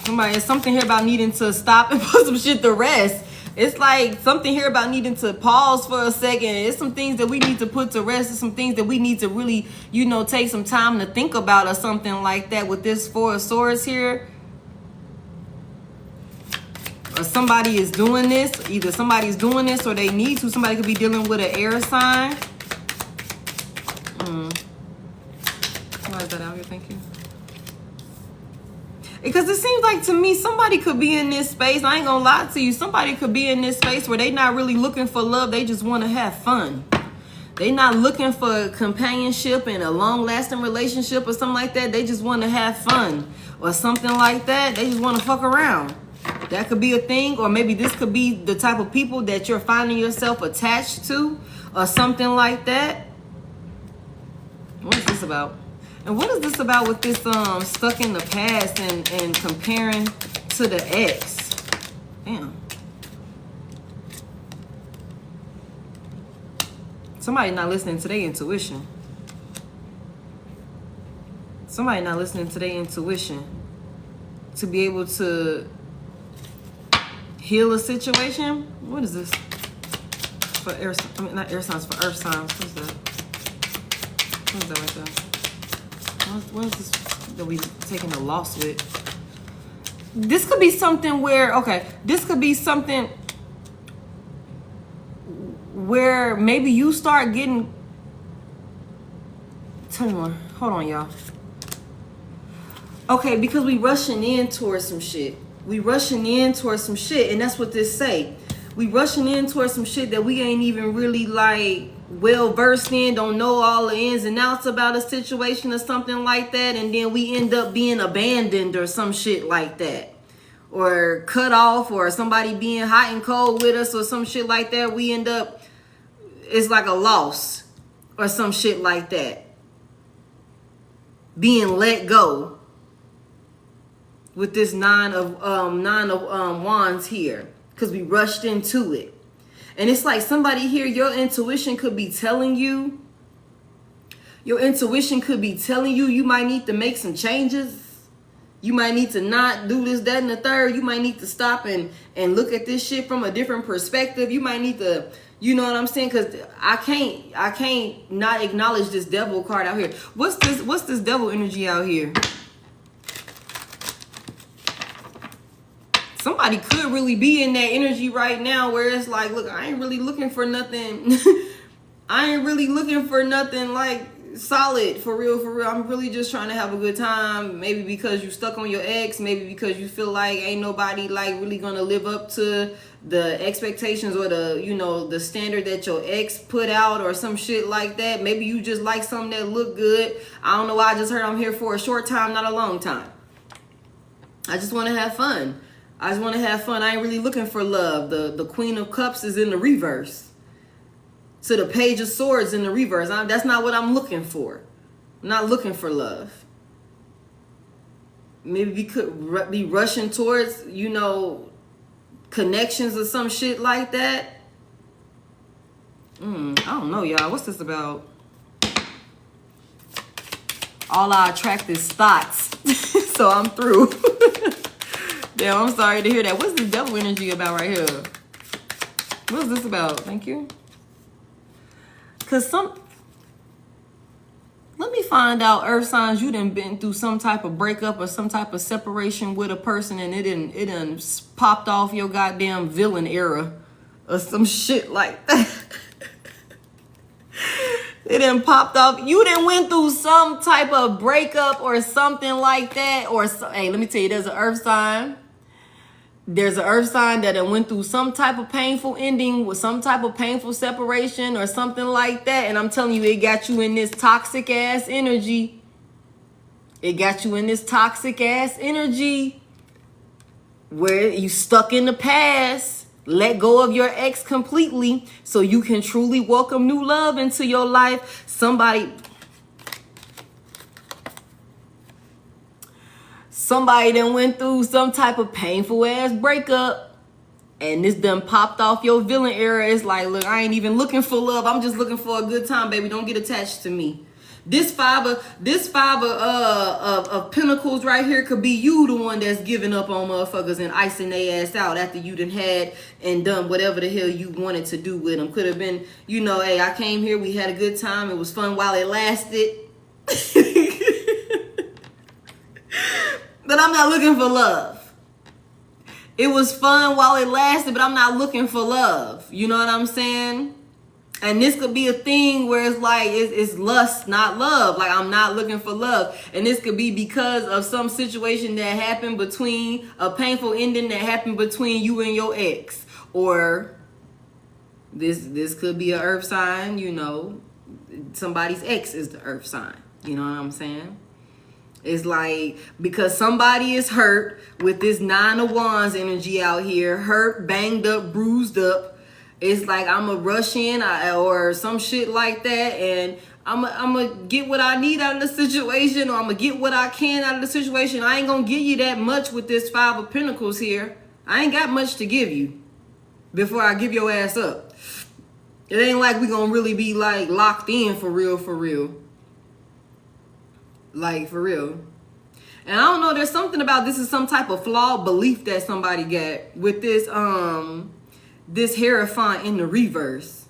Somebody, it's something here about needing to stop and put some shit to rest. It's like something here about needing to pause for a second. It's some things that we need to put to rest. It's some things that we need to really, you know, take some time to think about, or something like that with this Four of Swords here. Or somebody is doing this. Either somebody's doing this or they need to. Somebody could be dealing with an air sign. Why is that out here? Thank you. Because it seems like to me somebody could be in this space. I ain't gonna lie to you. Somebody could be in this space where they not really looking for love. They just want to have fun. They not looking for companionship and a long-lasting relationship or something like that. They just want to have fun or something like that. They just want to fuck around. That could be a thing, or maybe this could be the type of people that you're finding yourself attached to or something like that. What is this about? And what is this about with this stuck in the past and comparing to the ex? Damn. Somebody not listening to their intuition. Somebody not listening to their intuition to be able to heal a situation. What is this? For air, I mean, not air signs, for earth signs. What's that? What is that right there? What is this that we taking a loss with? This could be something where, okay, this could be something where maybe you start getting, tell me more. Hold on, y'all. Okay, because we rushing in towards some shit. We rushing in towards some shit, and that's what this say. We rushing in towards some shit that we ain't even really like well versed in, don't know all the ins and outs about a situation or something like that, and then we end up being abandoned or some shit like that, or cut off, or somebody being hot and cold with us or some shit like that. We end up, it's like a loss or some shit like that, being let go with this nine of wands here, because we rushed into it. And it's like somebody here, your intuition could be telling you, you might need to make some changes. You might need to not do this, that, and the third. You might need to stop and look at this shit from a different perspective. You might need to, you know what I'm saying? Because I can't not acknowledge this devil card out here. What's this devil energy out here? Somebody could really be in that energy right now where it's like, look, I ain't really looking for nothing. I ain't really looking for nothing like solid, for real. I'm really just trying to have a good time. Maybe because you stuck on your ex. Maybe because you feel like ain't nobody like really gonna live up to the expectations or the, you know, the standard that your ex put out or some shit like that. Maybe you just like something that look good. I don't know why I just heard I'm here for a short time, not a long time. I just want to have fun. I ain't really looking for love. The Queen of Cups is in the reverse. So the Page of Swords in the reverse. That's not what I'm looking for. I'm not looking for love. Maybe we could be rushing towards, you know, connections or some shit like that. I don't know, y'all. What's this about? All I attract is thoughts. So I'm through. Damn, I'm sorry to hear that. What's this devil energy about right here? What's this about? Thank you. Because let me find out, earth signs, you done been through some type of breakup or some type of separation with a person, and it done popped off your goddamn villain era or some shit like that. It done popped off. You done went through some type of breakup or something like that. Or hey, let me tell you, there's an earth sign. There's an earth sign that went through some type of painful ending with some type of painful separation or something like that. And I'm telling you, it got you in this toxic ass energy. It got you in this toxic ass energy where you stuck in the past. Let go of your ex completely so you can truly welcome new love into your life. Somebody done went through some type of painful ass breakup, and this done popped off your villain era. It's like, look, I ain't even looking for love. I'm just looking for a good time, baby. Don't get attached to me. This five of pentacles right here could be you, the one that's giving up on motherfuckers and icing their ass out after you done had and done whatever the hell you wanted to do with them. Could have been, you know, hey, I came here, we had a good time, it was fun while it lasted. But I'm not looking for love. It was fun while it lasted, but I'm not looking for love. You know what I'm saying? And this could be a thing where it's like, it's lust, not love. Like, I'm not looking for love. And this could be because of some situation that happened between, a painful ending that happened between you and your ex. Or this could be an earth sign, you know. Somebody's ex is the earth sign. You know what I'm saying? It's like, because somebody is hurt with this 9 of Wands energy out here. Hurt, banged up, bruised up. It's like, I'm going to rush in or some shit like that, and I'm going to get what I need out of the situation, or I'm going to get what I can out of the situation. I ain't going to give you that much with this 5 of Pentacles here. I ain't got much to give you before I give your ass up. It ain't like we going to really be like locked in for real, for real. Like, for real. And I don't know, there's something about this is some type of flawed belief that somebody got with this, this Hierophant in the reverse.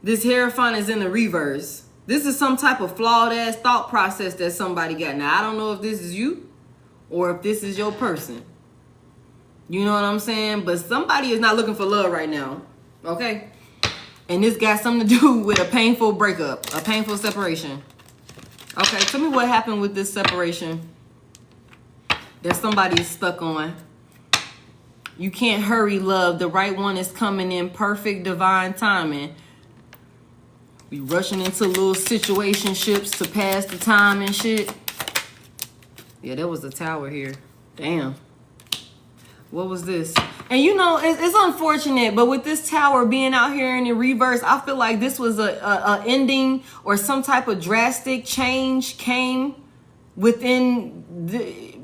This Hierophant is in the reverse. This is some type of flawed ass thought process that somebody got. Now, I don't know if this is you or if this is your person. You know what I'm saying? But somebody is not looking for love right now. Okay? And this got something to do with a painful breakup, a painful separation. Okay, tell me what happened with this separation that somebody is stuck on. You can't hurry, love. The right one is coming in perfect divine timing. We rushing into little situationships to pass the time and shit. Yeah, there was a tower here. Damn. What was this? And you know, it's unfortunate, but with this tower being out here in the reverse, I feel like this was a ending or some type of drastic change came within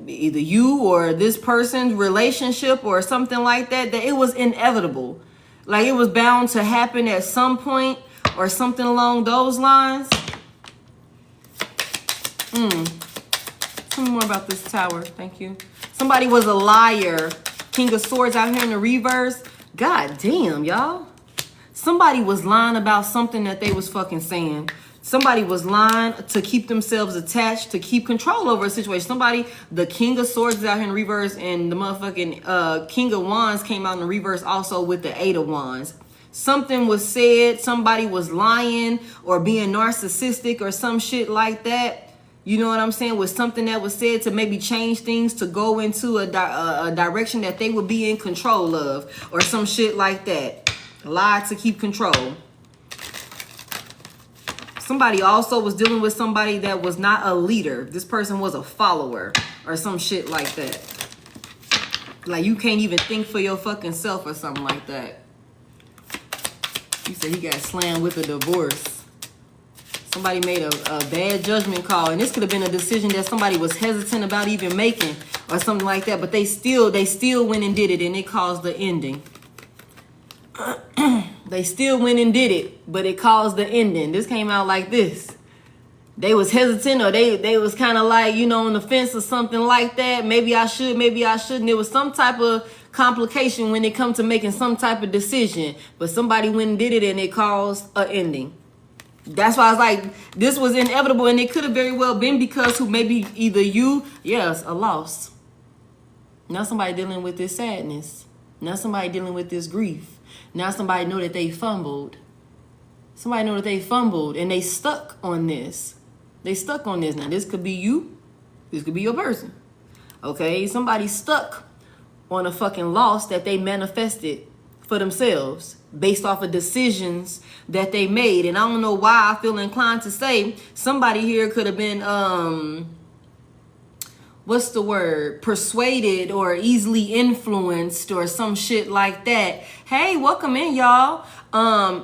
either you or this person's relationship or something like that, that it was inevitable. Like, it was bound to happen at some point or something along those lines. Tell me more about this tower. Thank you. Somebody was a liar. King of Swords out here in the reverse. God damn, y'all. Somebody was lying about something that they was fucking saying. Somebody was lying to keep themselves attached, to keep control over a situation. Somebody, the King of Swords is out here in reverse, and the motherfucking King of Wands came out in the reverse also with the 8 of Wands. Something was said, somebody was lying or being narcissistic or some shit like that. You know what I'm saying? With something that was said to maybe change things, to go into a direction that they would be in control of or some shit like that. Lie to keep control. Somebody also was dealing with somebody that was not a leader. This person was a follower or some shit like that. Like, you can't even think for your fucking self or something like that. You said he got slammed with a divorce. Somebody made a bad judgment call, and this could have been a decision that somebody was hesitant about even making or something like that, but they still went and did it, and it caused the ending. They still went and did it, but it caused the ending. This came out like this. they was hesitant, or they was kind of like, you know, on the fence or something like that. Maybe I should, maybe I shouldn't. There was some type of complication when it come to making some type of decision, but somebody went and did it and it caused an ending. That's why I was like, this was inevitable, and it could have very well been because who maybe either you, yes, a loss. Now somebody dealing with this sadness. Now somebody dealing with this grief. Now somebody know that they fumbled. Somebody know that they fumbled and they stuck on this. They stuck on this. Now this could be you. This could be your person. Okay? Somebody stuck on a fucking loss that they manifested for themselves based off of decisions that they made. And I don't know why I feel inclined to say somebody here could have been what's the word, persuaded or easily influenced or some shit like that. Hey, welcome in, y'all.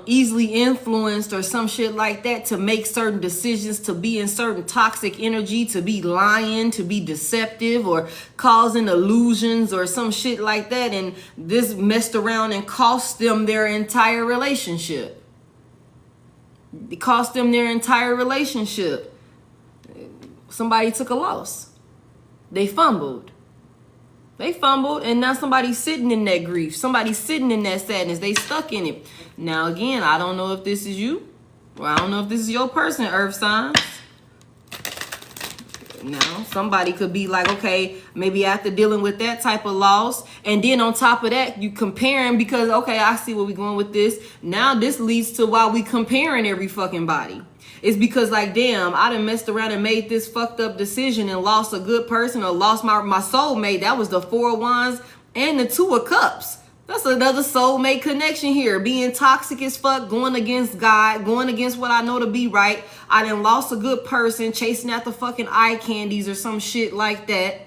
Easily influenced or some shit like that to make certain decisions, to be in certain toxic energy, to be lying, to be deceptive or causing illusions or some shit like that. And this messed around and cost them their entire relationship. It cost them their entire relationship. Somebody took a loss. They fumbled. They fumbled, and now somebody's sitting in that grief. Somebody's sitting in that sadness. They stuck in it. Now, again, I don't know if this is you, or I don't know if this is your person, earth signs. Now, somebody could be like, okay, maybe after dealing with that type of loss, and then on top of that, you comparing because, okay, I see where we're going with this. Now, this leads to why we comparing every fucking body. It's because, like, damn, I done messed around and made this fucked up decision and lost a good person or lost my soulmate. That was the 4 of Wands and the 2 of Cups. That's another soulmate connection here. Being toxic as fuck, going against God, going against what I know to be right. I done lost a good person, chasing after fucking eye candies or some shit like that.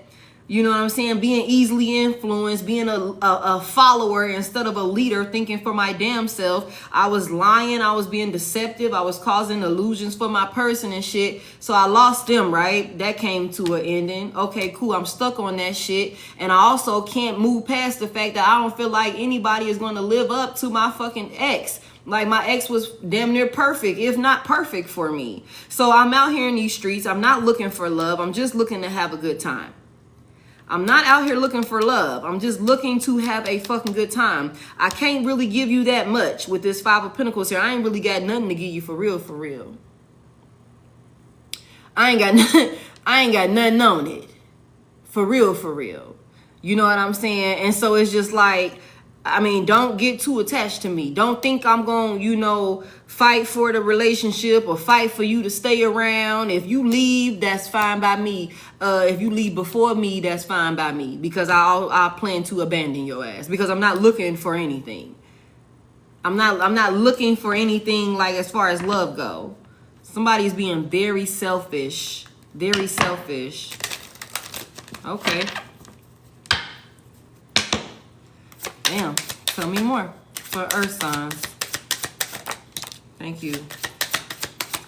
You know what I'm saying? Being easily influenced, being a follower instead of a leader, thinking for my damn self. I was lying. I was being deceptive. I was causing illusions for my person and shit. So I lost them, right? That came to an ending. Okay, cool. I'm stuck on that shit. And I also can't move past the fact that I don't feel like anybody is going to live up to my fucking ex. Like, my ex was damn near perfect, if not perfect for me. So I'm out here in these streets. I'm not looking for love. I'm just looking to have a good time. I'm not out here looking for love. I'm just looking to have a fucking good time. I can't really give you that much with this 5 of Pentacles here. I ain't really got nothing to give you for real, for real. I ain't got nothing on it. For real, for real. You know what I'm saying? And so it's just like, I mean, don't get too attached to me. Don't think I'm going to, you know, fight for the relationship or fight for you to stay around. If you leave, that's fine by me. If you leave before me, that's fine by me. Because I plan to abandon your ass. Because I'm not looking for anything. I'm not looking for anything like as far as love go. Somebody's being very selfish. Very selfish. Okay. Damn, tell me more for earth signs. Thank you.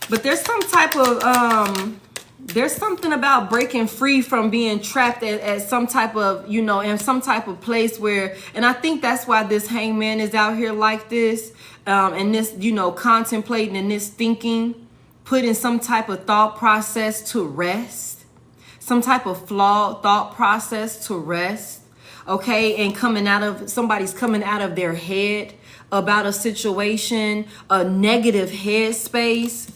But there's some type of, there's something about breaking free from being trapped at some type of, you know, in some type of place where, and I think that's why this hangman is out here like this, and this, you know, contemplating and this thinking, putting some type of thought process to rest, some type of flawed thought process to rest. Okay, and somebody's coming out of their head about a situation, a negative headspace.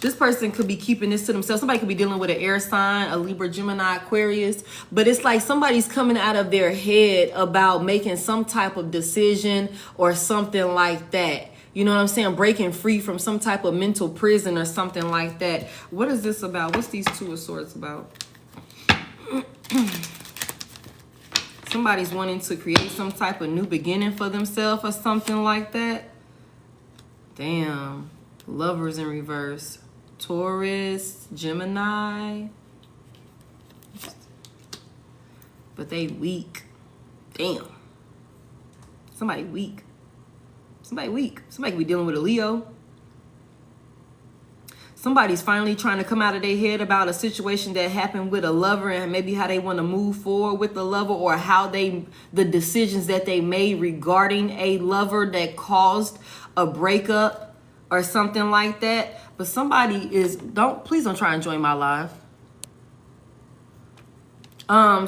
This person could be keeping this to themselves. Somebody could be dealing with an air sign, a Libra, Gemini, Aquarius. But it's like somebody's coming out of their head about making some type of decision or something like that. You know what I'm saying? Breaking free from some type of mental prison or something like that. What is this about? What's these 2 of Swords about? Somebody's wanting to create some type of new beginning for themselves or something like that. Damn. Lovers in reverse. Taurus, Gemini. But they weak. Damn. Somebody weak. Somebody weak. Somebody could be dealing with a Leo. Somebody's finally trying to come out of their head about a situation that happened with a lover and maybe how they want to move forward with the lover, or how the decisions that they made regarding a lover that caused a breakup or something like that. But somebody is, please don't try and join my live.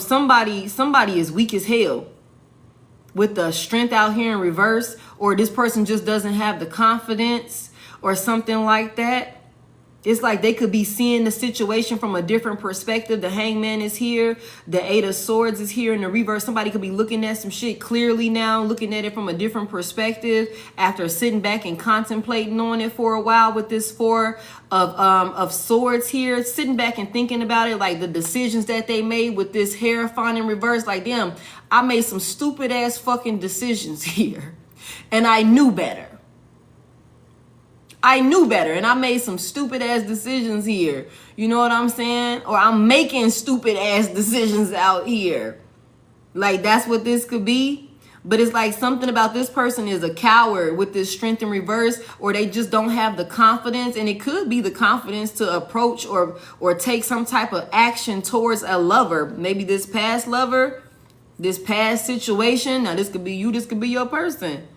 Somebody is weak as hell with the strength out here in reverse, or this person just doesn't have the confidence or something like that. It's like they could be seeing the situation from a different perspective. The Hangman is here. The Eight of Swords is here in the reverse. Somebody could be looking at some shit clearly now, looking at it from a different perspective after sitting back and contemplating on it for a while with this Four of Swords here, sitting back and thinking about it, like the decisions that they made with this Hierophant in reverse. Like, damn, I made some stupid ass fucking decisions here, and I knew better. I knew better, and I made some stupid ass decisions here. You know what I'm saying? Or I'm making stupid ass decisions out here. Like, that's what this could be. But it's like something about this person is a coward with this strength in reverse, or they just don't have the confidence. And it could be the confidence to approach or take some type of action towards a lover. Maybe this past lover, this past situation. Now, this could be you. This could be your person.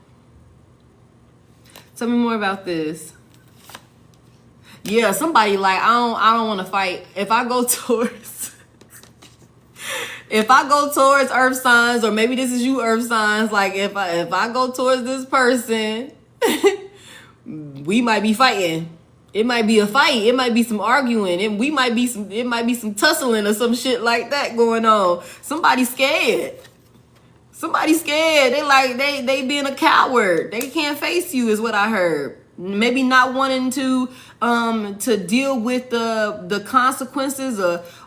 Tell me more about this. Yeah, somebody like, I don't want to fight. If I go towards earth signs, or maybe this is you earth signs, like if I go towards this person, we might be fighting. It might be a fight. It might be some arguing. It might be some tussling or some shit like that going on. Somebody's scared. Somebody's scared. They being a coward. They can't face you is what I heard. Maybe not wanting to deal with the consequences,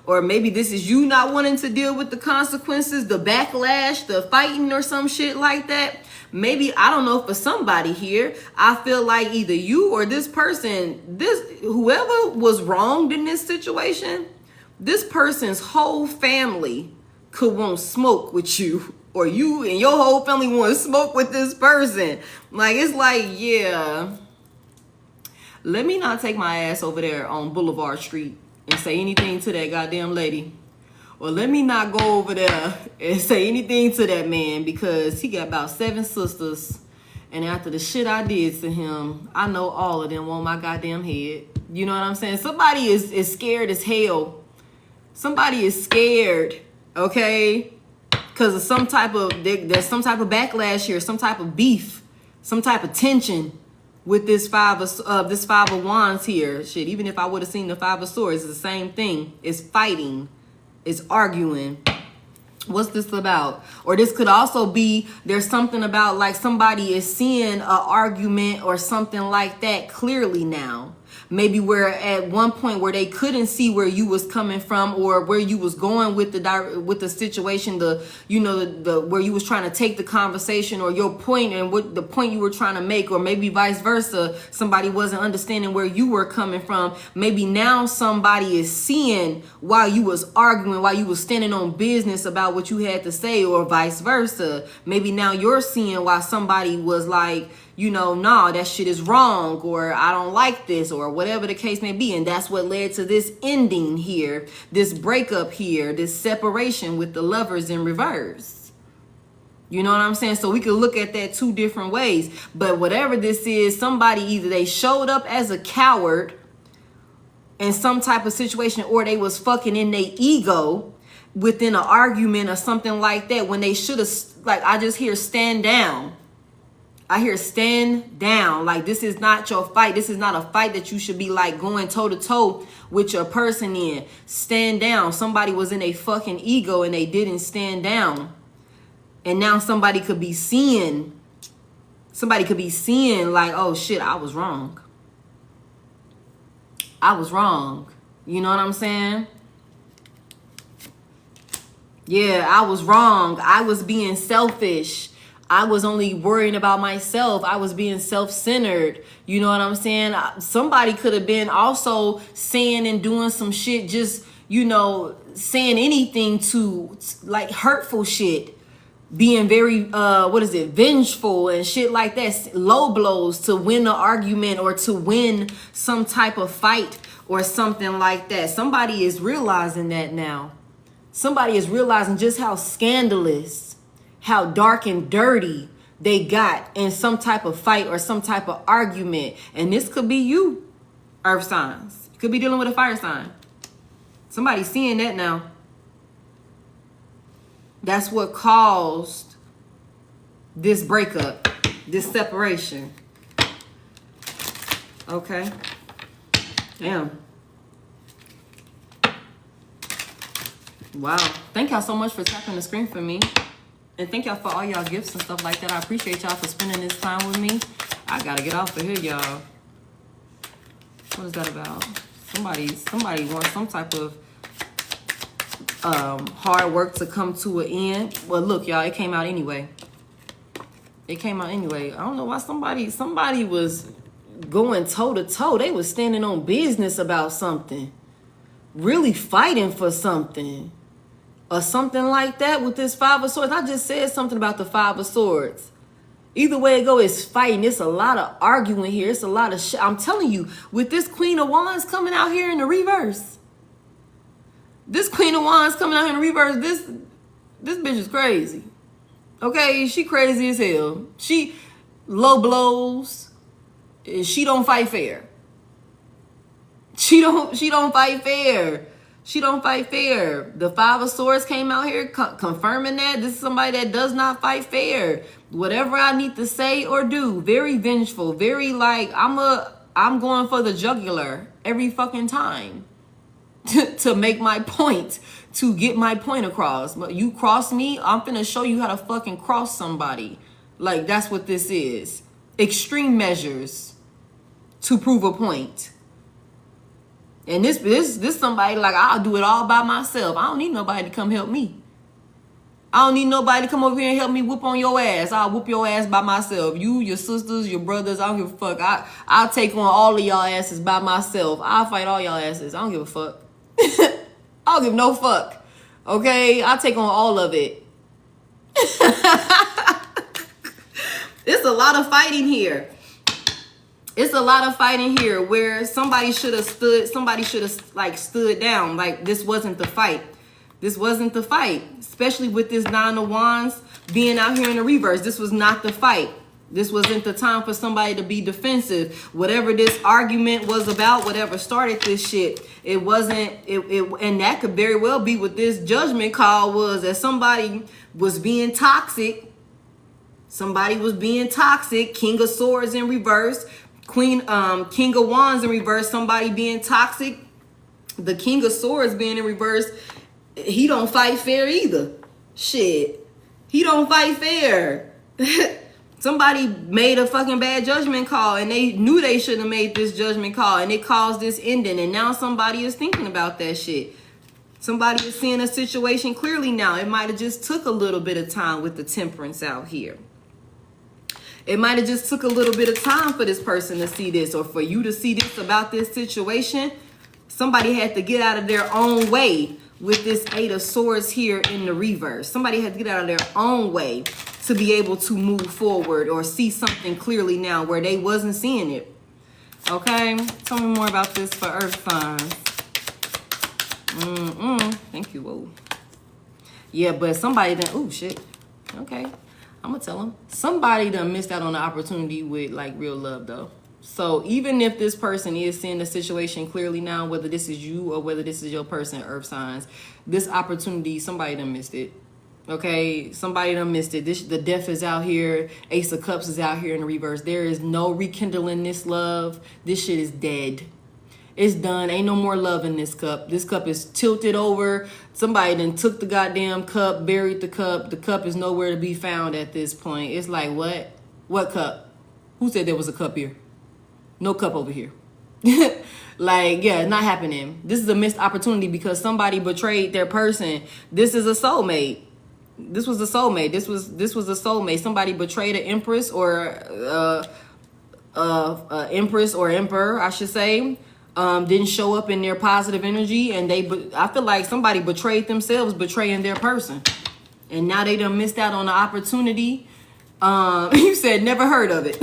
or maybe this is you not wanting to deal with the consequences, the backlash, the fighting or some shit like that. Maybe, I don't know, for somebody here, I feel like either you or this person, whoever was wronged in this situation, this person's whole family could want smoke with you. Or you and your whole family want to smoke with this person. Like, it's like, yeah, let me not take my ass over there on Boulevard Street and say anything to that goddamn lady. Or let me not go over there and say anything to that man, because he got about 7 sisters. And after the shit I did to him, I know all of them want my goddamn head. You know what I'm saying? Somebody is scared as hell. Somebody is scared, okay? Because of there's some type of backlash here, some type of beef, some type of tension with this five of wands here. Shit, even if I would have seen the 5 of swords, it's the same thing. It's fighting, it's arguing. What's this about? Or this could also be, there's something about like somebody is seeing an argument or something like that clearly now. Maybe where at one point where they couldn't see where you was coming from, or where you was going with the situation, where you was trying to take the conversation, or your point and what the point you were trying to make, or maybe vice versa. Somebody wasn't understanding where you were coming from. Maybe now somebody is seeing while you was arguing, while you was standing on business about what you had to say, or vice versa. Maybe now you're seeing why somebody was like, nah, that shit is wrong, or I don't like this, or whatever the case may be. And that's what led to this ending here, this breakup here, this separation with the lovers in reverse. You know what I'm saying? So we could look at that 2 different ways. But whatever this is, somebody, either they showed up as a coward in some type of situation, or they was fucking in their ego within an argument or something like that, when they should have, like, I just hear stand down. I hear stand down. Like, this is not your fight. This is not a fight that you should be like going toe to toe with your person in. Stand down. Somebody was in a fucking ego and they didn't stand down. And now somebody could be seeing like, oh shit, I was wrong. I was wrong. You know what I'm saying? Yeah, I was wrong. I was being selfish. I was only worrying about myself. I was being self-centered. You know what I'm saying? Somebody could have been also saying and doing some shit, just, saying anything to, like, hurtful shit. Being very, vengeful and shit like that. Low blows to win an argument, or to win some type of fight or something like that. Somebody is realizing that now. Somebody is realizing just how scandalous, how dark and dirty they got in some type of fight or some type of argument. And this could be you, earth signs. You could be dealing with a fire sign. Somebody's seeing that now. That's what caused this breakup, this separation. Okay. Damn. Wow. Thank y'all so much for tapping the screen for me. And thank y'all for all y'all gifts and stuff like that. I appreciate y'all for spending this time with me. I gotta get off of here, y'all. What is that about? Somebody wants some type of hard work to come to an end. Well, look, y'all, it came out anyway. It came out anyway. I don't know why somebody was going toe to toe. They was standing on business about something, really fighting for something or something like that with this Five of Swords. I just said something about the Five of Swords. Either way it go, it's fighting. It's a lot of arguing here. It's a lot of shit. I'm telling you, with this Queen of Wands coming out here in the reverse, this Queen of Wands coming out here in the reverse, this bitch is crazy. Okay, she crazy as hell. She low blows. She don't fight fair. She don't fight fair. She don't fight fair. The Five of Swords came out here confirming that. This is somebody that does not fight fair. Whatever I need to say or do, very vengeful, very like, I'm going for the jugular every fucking time to make my point, to get my point across. But you cross me, I'm finna show you how to fucking cross somebody. Like, that's what this is. Extreme measures to prove a point. And this somebody like, I'll do it all by myself. I don't need nobody to come help me. I don't need nobody to come over here and help me whoop on your ass. I'll whoop your ass by myself. You, your sisters, your brothers, I don't give a fuck. I'll take on all of y'all asses by myself. I'll fight all y'all asses. I don't give a fuck. I don't give no fuck. Okay? I'll take on all of it. It's a lot of fighting here. It's a lot of fighting here where somebody should have stood down. Like, this wasn't the fight. This wasn't the fight. Especially with this Nine of Wands being out here in the reverse. This was not the fight. This wasn't the time for somebody to be defensive. Whatever this argument was about, whatever started this shit, it wasn't, and that could very well be what this judgment call was, that somebody was being toxic. Somebody was being toxic. King of Swords in reverse. King of Wands in reverse. Somebody being toxic. The King of Swords being in reverse. He don't fight fair either. Shit. He don't fight fair. Somebody made a fucking bad judgment call and they knew they shouldn't have made this judgment call and it caused this ending, and now somebody is thinking about that shit. Somebody is seeing a situation clearly now. It might have just took a little bit of time with the Temperance out here. It might have just took a little bit of time for this person to see this, or for you to see this about this situation. Somebody had to get out of their own way with this Eight of Swords here in the reverse. Somebody had to get out of their own way to be able to move forward or see something clearly now where they wasn't seeing it. Okay? Tell me more about this for Earth signs. Thank you. Whoa. Yeah, but somebody done, oh shit. Okay. I'm gonna tell them. Somebody done missed out on the opportunity with like real love though. So even if this person is seeing the situation clearly now, whether this is you or whether this is your person, Earth signs, this opportunity, somebody done missed it. Okay, somebody done missed it. The Death is out here. Ace of Cups is out here in the reverse. There is no rekindling this love. This shit is dead. It's done. Ain't no more love in this cup. This cup is tilted over. Somebody done took the goddamn cup, buried the cup. The cup is nowhere to be found at this point. It's like, what? What cup? Who said there was a cup here? No cup over here. Like, yeah, not happening. This is a missed opportunity because somebody betrayed their person. This is a soulmate. This was a soulmate. This was a soulmate. Somebody betrayed an empress or empress or emperor, I should say. Didn't show up in their positive energy, and I feel like somebody betrayed themselves, betraying their person, and now they done missed out on the opportunity. You said never heard of it.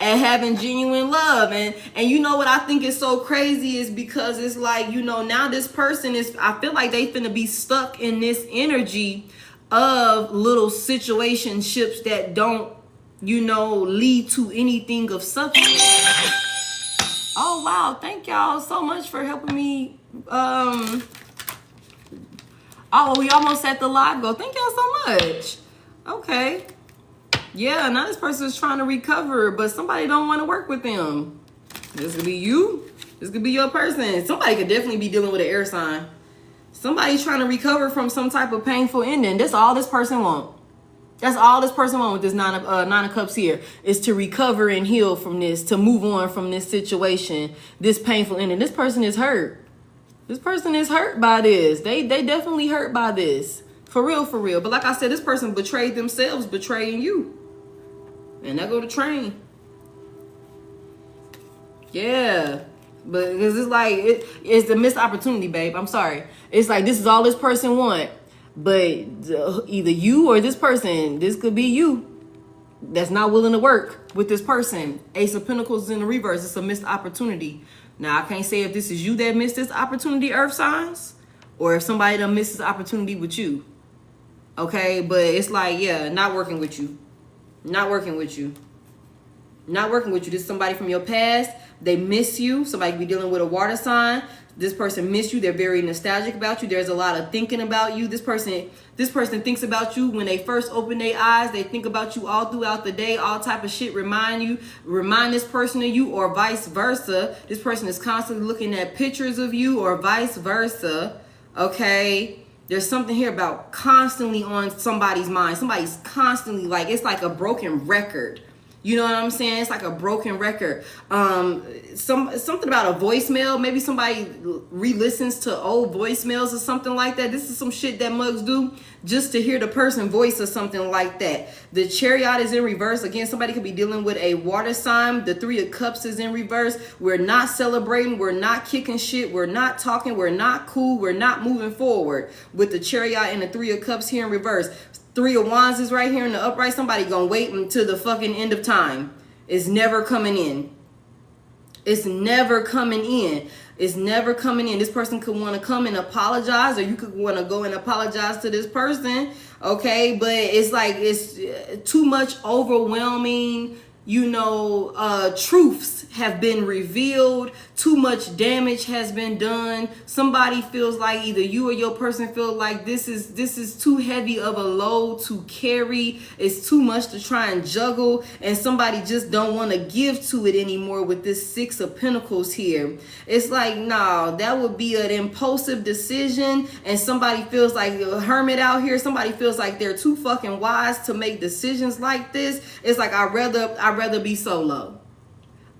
And having genuine love, and you know what I think is so crazy is because it's like, you know, now this person is, I feel like they finna be stuck in this energy of little situationships that don't, you know, lead to anything of substance. Oh, wow. Thank y'all so much for helping me. Oh, we almost at the live goal. Thank y'all so much. Okay. Yeah, now this person is trying to recover, but somebody don't want to work with them. This could be you. This could be your person. Somebody could definitely be dealing with an air sign. Somebody's trying to recover from some type of painful ending. That's all this person wants. That's all this person wants with this nine of cups here, is to recover and heal from this, to move on from this situation, this painful ending. This person is hurt. This person is hurt by this. They definitely hurt by this. For real, for real. But like I said, this person betrayed themselves, betraying you. And that go to train. Yeah. But because it's like, it's a missed opportunity, babe. I'm sorry. It's like, this is all this person want. But either you or this person, this could be you, that's not willing to work with this person. Ace of Pentacles in the reverse. It's a missed opportunity. Now, I can't say if this is you that missed this opportunity, earth signs, or if somebody done missed this opportunity with you. Okay? But it's like, yeah, not working with you. Not working with you. Not working with you. This is somebody from your past. They miss you. Somebody could be dealing with a water sign. This person miss you. They're very nostalgic about you. There's a lot of thinking about you. This person thinks about you when they first open their eyes. They think about you all throughout the day. All type of shit remind this person of you, or vice versa. This person is constantly looking at pictures of you, or vice versa. Okay? There's something here about constantly on somebody's mind. Somebody's constantly, like, it's like a broken record. You know what I'm saying? It's like a broken record. Something about a voicemail. Maybe somebody re-listens to old voicemails or something like that. This is some shit that mugs do just to hear the person voice or something like that. The Chariot is in reverse. Again, somebody could be dealing with a water sign. The Three of Cups is in reverse. We're not celebrating. We're not kicking shit. We're not talking. We're not cool. We're not moving forward with the Chariot and the Three of Cups here in reverse. Three of Wands is right here in the upright. Somebody gonna wait until the fucking end of time. It's never coming in. It's never coming in. It's never coming in. This person could want to come and apologize, or you could want to go and apologize to this person. Okay, but it's like, it's too much overwhelming, you know, truths have been revealed. Too much damage has been done. Somebody feels like, either you or your person feel like this is too heavy of a load to carry. It's too much to try and juggle, and somebody just don't want to give to it anymore with this Six of Pentacles here. It's like, nah, that would be an impulsive decision, and somebody feels like a hermit out here. Somebody feels like they're too fucking wise to make decisions like this. It's like, I'd rather be solo.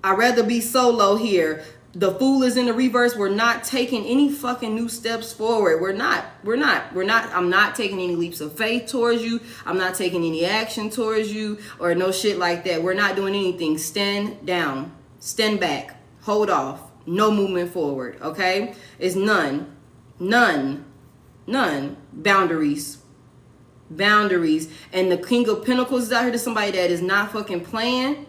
I'd rather be solo here. The Fool is in the reverse. We're not taking any fucking new steps forward. We're not. I'm not taking any leaps of faith towards you. I'm not taking any action towards you, or no shit like that. We're not doing anything. Stand down. Stand back. Hold off. No movement forward. Okay? It's none. Boundaries. And the King of Pentacles is out here. To somebody that is not fucking playing.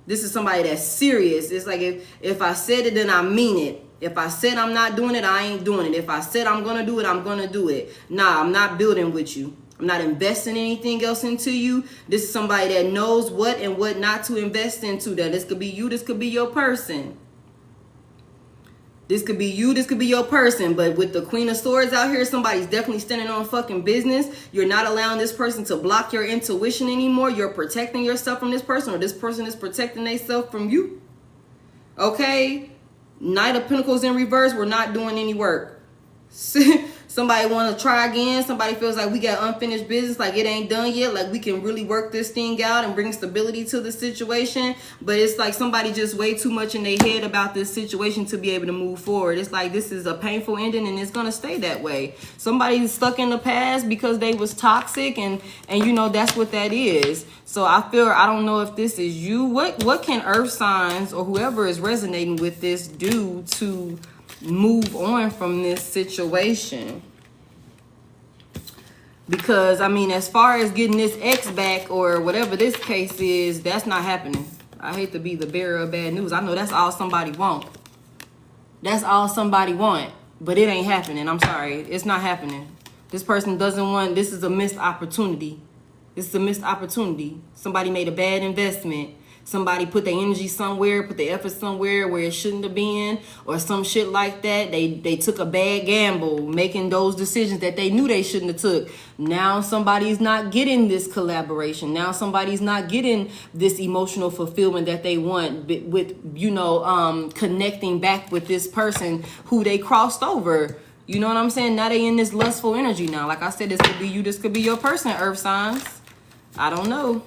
This is somebody that's serious. It's like, if I said it, then I mean it. If I said I'm not doing it, I ain't doing it. If I said I'm going to do it, I'm going to do it. Nah, I'm not building with you. I'm not investing anything else into you. This is somebody that knows what and what not to invest into. That this could be you. This could be your person. This could be you, this could be your person. But with the Queen of Swords out here, somebody's definitely standing on fucking business. You're not allowing this person to block your intuition anymore. You're protecting yourself from this person, or this person is protecting themselves from you. Okay? Knight of Pentacles in reverse. We're not doing any work. Somebody want to try again. Somebody feels like we got unfinished business, like it ain't done yet, like we can really work this thing out and bring stability to the situation. But it's like somebody just way too much in their head about this situation to be able to move forward. It's like, this is a painful ending, and it's going to stay that way. Somebody's stuck in the past because they was toxic, and you know, that's what that is. So I don't know if this is you. What can earth signs or whoever is resonating with this do to move on from this situation? Because, I mean, as far as getting this ex back or whatever this case is, that's not happening. I hate to be the bearer of bad news. I know that's all somebody want. That's all somebody want. But it ain't happening. I'm sorry. It's not happening. This person doesn't want, this is a missed opportunity. This is a missed opportunity. Somebody made a bad investment. Somebody put their energy somewhere, put their effort somewhere where it shouldn't have been, or some shit like that. They took a bad gamble, making those decisions that they knew they shouldn't have took. Now somebody's not getting this collaboration. Now somebody's not getting this emotional fulfillment that they want with, you know, connecting back with this person who they crossed over. You know what I'm saying? Now they in this lustful energy now. Like I said, this could be you, this could be your person, earth signs. I don't know.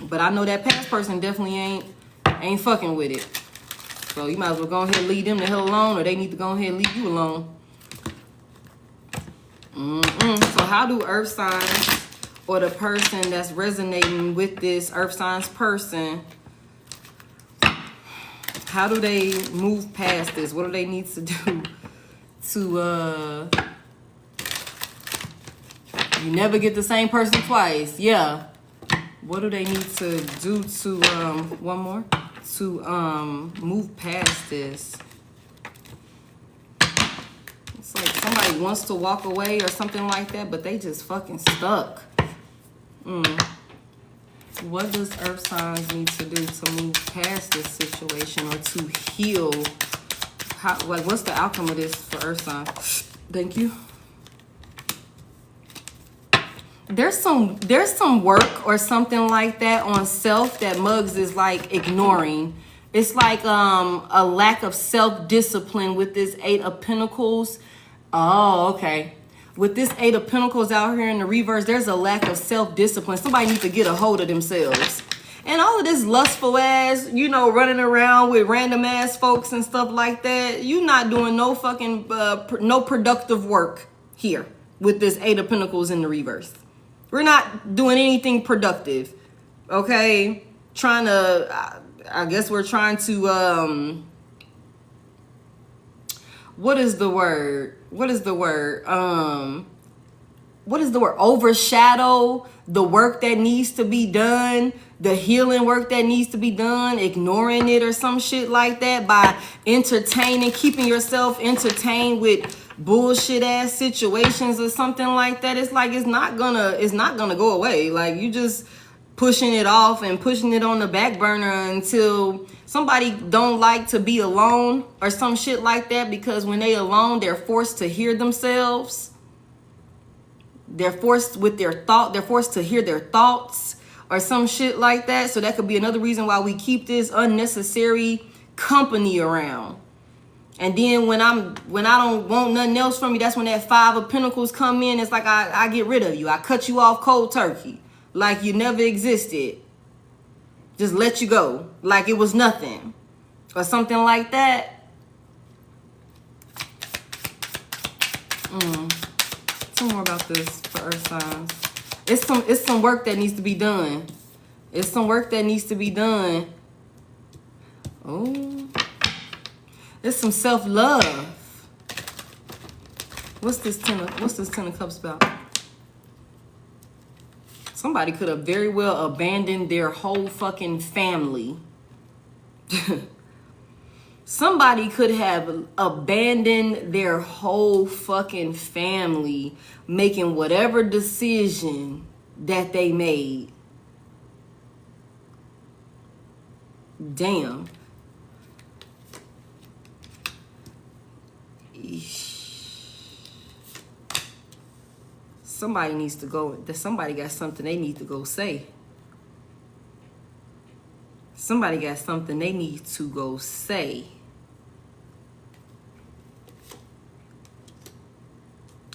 But I know that past person definitely ain't fucking with it. So you might as well go ahead and leave them the hell alone, or they need to go ahead and leave you alone. So how do earth signs, or the person that's resonating with this earth signs person, how do they move past this? What do they need to do to you never get the same person twice? Yeah. What do they need to do to one more to move past this? It's like somebody wants to walk away or something like that, but they just fucking stuck. What does earth signs need to do to move past this situation, or to heal? How, like, what's the outcome of this for earth signs? Thank you. There's some work or something like that on self that Muggs is like ignoring. It's like a lack of self-discipline with this Eight of Pentacles. Oh, okay. With this Eight of Pentacles out here in the reverse, there's a lack of self-discipline. Somebody needs to get a hold of themselves. And all of this lustful ass, you know, running around with random ass folks and stuff like that, you not doing no fucking, no productive work here with this Eight of Pentacles in the reverse. We're not doing anything productive, okay? Trying to, I guess we're trying to, what is the word? Overshadow the work that needs to be done, the healing work that needs to be done, ignoring it or some shit like that by keeping yourself entertained with bullshit ass situations or something like that. It's like it's not gonna go away. Like, you just pushing it off and pushing it on the back burner until somebody don't like to be alone or some shit like that, because when they alone, they're forced to hear themselves. They're forced to hear their thoughts or some shit like that. So that could be another reason why we keep this unnecessary company around. And then when I don't want nothing else from you, that's when that Five of Pentacles come in. It's like I get rid of you. I cut you off cold turkey. Like you never existed. Just let you go. Like it was nothing. Or something like that. Some more about this for earth signs. It's some work that needs to be done. It's some work that needs to be done. Oh. It's some self-love. What's this Ten of Cups about? Somebody could have very well abandoned their whole fucking family. Somebody could have abandoned their whole fucking family, making whatever decision that they made. Damn. Somebody needs to go. Somebody got something they need to go say. Somebody got something they need to go say.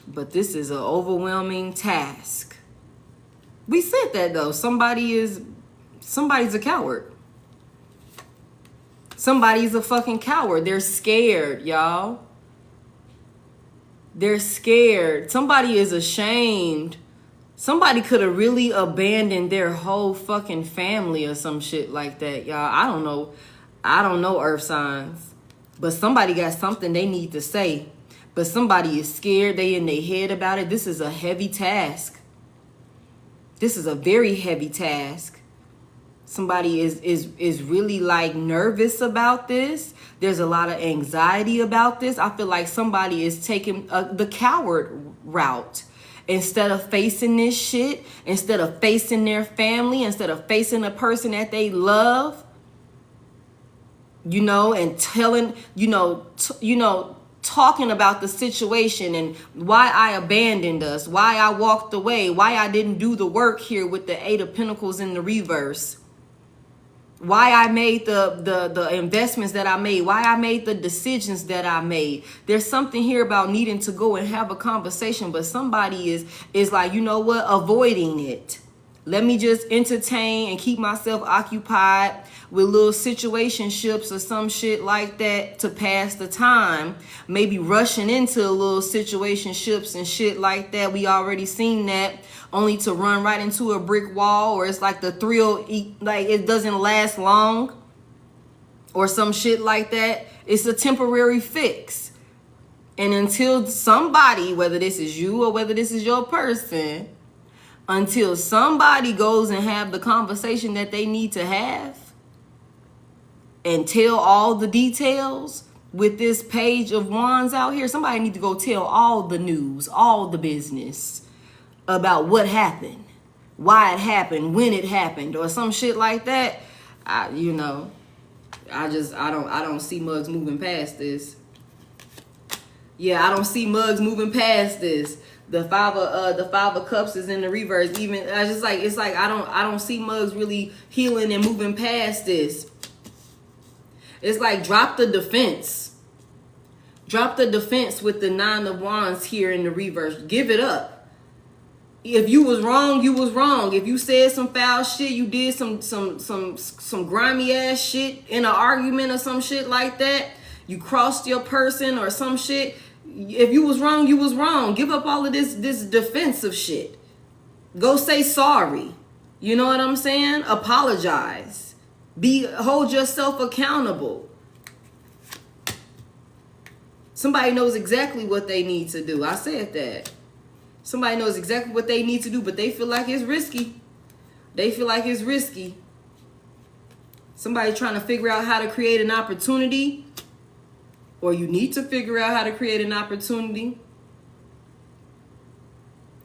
But this is an overwhelming task. We said that though. Somebody's a coward. Somebody's a fucking coward. They're scared, y'all. They're scared. Somebody is ashamed. Somebody could have really abandoned their whole fucking family or some shit like that, y'all. I don't know earth signs. But somebody got something they need to say. But somebody is scared. They in their head about it. This is a heavy task. This is a very heavy task. Somebody is really like nervous about this. There's a lot of anxiety about this. I feel like somebody is taking the coward route. instead of facing this shit, instead of facing their family, instead of facing a person that they love, and telling, talking about the situation and why I abandoned us, why I walked away, why I didn't do the work here with the Eight of Pentacles in the reverse, why I made the investments that I made, why I made the decisions that I made. There's something here about needing to go and have a conversation, but somebody is like, you know what, avoiding it. Let me just entertain and keep myself occupied with little situationships or some shit like that to pass the time. Maybe rushing into little situationships and shit like that. We already seen that, only to run right into a brick wall, or it's like the thrill, like it doesn't last long or some shit like that. It's a temporary fix. And until somebody, whether this is you or whether this is your person, until somebody goes and have the conversation that they need to have and tell all the details with this Page of Wands out here, somebody need to go tell all the news, all the business about what happened, why it happened, when it happened, or some shit like that. I don't see Muggs moving past this. Yeah, I don't see Muggs moving past this. The five of Cups is in the reverse. Even I just like, it's like I don't see Muggs really healing and moving past this. It's like drop the defense. Drop the defense with the Nine of Wands here in the reverse. Give it up. If you was wrong, you was wrong. If you said some foul shit, you did some grimy ass shit in an argument or some shit like that, you crossed your person or some shit. If you was wrong, you was wrong. Give up all of this defensive shit. Go say sorry. You know what I'm saying? Apologize. Hold yourself accountable. Somebody knows exactly what they need to do. I said that. Somebody knows exactly what they need to do, but they feel like it's risky. They feel like it's risky. Somebody trying to figure out how to create an opportunity, or you need to figure out how to create an opportunity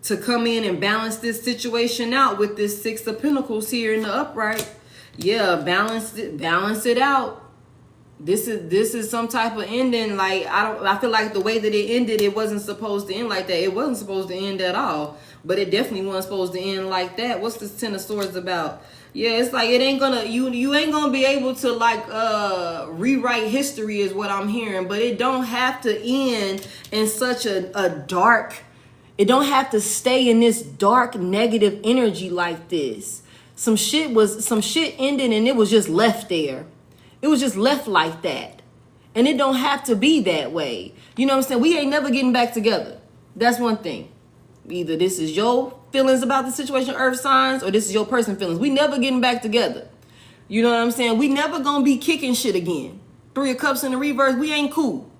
to come in and balance this situation out with this Six of Pentacles here in the upright. Yeah, balance it out. This is some type of ending. Like I feel like the way that it ended, it wasn't supposed to end like that. It wasn't supposed to end at all. But it definitely wasn't supposed to end like that. What's this Ten of Swords about? Yeah, it's like it ain't gonna, you ain't gonna be able to like rewrite history is what I'm hearing. But it don't have to end in such a dark, it don't have to stay in this dark negative energy like this. Some shit ended and it was just left there. It was just left like that. And it don't have to be that way. You know what I'm saying? We ain't never getting back together. That's one thing. Either this is your feelings about the situation, earth signs, or this is your person feelings. We never getting back together. You know what I'm saying? We never gonna be kicking shit again. Three of Cups in the reverse, we ain't cool.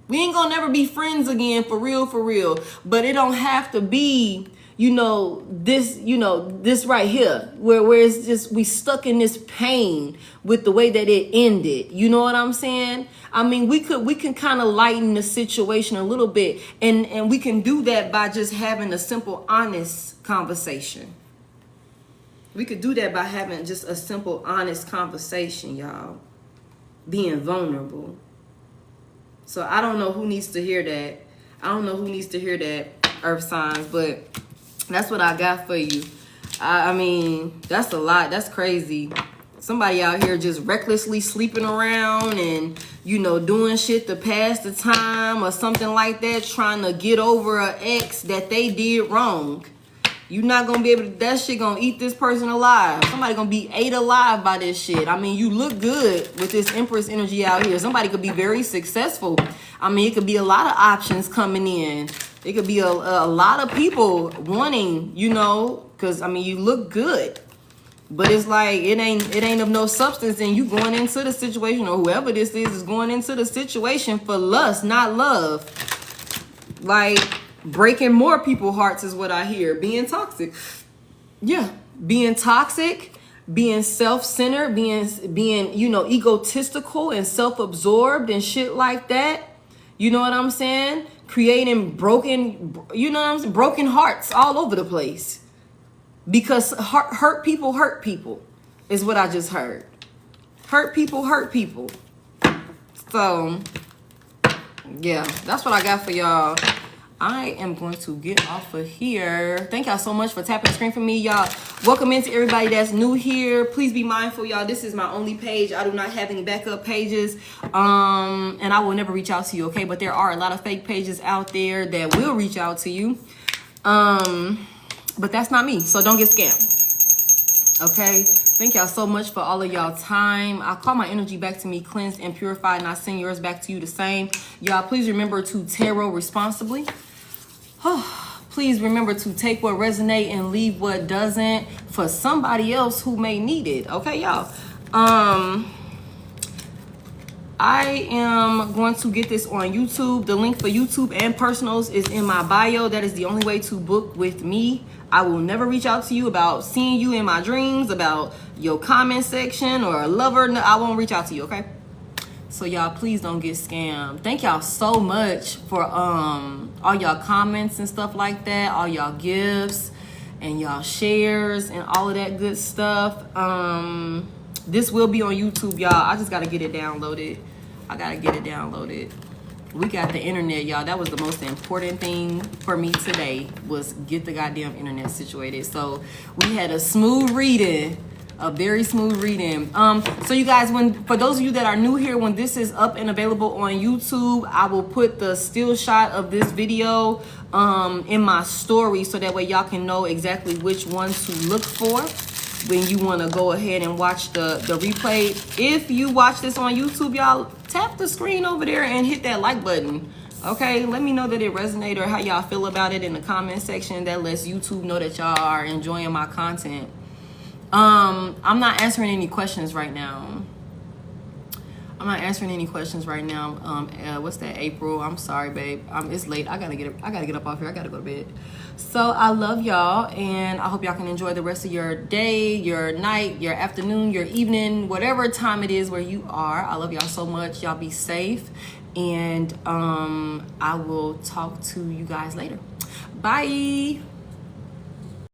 We ain't gonna never be friends again, for real, for real. But it don't have to be, this right here, where it's just, we stuck in this pain with the way that it ended. You know what I'm saying? I mean, we can kind of lighten the situation a little bit, and we can do that by just having a simple, honest conversation. We could do that by having just a simple, honest conversation, y'all. Being vulnerable. So I don't know who needs to hear that. I don't know who needs to hear that, earth signs, but that's what I got for you. I mean, that's a lot. That's crazy. Somebody out here just recklessly sleeping around and, doing shit to pass the time or something like that, trying to get over an ex that they did wrong. You're not going to be able to, that shit going to eat this person alive. Somebody going to be ate alive by this shit. I mean, you look good with this Empress energy out here. Somebody could be very successful. I mean, it could be a lot of options coming in. It could be a lot of people wanting, because, I mean, you look good. But it's like, it ain't of no substance, and you going into the situation, or whoever this is going into the situation for lust, not love. Like, breaking more people's hearts is what I hear. Being toxic. Yeah. Being toxic, being self-centered, being egotistical and self-absorbed and shit like that. You know what I'm saying? creating broken, you know what I'm saying, broken hearts all over the place. Because hurt people is what I just heard. Hurt people. So, yeah, that's what I got for y'all. I am going to get off of here. Thank y'all so much for tapping the screen for me, y'all. Welcome into everybody that's new here. Please be mindful, y'all. This is my only page. I do not have any backup pages. And I will never reach out to you, okay? But there are a lot of fake pages out there that will reach out to you. But that's not me, so don't get scammed. Okay? Thank y'all so much for all of y'all time. I call my energy back to me cleansed and purified, and I send yours back to you the same. Y'all, please remember to tarot responsibly. Please remember to take what resonates and leave what doesn't for somebody else who may need it. Okay, y'all. I am going to get this on YouTube. The link for YouTube and personals is in my bio. That is the only way to book with me. I will never reach out to you about seeing you in my dreams, about your comment section or a lover. No, I won't reach out to you, okay? So y'all, please don't get scammed. Thank y'all so much for all y'all comments and stuff like that, all y'all gifts and y'all shares and all of that good stuff. This will be on YouTube, y'all. I just gotta get it downloaded. We got the internet, y'all. That was the most important thing for me today, was get the goddamn internet situated. So we had a smooth reading. A very smooth reading. So you guys, for those of you that are new here, when this is up and available on YouTube, I will put the still shot of this video in my story, so that way y'all can know exactly which one to look for when you want to go ahead and watch the replay. If you watch this on YouTube, y'all, tap the screen over there and hit that like button. Okay, let me know that it resonated or how y'all feel about it in the comment section. That lets YouTube know that y'all are enjoying my content. I'm not answering any questions right now. What's that, April? I'm sorry, babe. It's late. I gotta get up off here. I gotta go to bed. So I love y'all, and I hope y'all can enjoy the rest of your day, your night, your afternoon, your evening, whatever time it is where you are. I love y'all so much. Y'all be safe, and I will talk to you guys later. Bye.